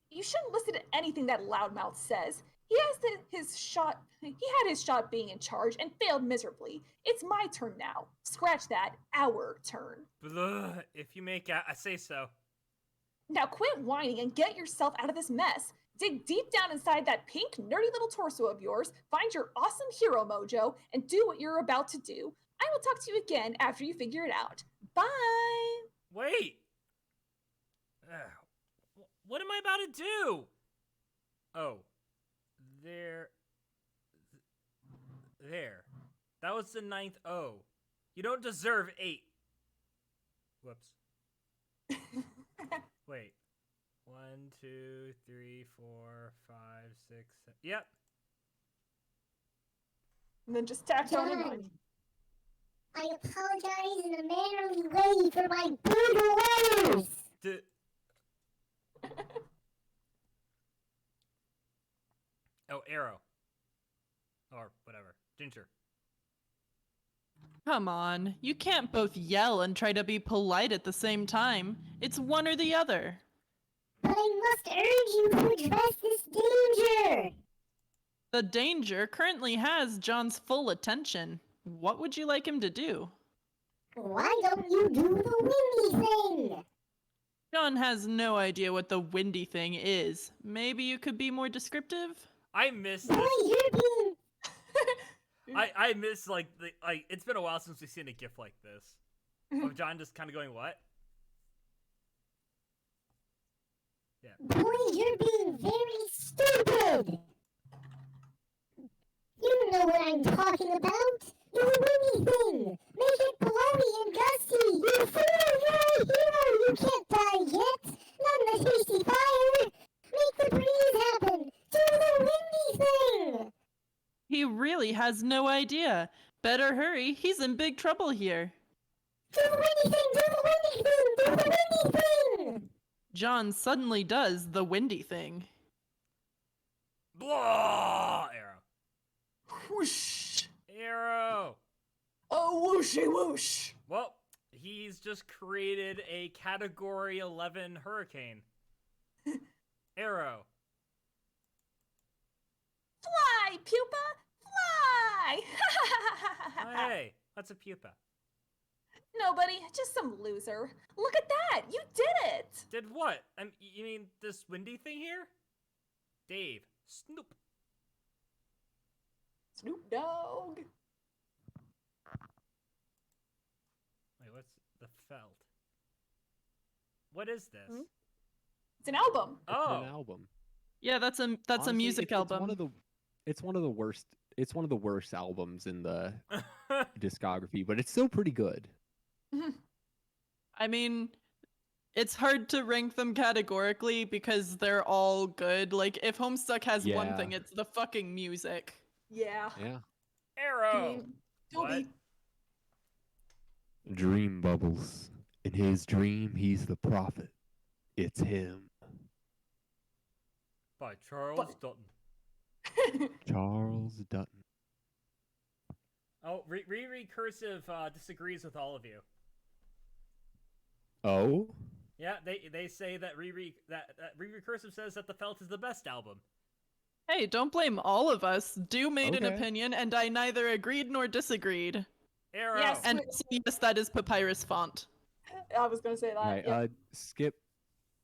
You shouldn't listen to anything that loudmouth says. He had his shot being in charge and failed miserably. It's my turn now. Scratch that. Our turn. Blah, if you make I say so. Now quit whining and get yourself out of this mess. Dig deep down inside that pink, nerdy little torso of yours, find your awesome hero mojo, and do what you're about to do. I will talk to you again after you figure it out. Bye! Wait! What am I about to do? Oh. There. That was the 9th O. You don't deserve 8. Whoops. Wait. 1, 2, 3, 4, 5, 6, 7. Yep. And then just tacked on John, it. I apologize in a mannerly way for my brutal words. Arrow. Or whatever. Ginger. Come on, you can't both yell and try to be polite at the same time. It's one or the other. But I must urge you to address this danger! The danger currently has John's full attention. What would you like him to do? Why don't you do the windy thing? John has no idea what the windy thing is. Maybe you could be more descriptive? I miss Boy, this. you're being... I miss, like, it's been a while since we've seen a gif like this. Of John just kind of going, what? Yeah. Boy, you're being very stupid! You know what I'm talking about! The windy thing! Make it blowy and gusty! You fool! You're a hero! You can't die yet! Not in the tasty fire! Make the breeze happen! Do the windy thing! He really has no idea. Better hurry, he's in big trouble here. Do the windy thing! Do the windy thing! Do the windy thing! John suddenly does the windy thing. Blah! Arrow. Whoosh! Arrow! Oh, whooshy whoosh! Well, he's just created a Category 11 hurricane. Arrow. Fly, pupa! Fly! Oh, hey, what's a pupa? Nobody, just some loser. Look at that! You did it! Did what? You mean this windy thing here? Dave. Snoop. Snoop Dogg. Wait, what's the felt? What is this? It's an album. Oh, It's an album. Yeah, that's a Honestly, music it's album. It's one of the worst albums in the discography, but it's still pretty good. I mean, it's hard to rank them categorically because they're all good. Like, if Homestuck has one Yeah. thing, it's the fucking music. Yeah. Yeah. Arrow. Toby. Dream bubbles. In his dream, he's the prophet. It's him. By Charles Dutton. Charles Dutton. Oh, Recursive disagrees with all of you. Oh? Yeah, they say that Recursive says that the Felt is the best album. Hey, don't blame all of us. Do made an Okay. opinion, and I neither agreed nor disagreed. Arrow. Yes. And so, yes, that is papyrus font. I was gonna say that. Alright, yeah. skip.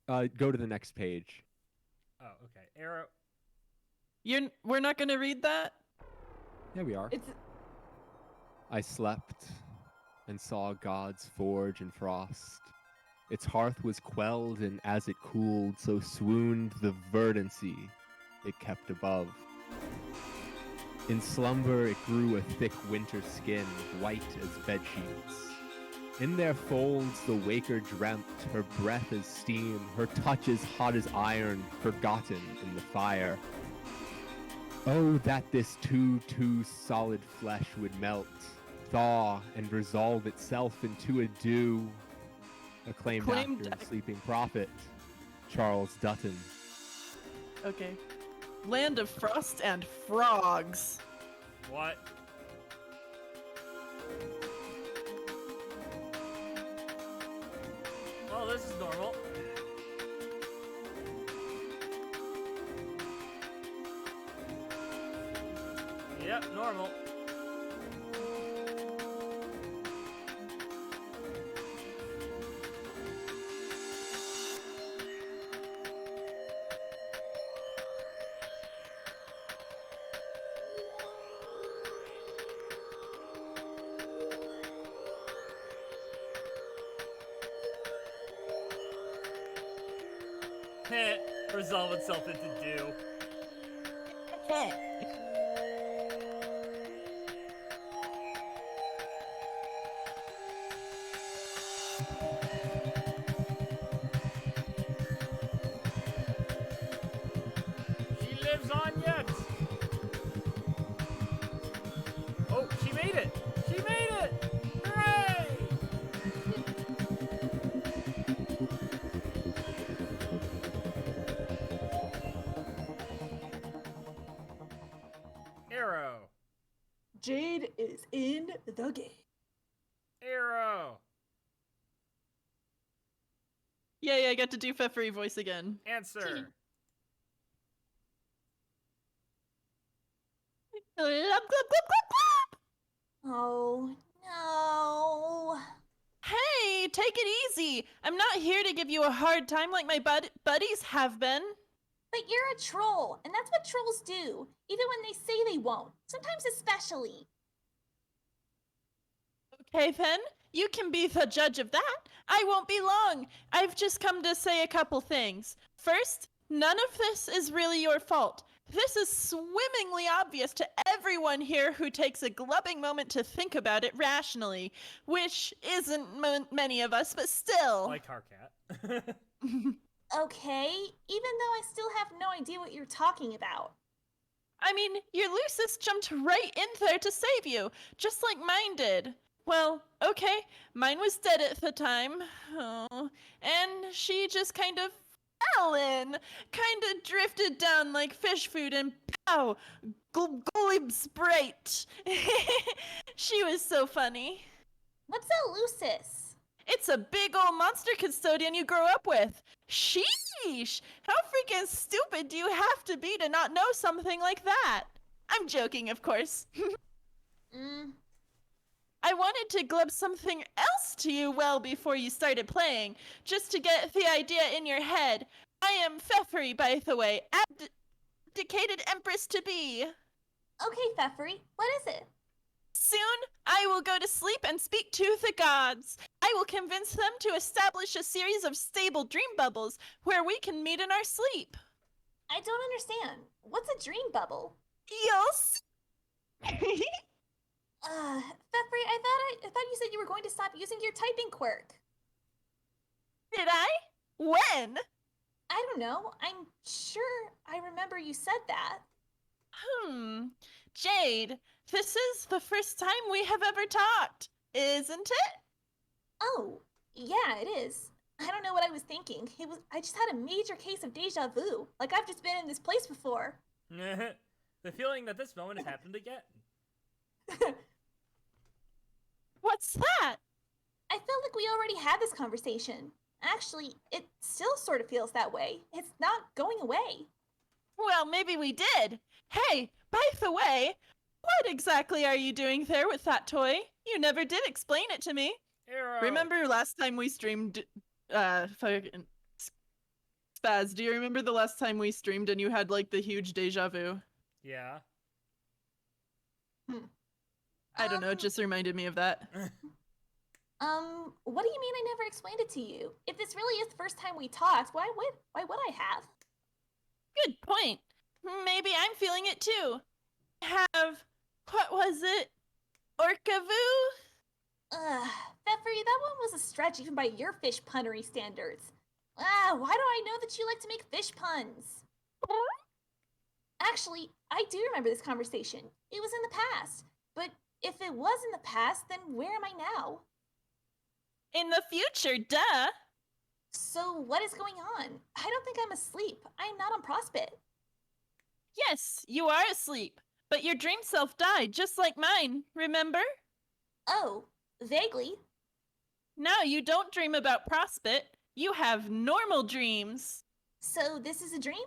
Go to the next page. Oh, okay. Arrow. We're not gonna read that? Yeah, we are. It's I slept and saw God's forge in frost. Its hearth was quelled, and as it cooled, so swooned the verdancy it kept above. In slumber it grew a thick winter skin, white as bedsheets. In their folds the waker dreamt, her breath as steam, her touch as hot as iron, forgotten in the fire. Oh, that this too solid flesh would melt, thaw, and resolve itself into a dew. Acclaimed actor and sleeping prophet, Charles Dutton. Okay. Land of Frost and Frogs. What? Well, this is normal. Yep, normal. Resolve itself into dew. She lives on yet. Oh, she made it. She made it. Hooray! Jade is in the game. Arrow. Yay, I get to do Pfeffery voice again. Answer. Oh, no. Hey, take it easy. I'm not here to give you a hard time like my buddies have been. But you're a troll, and that's what trolls do, even when they say they won't. Sometimes especially. Okay, then. You can be the judge of that. I won't be long. I've just come to say a couple things. First, none of this is really your fault. This is swimmingly obvious to everyone here who takes a glubbing moment to think about it rationally, which isn't many of us, but still. Like Harkat. Okay, even though I still have no idea what you're talking about. I mean, your Lucis jumped right in there to save you, just like mine did. Well, okay, mine was dead at the time. Oh, and she just kind of fell in, kind of drifted down like fish food and pow, gully Sprite. She was so funny. What's a Lucis? It's a big old monster custodian you grow up with. Sheesh! How freaking stupid do you have to be to not know something like that? I'm joking, of course. I wanted to glub something else to you well before you started playing, just to get the idea in your head. I am Pfeffery, by the way, abdicated empress to be. Okay, Pfeffery, what is it? Soon, I will go to sleep and speak to the gods. I will convince them to establish a series of stable dream bubbles where we can meet in our sleep. I don't understand. What's a dream bubble? You'll see. Pfeffery, I thought you said you were going to stop using your typing quirk. Did I? When? I don't know. I'm sure I remember you said that. Jade, this is the first time we have ever talked, isn't it? Oh, yeah, it is. I don't know what I was thinking. I just had a major case of deja vu. Like I've just been in this place before. The feeling that this moment has happened again. What's that? I felt like we already had this conversation. Actually, it still sort of feels that way. It's not going away. Well, maybe we did. Hey, by the way, what exactly are you doing there with that toy? You never did explain it to me. Arrow. Remember last time we streamed, fucking Spaz, do you remember the last time we streamed and you had, like, the huge deja vu? Yeah. I don't know, it just reminded me of that. What do you mean I never explained it to you? If this really is the first time we talked, why would I have? Good point. Maybe I'm feeling it too. What was it? Orcavu? Pfeffery, that one was a stretch even by your fish punnery standards. Why do I know that you like to make fish puns? Actually, I do remember this conversation. It was in the past. But if it was in the past, then where am I now? In the future, duh! So what is going on? I don't think I'm asleep. I am not on Prospit. Yes, you are asleep. But your dream self died, just like mine, remember? Oh, vaguely. Now you don't dream about Prospit. You have normal dreams. So this is a dream?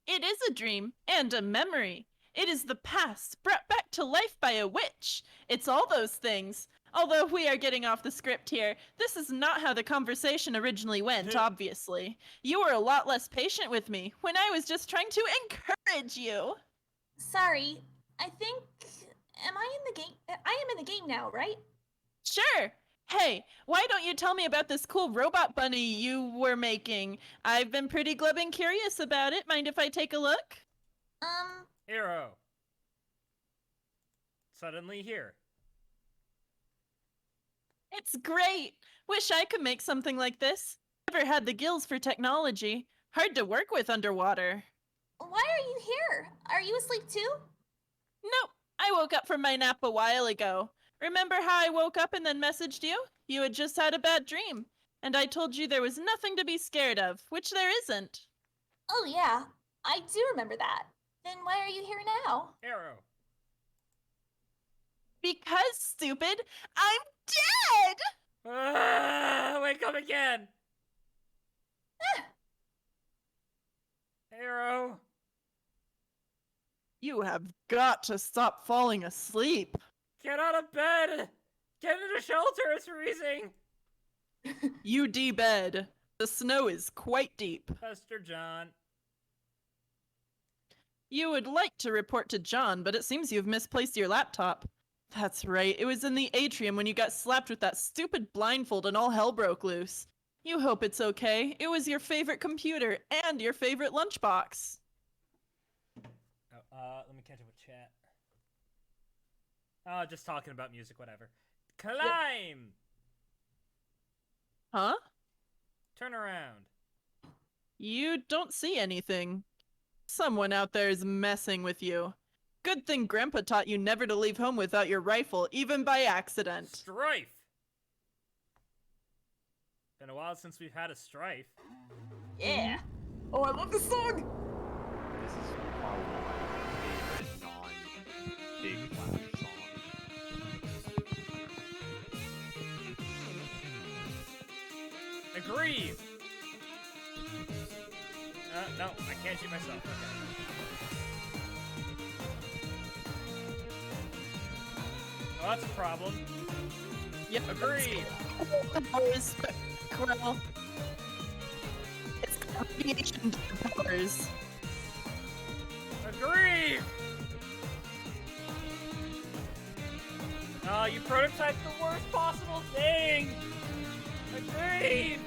It is a dream, and a memory. It is the past, brought back to life by a witch. It's all those things. Although we are getting off the script here, this is not how the conversation originally went, obviously. You were a lot less patient with me when I was just trying to encourage you. Sorry, I think... Am I in the game? I am in the game now, right? Sure. Hey, why don't you tell me about this cool robot bunny you were making? I've been pretty glib and curious about it. Mind if I take a look? Arrow. Suddenly here. It's great. Wish I could make something like this. Never had the gills for technology. Hard to work with underwater. Why are you here? Are you asleep too? Nope. I woke up from my nap a while ago. Remember how I woke up and then messaged you? You had just had a bad dream. And I told you there was nothing to be scared of, which there isn't. Oh yeah, I do remember that. Then why are you here now? Arrow. Because, stupid, I'm dead! Wake up again! Arrow! You have got to stop falling asleep. Get out of bed! Get into shelter, it's freezing! You de-bed. The snow is quite deep. Pester John. You would like to report to John, but it seems you've misplaced your laptop. That's right, it was in the atrium when you got slapped with that stupid blindfold and all hell broke loose. You hope it's okay. It was your favorite computer and your favorite lunchbox. Let me catch up with chat. Oh, just talking about music, whatever. Climb! Huh? Turn around. You don't see anything. Someone out there is messing with you. Good thing Grandpa taught you never to leave home without your rifle, even by accident. Strife! Been a while since we've had a strife. Yeah. Oh, I love this song. This is probably my favorite non-Big Flash song. Agree! No, I can't shoot myself. Okay. Oh, that's a problem. Yep. Agree! Well, it's combination powers. Agree! Oh, you prototyped the worst possible thing! Agreed!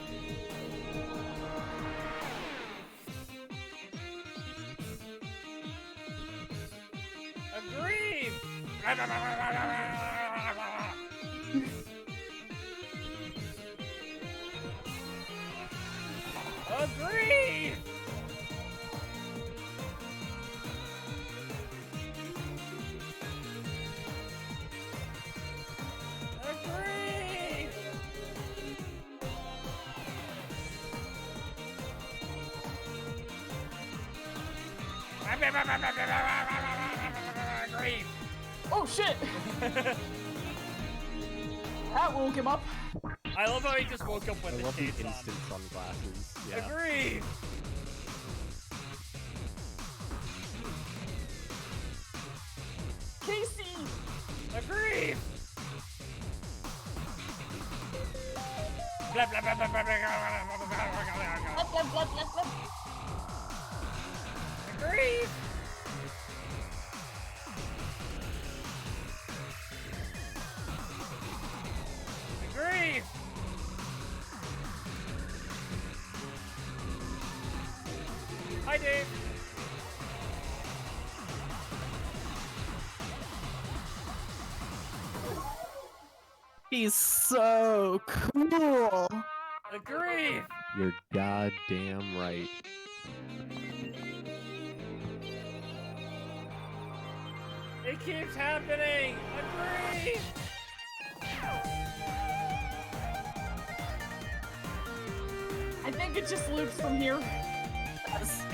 Agreed! Agreed! Agreed! Agreed! Oh shit! That woke him up. I love how he just woke up with I the love the shades on. instant sunglasses. Yeah. Agreed! Casey! Agreed! Blah, blah, blah, blah, blah, blah, blah, blah, blah, blah, Blah, blah, blah, blah, blah. Agreed! Agreed! Hi, Dave. He's so cool. Agreed! You're goddamn right. It keeps happening! Agreed! I think it just loops from here.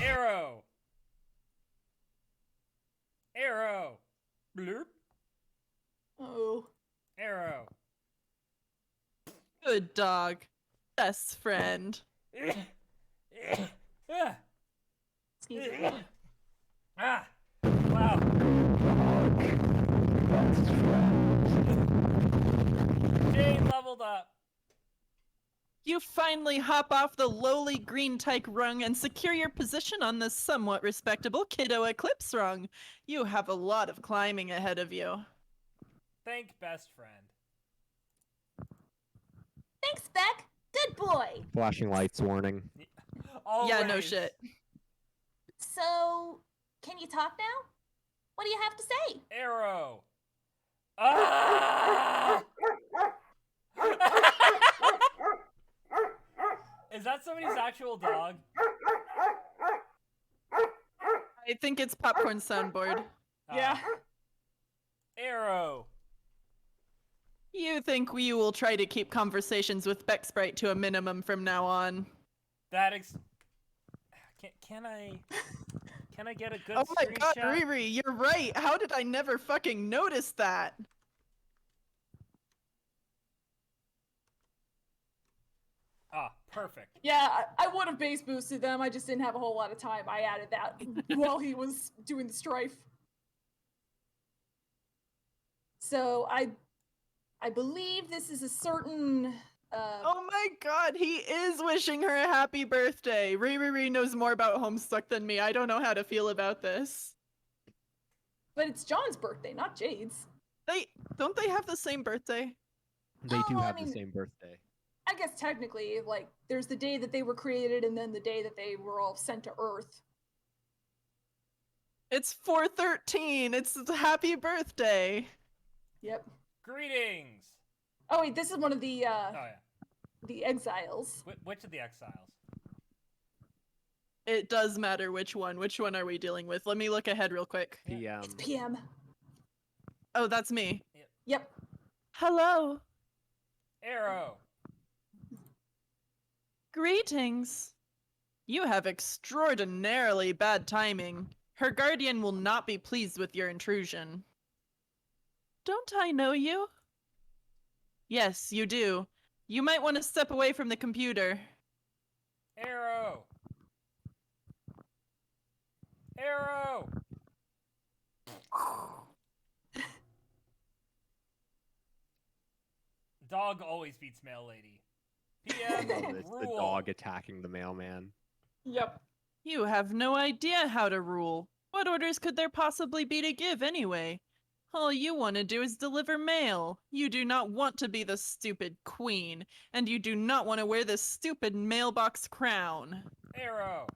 Arrow! Arrow! Bloop! Oh. Arrow! Good dog. Best friend. Excuse me. Ah! Wow. Jane leveled up. You finally hop off the lowly green tyke rung and secure your position on the somewhat respectable Kiddo Eclipse rung. You have a lot of climbing ahead of you. Thank best friend. Thanks, Beck. Good boy. Flashing lights warning. Yeah, no Always. shit. So, can you talk now? What do you have to say? Arrow. Ah! Is that somebody's actual dog? I think it's Popcorn soundboard. Yeah. Arrow. You think we will try to keep conversations with Beck Sprite to a minimum from now on? That can I get a good Oh my god, screenshot? Riri, you're right. How did I never fucking notice that? Perfect. Yeah, I would have base boosted them. I just didn't have a whole lot of time. I added that while he was doing the strife. So I believe this is a certain. Oh my god, he is wishing her a happy birthday. Riri knows more about Homestuck than me. I don't know how to feel about this. But it's John's birthday, not Jade's. Don't they have the same birthday? They do Oh, I have mean- the same birthday. I guess technically, like, there's the day that they were created and then the day that they were all sent to Earth. It's 4/13. It's the happy birthday. Yep. Greetings. Oh wait, this is one of the Oh yeah. the exiles. Which of the exiles? It does matter which one. Which one are we dealing with? Let me look ahead real quick. PM. It's PM. Oh, that's me. Yep. Hello. Arrow. Greetings. You have extraordinarily bad timing. Her guardian will not be pleased with your intrusion. Don't I know you? Yes, you do. You might want to step away from the computer. Arrow. Arrow. Dog always beats mail lady. PM It's the rule. dog attacking the mailman. Yep. You have no idea how to rule. What orders could there possibly be to give anyway? All you want to do is deliver mail. You do not want to be the stupid queen, and you do not want to wear this stupid mailbox crown. Arrow.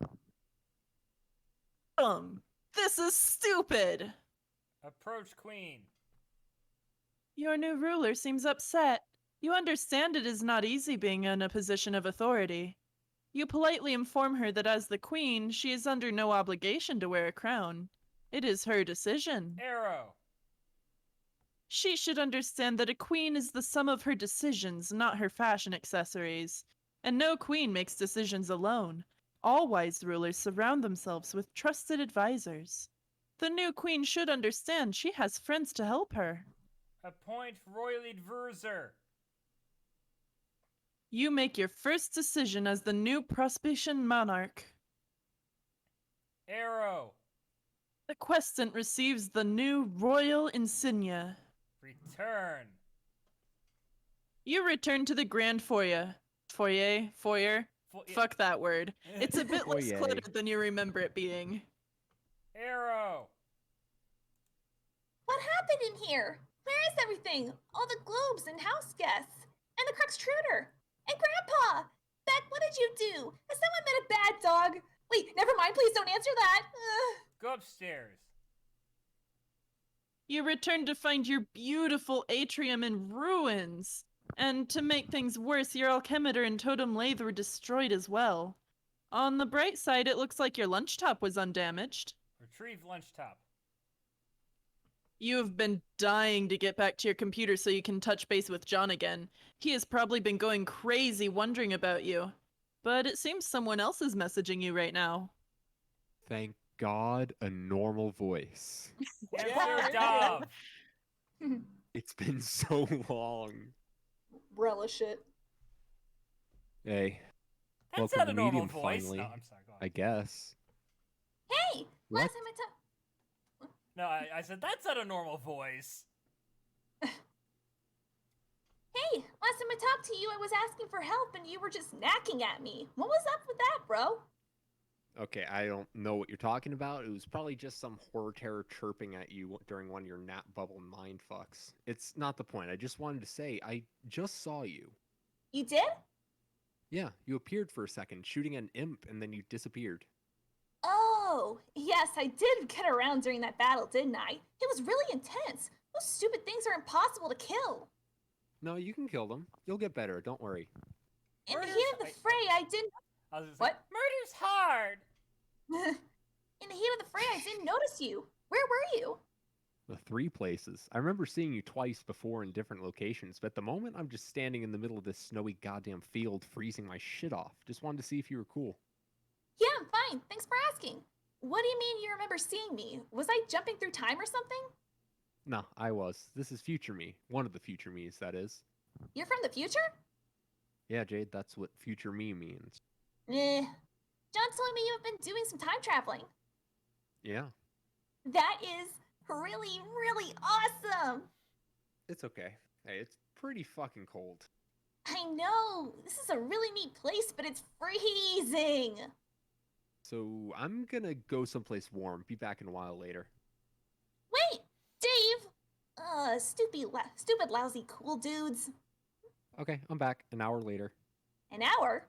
This is stupid. Approach queen. Your new ruler seems upset. You understand it is not easy being in a position of authority. You politely inform her that as the queen, she is under no obligation to wear a crown. It is her decision. Arrow. She should understand that a queen is the sum of her decisions, not her fashion accessories. And no queen makes decisions alone. All wise rulers surround themselves with trusted advisors. The new queen should understand she has friends to help her. Appoint royal advisor. You make your first decision as the new Prospician monarch. Arrow. The questant receives the new royal insignia. Return. You return to the grand foyer. Foyer? Fuck that word. It's a bit less Foyer. cluttered than you remember it being. Arrow. What happened in here? Where is everything? All the globes and house guests. And the Cruxtruder. And Grandpa. Beck, what did you do? Has someone met a bad dog? Wait, never mind. Please don't answer that. Go upstairs. You return to find your beautiful atrium in ruins. And to make things worse, your alchemeter and totem lathe were destroyed as well. On the bright side, it looks like your lunch top was undamaged. Retrieve lunch top. You have been dying to get back to your computer so you can touch base with John again. He has probably been going crazy wondering about you. But it seems someone else is messaging you right now. Thank God, a normal voice. Answer Dove. It's been so long. Relish it. Hey, That's welcome not to a normal Medium voice. finally. No, I'm sorry. Go on. I guess. Hey, What? last time I talked. No, I said that's not a normal voice. Hey, last time I talked to you, I was asking for help and you were just knacking at me. What was up with that, bro? Okay, I don't know what you're talking about. It was probably just some horror terror chirping at you during one of your nap bubble mind fucks. It's not the point. I just wanted to say I just saw you. You did? Yeah, you appeared for a second, shooting an imp, and then you disappeared. Oh, yes, I did get around during that battle, didn't I? It was really intense. Those stupid things are impossible to kill. No, you can kill them. You'll get better. Don't worry. In the Murder's- heat of the fray, I didn't. I was just What? like, murder's hard. In the heat of the fray, I didn't notice you. Where were you? The 3 places. I remember seeing you twice before in different locations, but at the moment I'm just standing in the middle of this snowy goddamn field freezing my shit off. Just wanted to see if you were cool. Yeah, I'm fine. Thanks for asking. What do you mean you remember seeing me? Was I jumping through time or something? No, I was. This is future me. One of the future me's, that is. You're from the future? Yeah, Jade, that's what future me means. Eh. John told me you've been doing some time traveling. Yeah, That is really, really awesome. it's okay. Hey, it's pretty fucking cold. I know. This is a really neat place, but it's freezing. So I'm gonna go someplace warm. Be back in a while later. Wait, Dave. Stupid, lousy, cool dudes. Okay, I'm back. An hour later. An hour?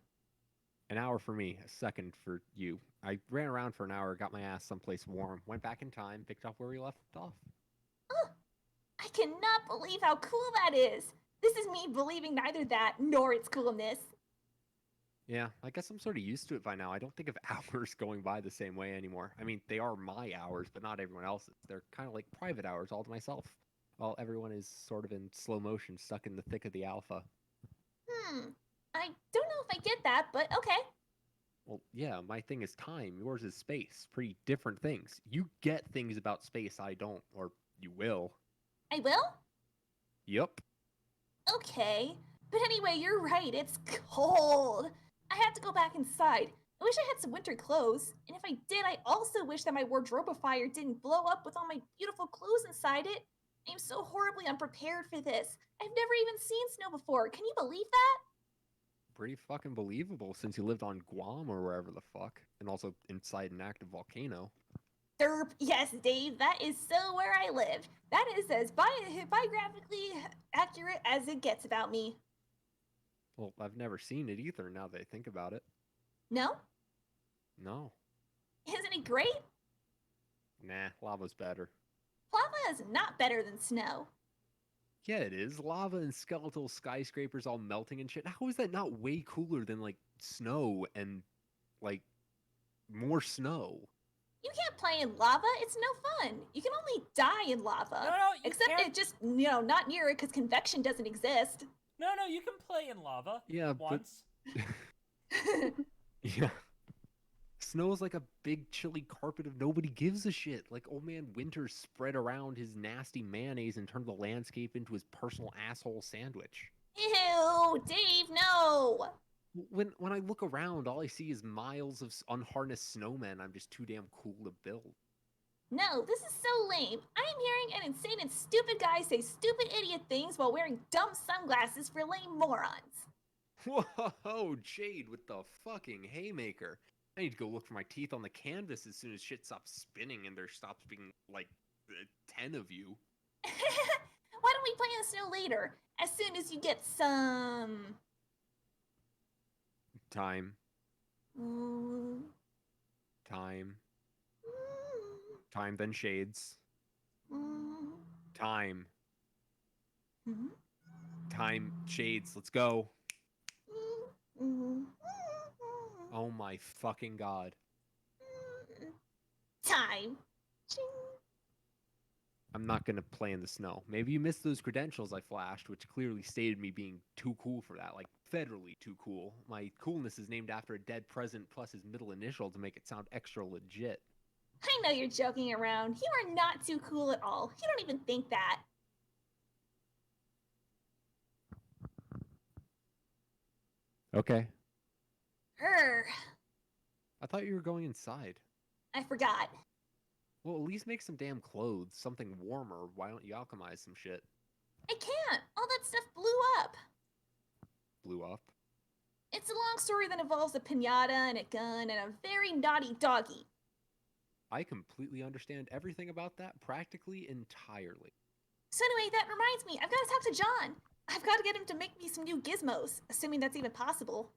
An hour for me, a second for you. I ran around for an hour, got my ass someplace warm, went back in time, picked up where we left off. I cannot believe how cool that is. This is me believing neither that nor its coolness. Yeah, I guess I'm sort of used to it by now. I don't think of hours going by the same way anymore. I mean, they are my hours, but not everyone else's. They're kind of like private hours all to myself, while everyone is sort of in slow motion, stuck in the thick of the alpha. I don't know if I get that, but okay. Well, yeah, my thing is time. Yours is space. Pretty different things. You get things about space I don't, or you will. I will? Yup. Okay. But anyway, you're right. It's cold. I have to go back inside. I wish I had some winter clothes. And if I did, I also wish that my wardrobifier didn't blow up with all my beautiful clothes inside it. I am so horribly unprepared for this. I've never even seen snow before. Can you believe that? Pretty fucking believable since you lived on Guam or wherever the fuck, and also inside an active volcano. Derp. Yes, Dave, that is so where I lived. That is as biographically accurate as it gets about me. Well, I've never seen it either now that I think about it. No? No. Isn't it great? Nah, lava's better. Lava is not better than snow. Yeah, it is. Lava and skeletal skyscrapers all melting and shit. How is that not way cooler than, like, snow and, like, more snow? You can't play in lava. It's no fun. You can only die in lava. No, you Except can't. it just, not near it because convection doesn't exist. No, you can play in lava. Yeah, once. But... yeah. Snow is like a big chilly carpet of nobody gives a shit. Like old man Winter spread around his nasty mayonnaise and turned the landscape into his personal asshole sandwich. Ew, Dave, no. When I look around, all I see is miles of unharnessed snowmen I'm just too damn cool to build. No, this is so lame. I am hearing an insane and stupid guy say stupid idiot things while wearing dumb sunglasses for lame morons. Whoa, Jade with the fucking haymaker. I need to go look for my teeth on the canvas as soon as shit stops spinning and there stops being, like, 10 of you. Why don't we play in the snow later? As soon as you get some... Time. Mm. Time. Time, then shades. Mm. Time. Mm. Time, shades, let's go. Mm. Oh my fucking god. Time. Ching. I'm not gonna play in the snow. Maybe you missed those credentials I flashed, which clearly stated me being too cool for that, like federally too cool. My coolness is named after a dead president plus his middle initial to make it sound extra legit. I know you're joking around. You are not too cool at all. You don't even think that. Okay. I thought you were going inside. I forgot. Well, at least make some damn clothes, something warmer. Why don't you alchemize some shit? I can't. All that stuff blew up. Blew up? It's a long story that involves a pinata and a gun and a very naughty doggy. I completely understand everything about that, practically entirely. So anyway, that reminds me, I've got to talk to John. I've got to get him to make me some new gizmos, assuming that's even possible.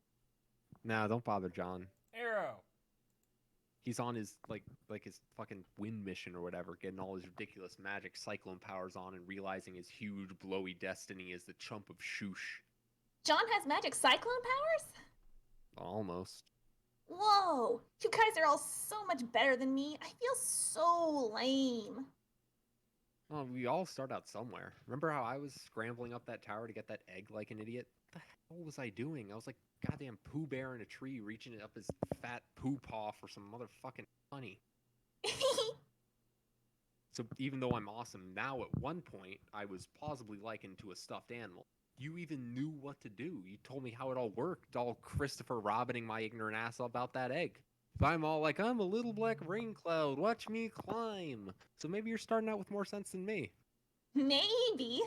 Nah, don't bother John. Arrow. He's on his, like his fucking wind mission or whatever, getting all his ridiculous magic cyclone powers on and realizing his huge blowy destiny is the chump of shoosh. John has magic cyclone powers? Almost. Whoa, you guys are all so much better than me. I feel so lame. Well, we all start out somewhere. Remember how I was scrambling up that tower to get that egg like an idiot? What the hell was I doing? I was like goddamn Pooh Bear in a tree reaching it up his fat poo paw for some motherfucking honey. So even though I'm awesome now, at one point I was plausibly likened to a stuffed animal. you even knew what to do. You told me how it all worked, all Christopher Robining my ignorant ass about that egg. But I'm all like, I'm a little black rain cloud, watch me climb. So maybe you're starting out with more sense than me. Maybe.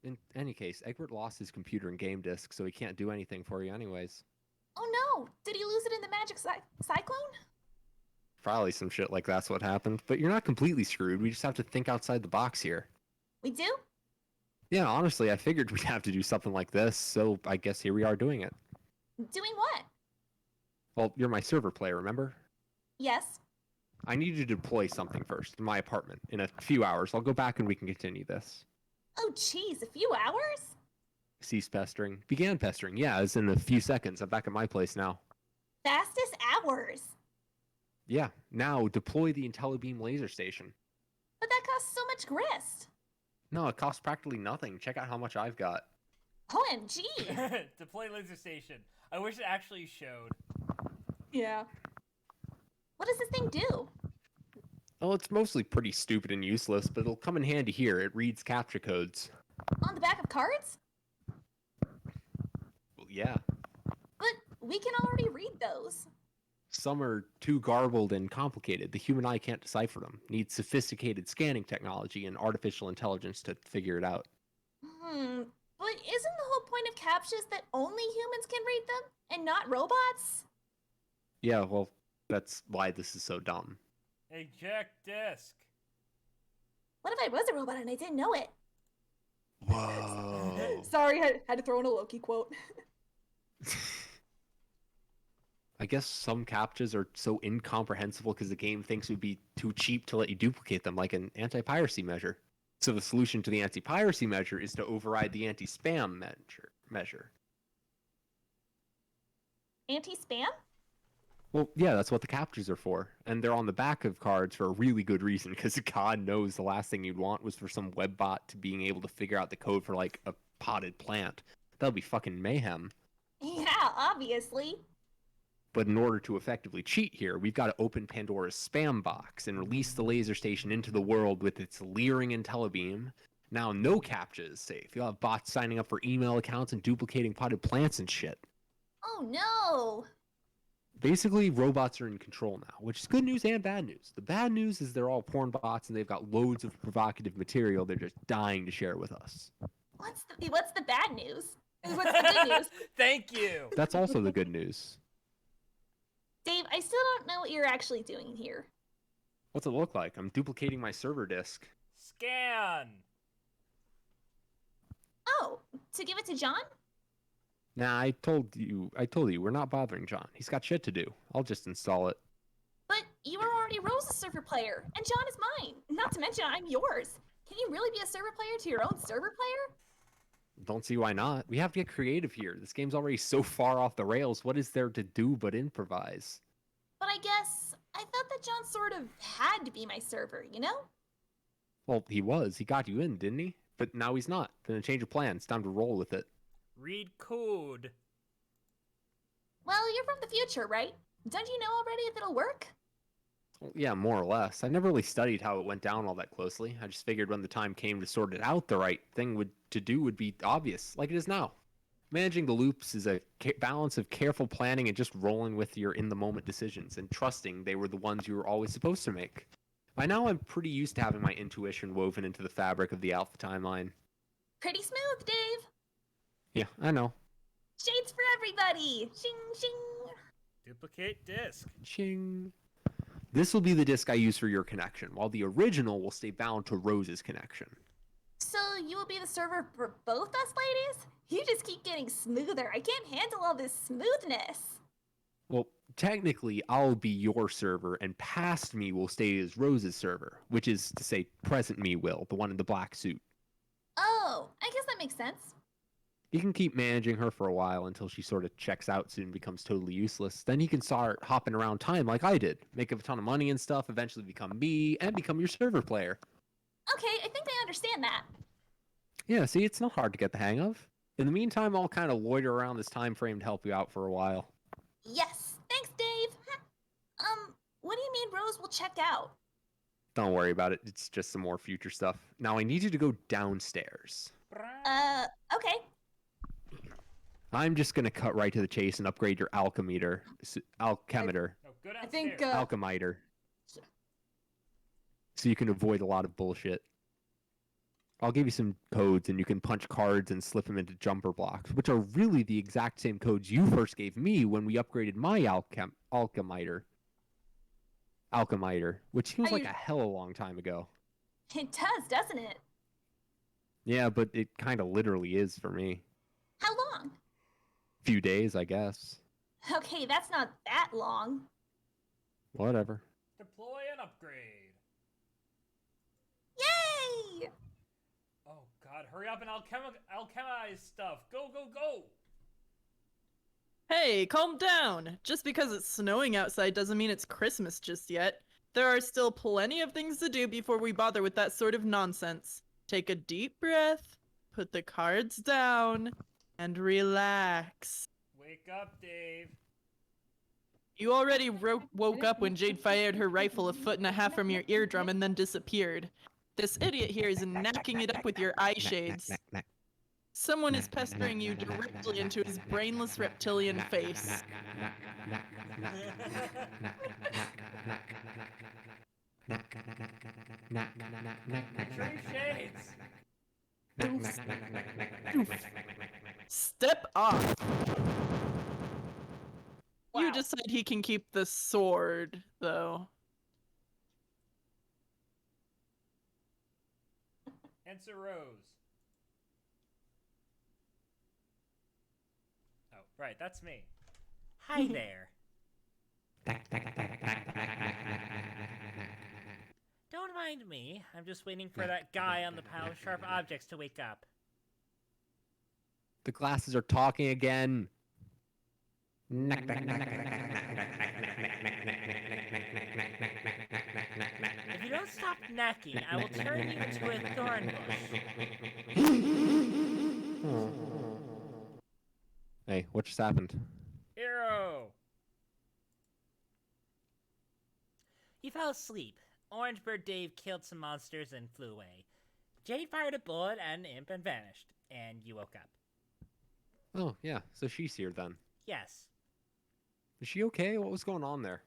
In any case, Egbert lost his computer and game disk, so he can't do anything for you anyways. Oh no! Did he lose it in the magic cyclone? Probably some shit like that's what happened, but you're not completely screwed. We just have to think outside the box here. We do? Yeah, honestly, I figured we'd have to do something like this, so I guess here we are doing it. Doing what? Well, you're my server player, remember? Yes. I need you to deploy something first in my apartment. In a few hours, I'll go back and we can continue this. Oh, geez, a few hours? Cease pestering. Began pestering. Yeah, as in a few seconds. I'm back at my place now. Fastest hours. Yeah, now deploy the IntelliBeam laser station. But that costs so much grist. No, it costs practically nothing. Check out how much I've got. OMG. Deploy laser station. I wish it actually showed. Yeah. What does this thing do? Well, it's mostly pretty stupid and useless, but it'll come in handy here. It reads captcha codes. On the back of cards? Well, yeah. But we can already read those. Some are too garbled and complicated. The human eye can't decipher them. Needs sophisticated scanning technology and artificial intelligence to figure it out. But isn't the whole point of captchas that only humans can read them and not robots? Yeah, well, that's why this is so dumb. Eject disk. What if I was a robot and I didn't know it? Whoa. Sorry, had to throw in a Loki quote. I guess some captchas are so incomprehensible because the game thinks it would be too cheap to let you duplicate them, like an anti-piracy measure. So the solution to the anti-piracy measure is to override the anti-spam measure. Anti-spam? Well, yeah, that's what the captchas are for. And they're on the back of cards for a really good reason, because God knows the last thing you'd want was for some web bot to being able to figure out the code for, like, a potted plant. That would be fucking mayhem. Yeah, obviously. But in order to effectively cheat here, we've got to open Pandora's spam box and release the laser station into the world with its leering IntelliBeam. Now no captcha is safe. You'll have bots signing up for email accounts and duplicating potted plants and shit. Oh no! Basically, robots are in control now, which is good news and bad news. The bad news is they're all porn bots and they've got loads of provocative material they're just dying to share with us. What's the bad news? What's the good news? Thank you. That's also the good news. Dave, I still don't know what you're actually doing here. What's it look like? I'm duplicating my server disk. Scan. Oh, to give it to John? Nah, I told you, we're not bothering John. He's got shit to do. I'll just install it. But you were already Rose's server player, and John is mine. Not to mention I'm yours. Can you really be a server player to your own server player? Don't see why not. We have to get creative here. This game's already so far off the rails. What is there to do but improvise? But I guess I thought that John sort of had to be my server, you know? Well, he was. He got you in, didn't he? But now he's not. Then a change of plans. Time to roll with it. Read code. Well, you're from the future, right? Don't you know already if it'll work? Well, yeah, more or less. I never really studied how it went down all that closely. I just figured when the time came to sort it out, the right thing to do would be obvious, like it is now. Managing the loops is a balance of careful planning and just rolling with your in-the-moment decisions and trusting they were the ones you were always supposed to make. By now, I'm pretty used to having my intuition woven into the fabric of the Alpha timeline. Pretty smooth, Dave. Yeah, I know. Shades for everybody. Shing, shing. Duplicate disk. Ching. This will be the disk I use for your connection, while the original will stay bound to Rose's connection. So you will be the server for both us ladies? You just keep getting smoother. I can't handle all this smoothness. Well, technically, I'll be your server, and past me will stay as Rose's server, which is to say, present me will, the one in the black suit. Oh, I guess that makes sense. You can keep managing her for a while until she sort of checks out soon and becomes totally useless. Then you can start hopping around time like I did. Make a ton of money and stuff, eventually become me, and become your server player. Okay, I think I understand that. Yeah, see, it's not hard to get the hang of. In the meantime, I'll kind of loiter around this time frame to help you out for a while. Yes, thanks, Dave. What do you mean Rose will check out? Don't worry about it. It's just some more future stuff. Now, I need you to go downstairs. Okay. I'm just gonna cut right to the chase and upgrade your alchemimeter. Alchemimeter. No, go I downstairs. think Alchemiter. So you can avoid a lot of bullshit. I'll give you some codes and you can punch cards and slip them into jumper blocks, which are really the exact same codes you first gave me when we upgraded my alchemiter. Alchemiter, which seems like a hell of a long time ago. It does, doesn't it? Yeah, but it kind of literally is for me. How long? Few days, I guess. Okay, that's not that long. Whatever. Deploy and upgrade. Yay! Oh god, hurry up and alchemize stuff. Go, go, go! Hey, calm down. Just because it's snowing outside doesn't mean it's Christmas just yet. There are still plenty of things to do before we bother with that sort of nonsense. Take a deep breath, put the cards down, and relax. Wake up, Dave. You already woke up when Jade fired her rifle a foot and a half from your eardrum and then disappeared. This idiot here is knacking it up with your eye shades. Someone is pestering you directly into his brainless reptilian face. True shades. Step off. Wow. You decide he can keep the sword, though. Enter Rose. Oh, right, that's me. Hi there. Don't mind me. I'm just waiting for that guy on the pile of sharp objects to wake up. The glasses are talking again. If you don't stop knacking, I will turn you into a thorn bush. Hey, what just happened? Hero! You fell asleep. Orange Bird Dave killed some monsters and flew away. Jade fired a bullet at an imp and vanished. And you woke up. Oh, yeah, so she's here then. Yes. Is she okay? What was going on there?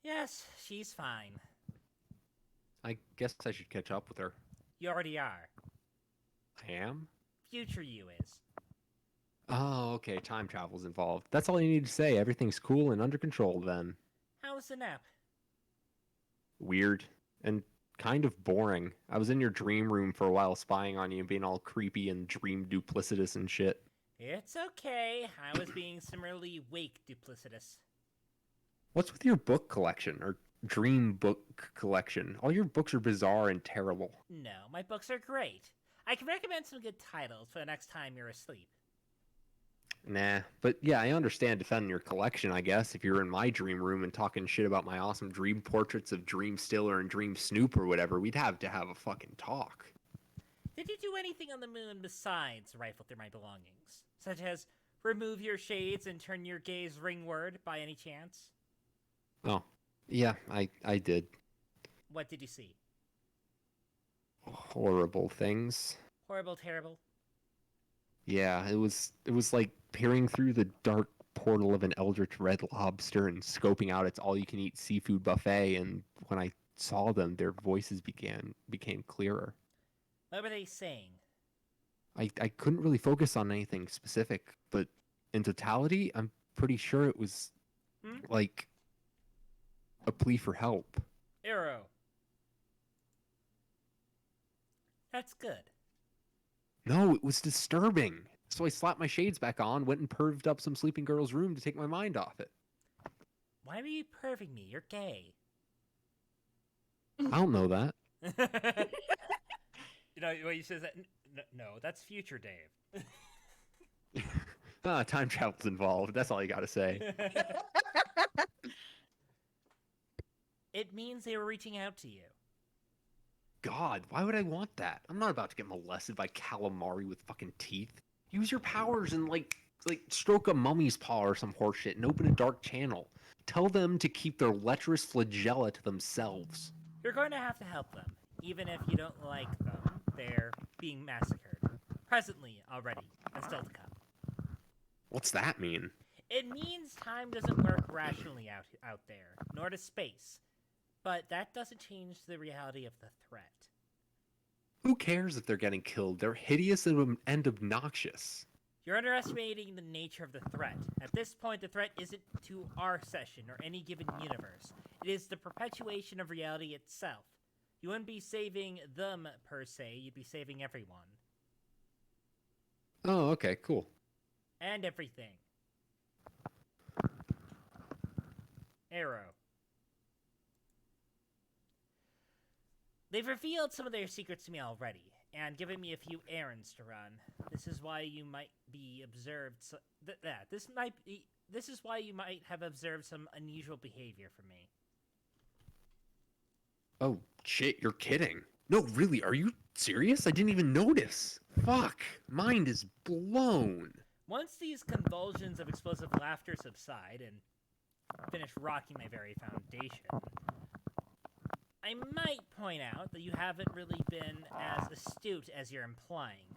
Yes, she's fine. I guess I should catch up with her. You already are. I am? Future you is. Oh, okay, time travel's involved. That's all you need to say. Everything's cool and under control then. How was the nap? Weird. And kind of boring. I was in your dream room for a while spying on you and being all creepy and dream duplicitous and shit. It's okay. I was being similarly wake duplicitous. What's with your book collection, or dream book collection? All your books are bizarre and terrible. No, my books are great. I can recommend some good titles for the next time you're asleep. Nah, but yeah, I understand defending your collection, I guess, if you're in my dream room and talking shit about my awesome dream portraits of Dream Stiller and Dream Snoop or whatever, we'd have to have a fucking talk. Did you do anything on the moon besides rifle through my belongings? Such as remove your shades and turn your gaze ringward by any chance? Oh, yeah, I did. What did you see? Horrible things. Horrible, terrible? Yeah, it was like peering through the dark portal of an eldritch red lobster and scoping out its all-you-can-eat seafood buffet, and when I saw them, their voices became clearer. What were they saying? I couldn't really focus on anything specific, but in totality, I'm pretty sure it was like a plea for help. Arrow. That's good. No, it was disturbing. So I slapped my shades back on, went and perved up some sleeping girl's room to take my mind off it. Why were you perving me? You're gay. I don't know that. You know what you says that? No, that's future Dave. Time travel's involved. That's all you gotta say. It means they were reaching out to you. God, why would I want that? I'm not about to get molested by calamari with fucking teeth. Use your powers and like stroke a mummy's paw or some horseshit and open a dark channel. Tell them to keep their lecherous flagella to themselves. You're going to have to help them, even if you don't like them. They're being massacred. presently already, and still to come. What's that mean? It means time doesn't work rationally out there, nor does space. But that doesn't change the reality of the threat. Who cares if they're getting killed? They're hideous and obnoxious. You're underestimating the nature of the threat. At this point, the threat isn't to our session or any given universe. It is the perpetuation of reality itself. You wouldn't be saving them, per se. You'd be saving everyone. Oh, okay, cool. And everything. Arrow. They've revealed some of their secrets to me already, and given me a few errands to run. This is why you might be observed. This is why you might have observed some unusual behavior from me. Oh shit! You're kidding? No, really? Are you serious? I didn't even notice. Fuck! Mind is blown. Once these convulsions of explosive laughter subside and finish rocking my very foundation, I might point out that you haven't really been as astute as you're implying.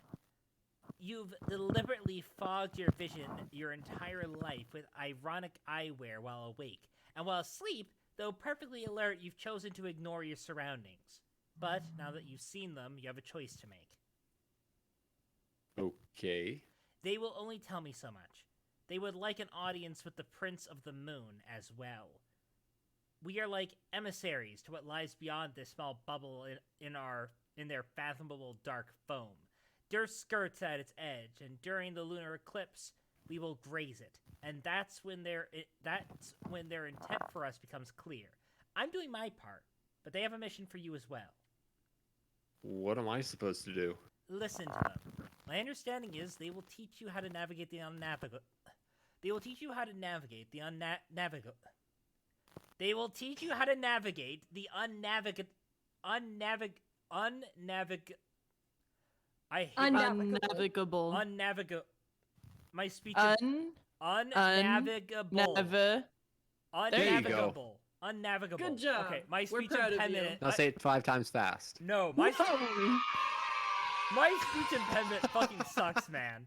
You've deliberately fogged your vision your entire life with ironic eyewear while awake, and while asleep, though perfectly alert, you've chosen to ignore your surroundings. But now that you've seen them, you have a choice to make. Okay. They will only tell me so much. They would like an audience with the Prince of the Moon as well. We are like emissaries to what lies beyond this small bubble in their fathomable dark foam. Their skirts at its edge, and during the lunar eclipse, we will graze it. And that's when their intent for us becomes clear. I'm doing my part, but they have a mission for you as well. What am I supposed to do? Listen to them. My understanding is they will teach you how to navigate the unnavigable. They will teach you how to navigate the unnavigable. They will teach you how to navigate the unnavigable. My speech is unnavigable. Unnavigable. Unnavigable. Good job. Okay, my We're speech proud of you. impediment. I'll say it 5 times fast. No, my speech impediment fucking sucks, man.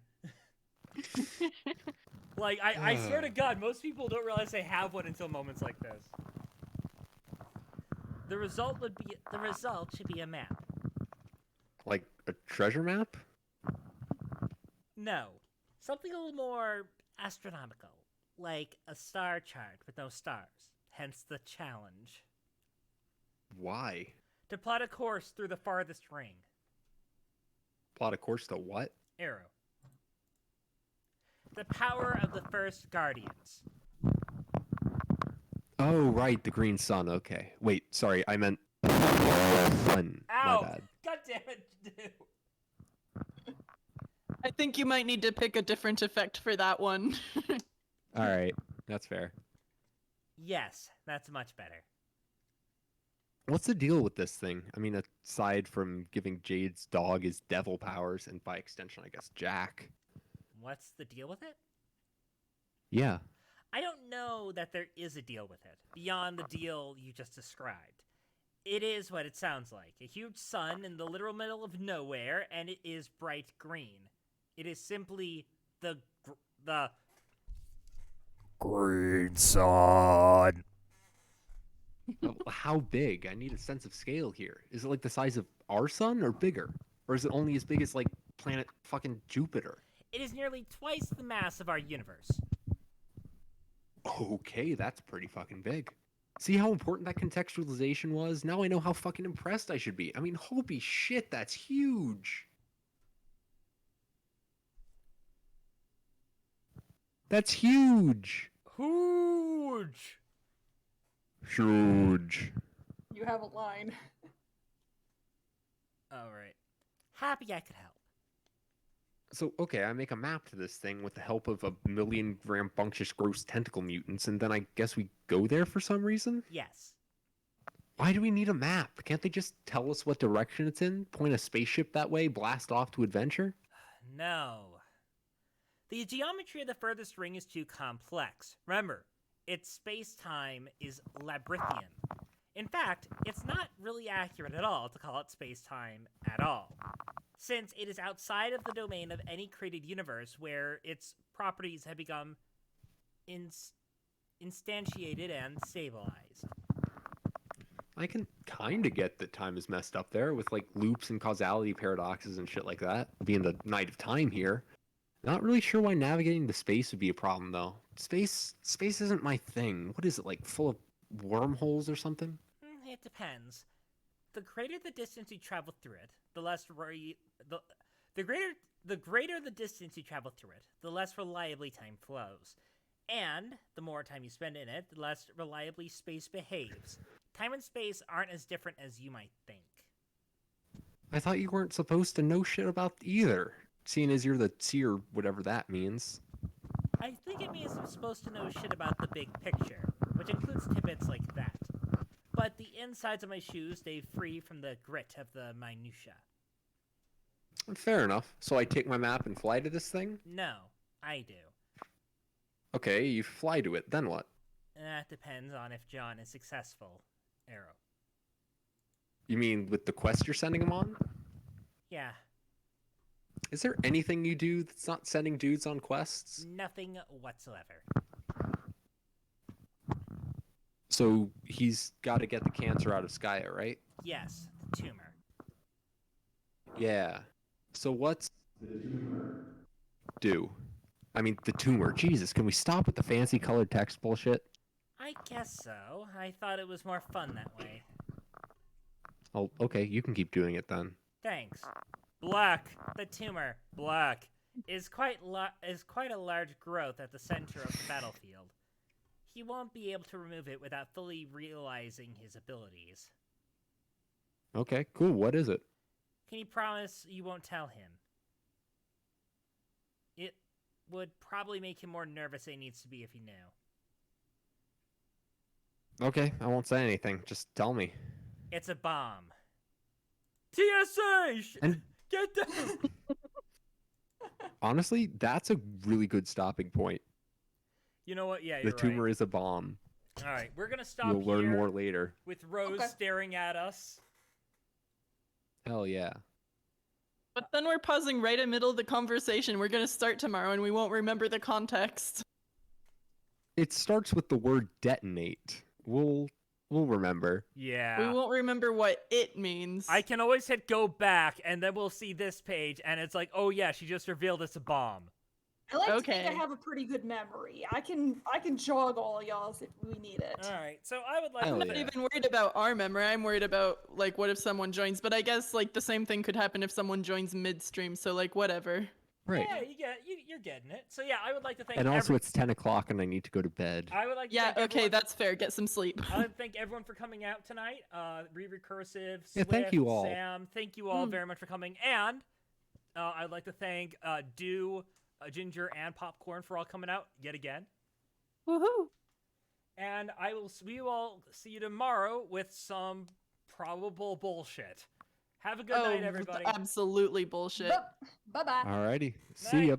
Like, I swear to God, most people don't realize they have one until moments like this. The result should be a map. Like a treasure map? No. Something a little more astronomical. Like a star chart with no stars. Hence the challenge. Why? To plot a course through the farthest ring. Plot a course to what? Arrow. The power of the first Guardians. Oh, right, the green sun. Okay. Wait, sorry, I meant sun. Ow! My bad. God damn it, dude. I think you might need to pick a different effect for that one. All right, that's fair. Yes, that's much better. What's the deal with this thing? I mean, aside from giving Jade's dog his devil powers, and by extension, I guess, Jack. What's the deal with it? Yeah. I don't know that there is a deal with it, beyond the deal you just described. It is what it sounds like, a huge sun in the literal middle of nowhere, and it is bright green. It is simply the green sun. How big? I need a sense of scale here. Is it like the size of our sun or bigger? Or is it only as big as, like, planet fucking Jupiter? It is nearly twice the mass of our universe. Okay, that's pretty fucking big. See how important that contextualization was? Now I know how fucking impressed I should be. I mean, holy shit, that's huge. That's huge. Huge. Huge. You have a line. Alright. Happy I could help. So, okay, I make a map to this thing with the help of a million rambunctious gross tentacle mutants, and then I guess we go there for some reason? Yes. Why do we need a map? Can't they just tell us what direction it's in? Point a spaceship that way, blast off to adventure? No. The geometry of the furthest ring is too complex. Remember, its space-time is labyrinthian. In fact, it's not really accurate at all to call it space-time at all, since it is outside of the domain of any created universe where its properties have become instantiated and stabilized. I can kind of get that time is messed up there with like loops and causality paradoxes and shit like that, being the Knight of Time here. Not really sure why navigating the space would be a problem though. Space isn't my thing. What is it, like full of wormholes or something? It depends. The greater the distance you travel through it, the less the greater the distance you travel through it, the less reliably time flows. And the more time you spend in it, the less reliably space behaves. Time and space aren't as different as you might think. I thought you weren't supposed to know shit about either, seeing as you're the seer, whatever that means. I think it means I'm supposed to know shit about the big picture, which includes tidbits like that. But the insides of my shoes stay free from the grit of the minutia. Fair enough. So I take my map and fly to this thing? No, I do. Okay, you fly to it, then what? That depends on if John is successful. Arrow. You mean with the quest you're sending him on? Yeah. Is there anything you do that's not sending dudes on quests? Nothing whatsoever. So he's got to get the cancer out of Skya, right? Yes, the tumor. Yeah. So what's the tumor do? I mean, the tumor. Jesus, can we stop with the fancy colored text bullshit? I guess so. I thought it was more fun that way. Oh, okay, you can keep doing it then. Thanks. Black, the tumor, Black, is quite a large growth at the center of the battlefield. He won't be able to remove it without fully realizing his abilities. Okay, cool. What is it? Can you promise you won't tell him? It would probably make him more nervous than he needs to be if he knew. Okay, I won't say anything. Just tell me. It's a bomb. TSA! And Get down! honestly, that's a really good stopping point. You know what? Yeah, The you're tumor right. is a bomb. All right, we're gonna stop You'll learn here more later. with Rose staring at us. Hell yeah. But then we're pausing right in the middle of the conversation. We're gonna start tomorrow and we won't remember the context. It starts with the word detonate. We'll remember. Yeah. We won't remember what it means. I can always hit go back, and then we'll see this page, and it's like, oh yeah, she just revealed it's a bomb. I like to think I have a pretty good memory. I can jog all y'all's if we need it. All right, so I would like I'm to not even worried about our memory. I'm worried about like what if someone joins. But I guess like the same thing could happen if someone joins midstream. So like whatever. Right. Yeah, you're getting it. So yeah, I would like to thank. And also, it's 10 o'clock and I need to go to bed. I would like. To Yeah. thank Okay, everyone... that's fair. Get some sleep. I would thank everyone for coming out tonight. Recursive. Yeah, thank you all. Sam, thank you all very much for coming, and I'd like to thank Dew, Ginger, and Popcorn for all coming out yet again. Woohoo! And we will see you tomorrow with some probable bullshit. Have a good night, everybody. Absolutely bullshit. Bye-bye. Alrighty. See ya.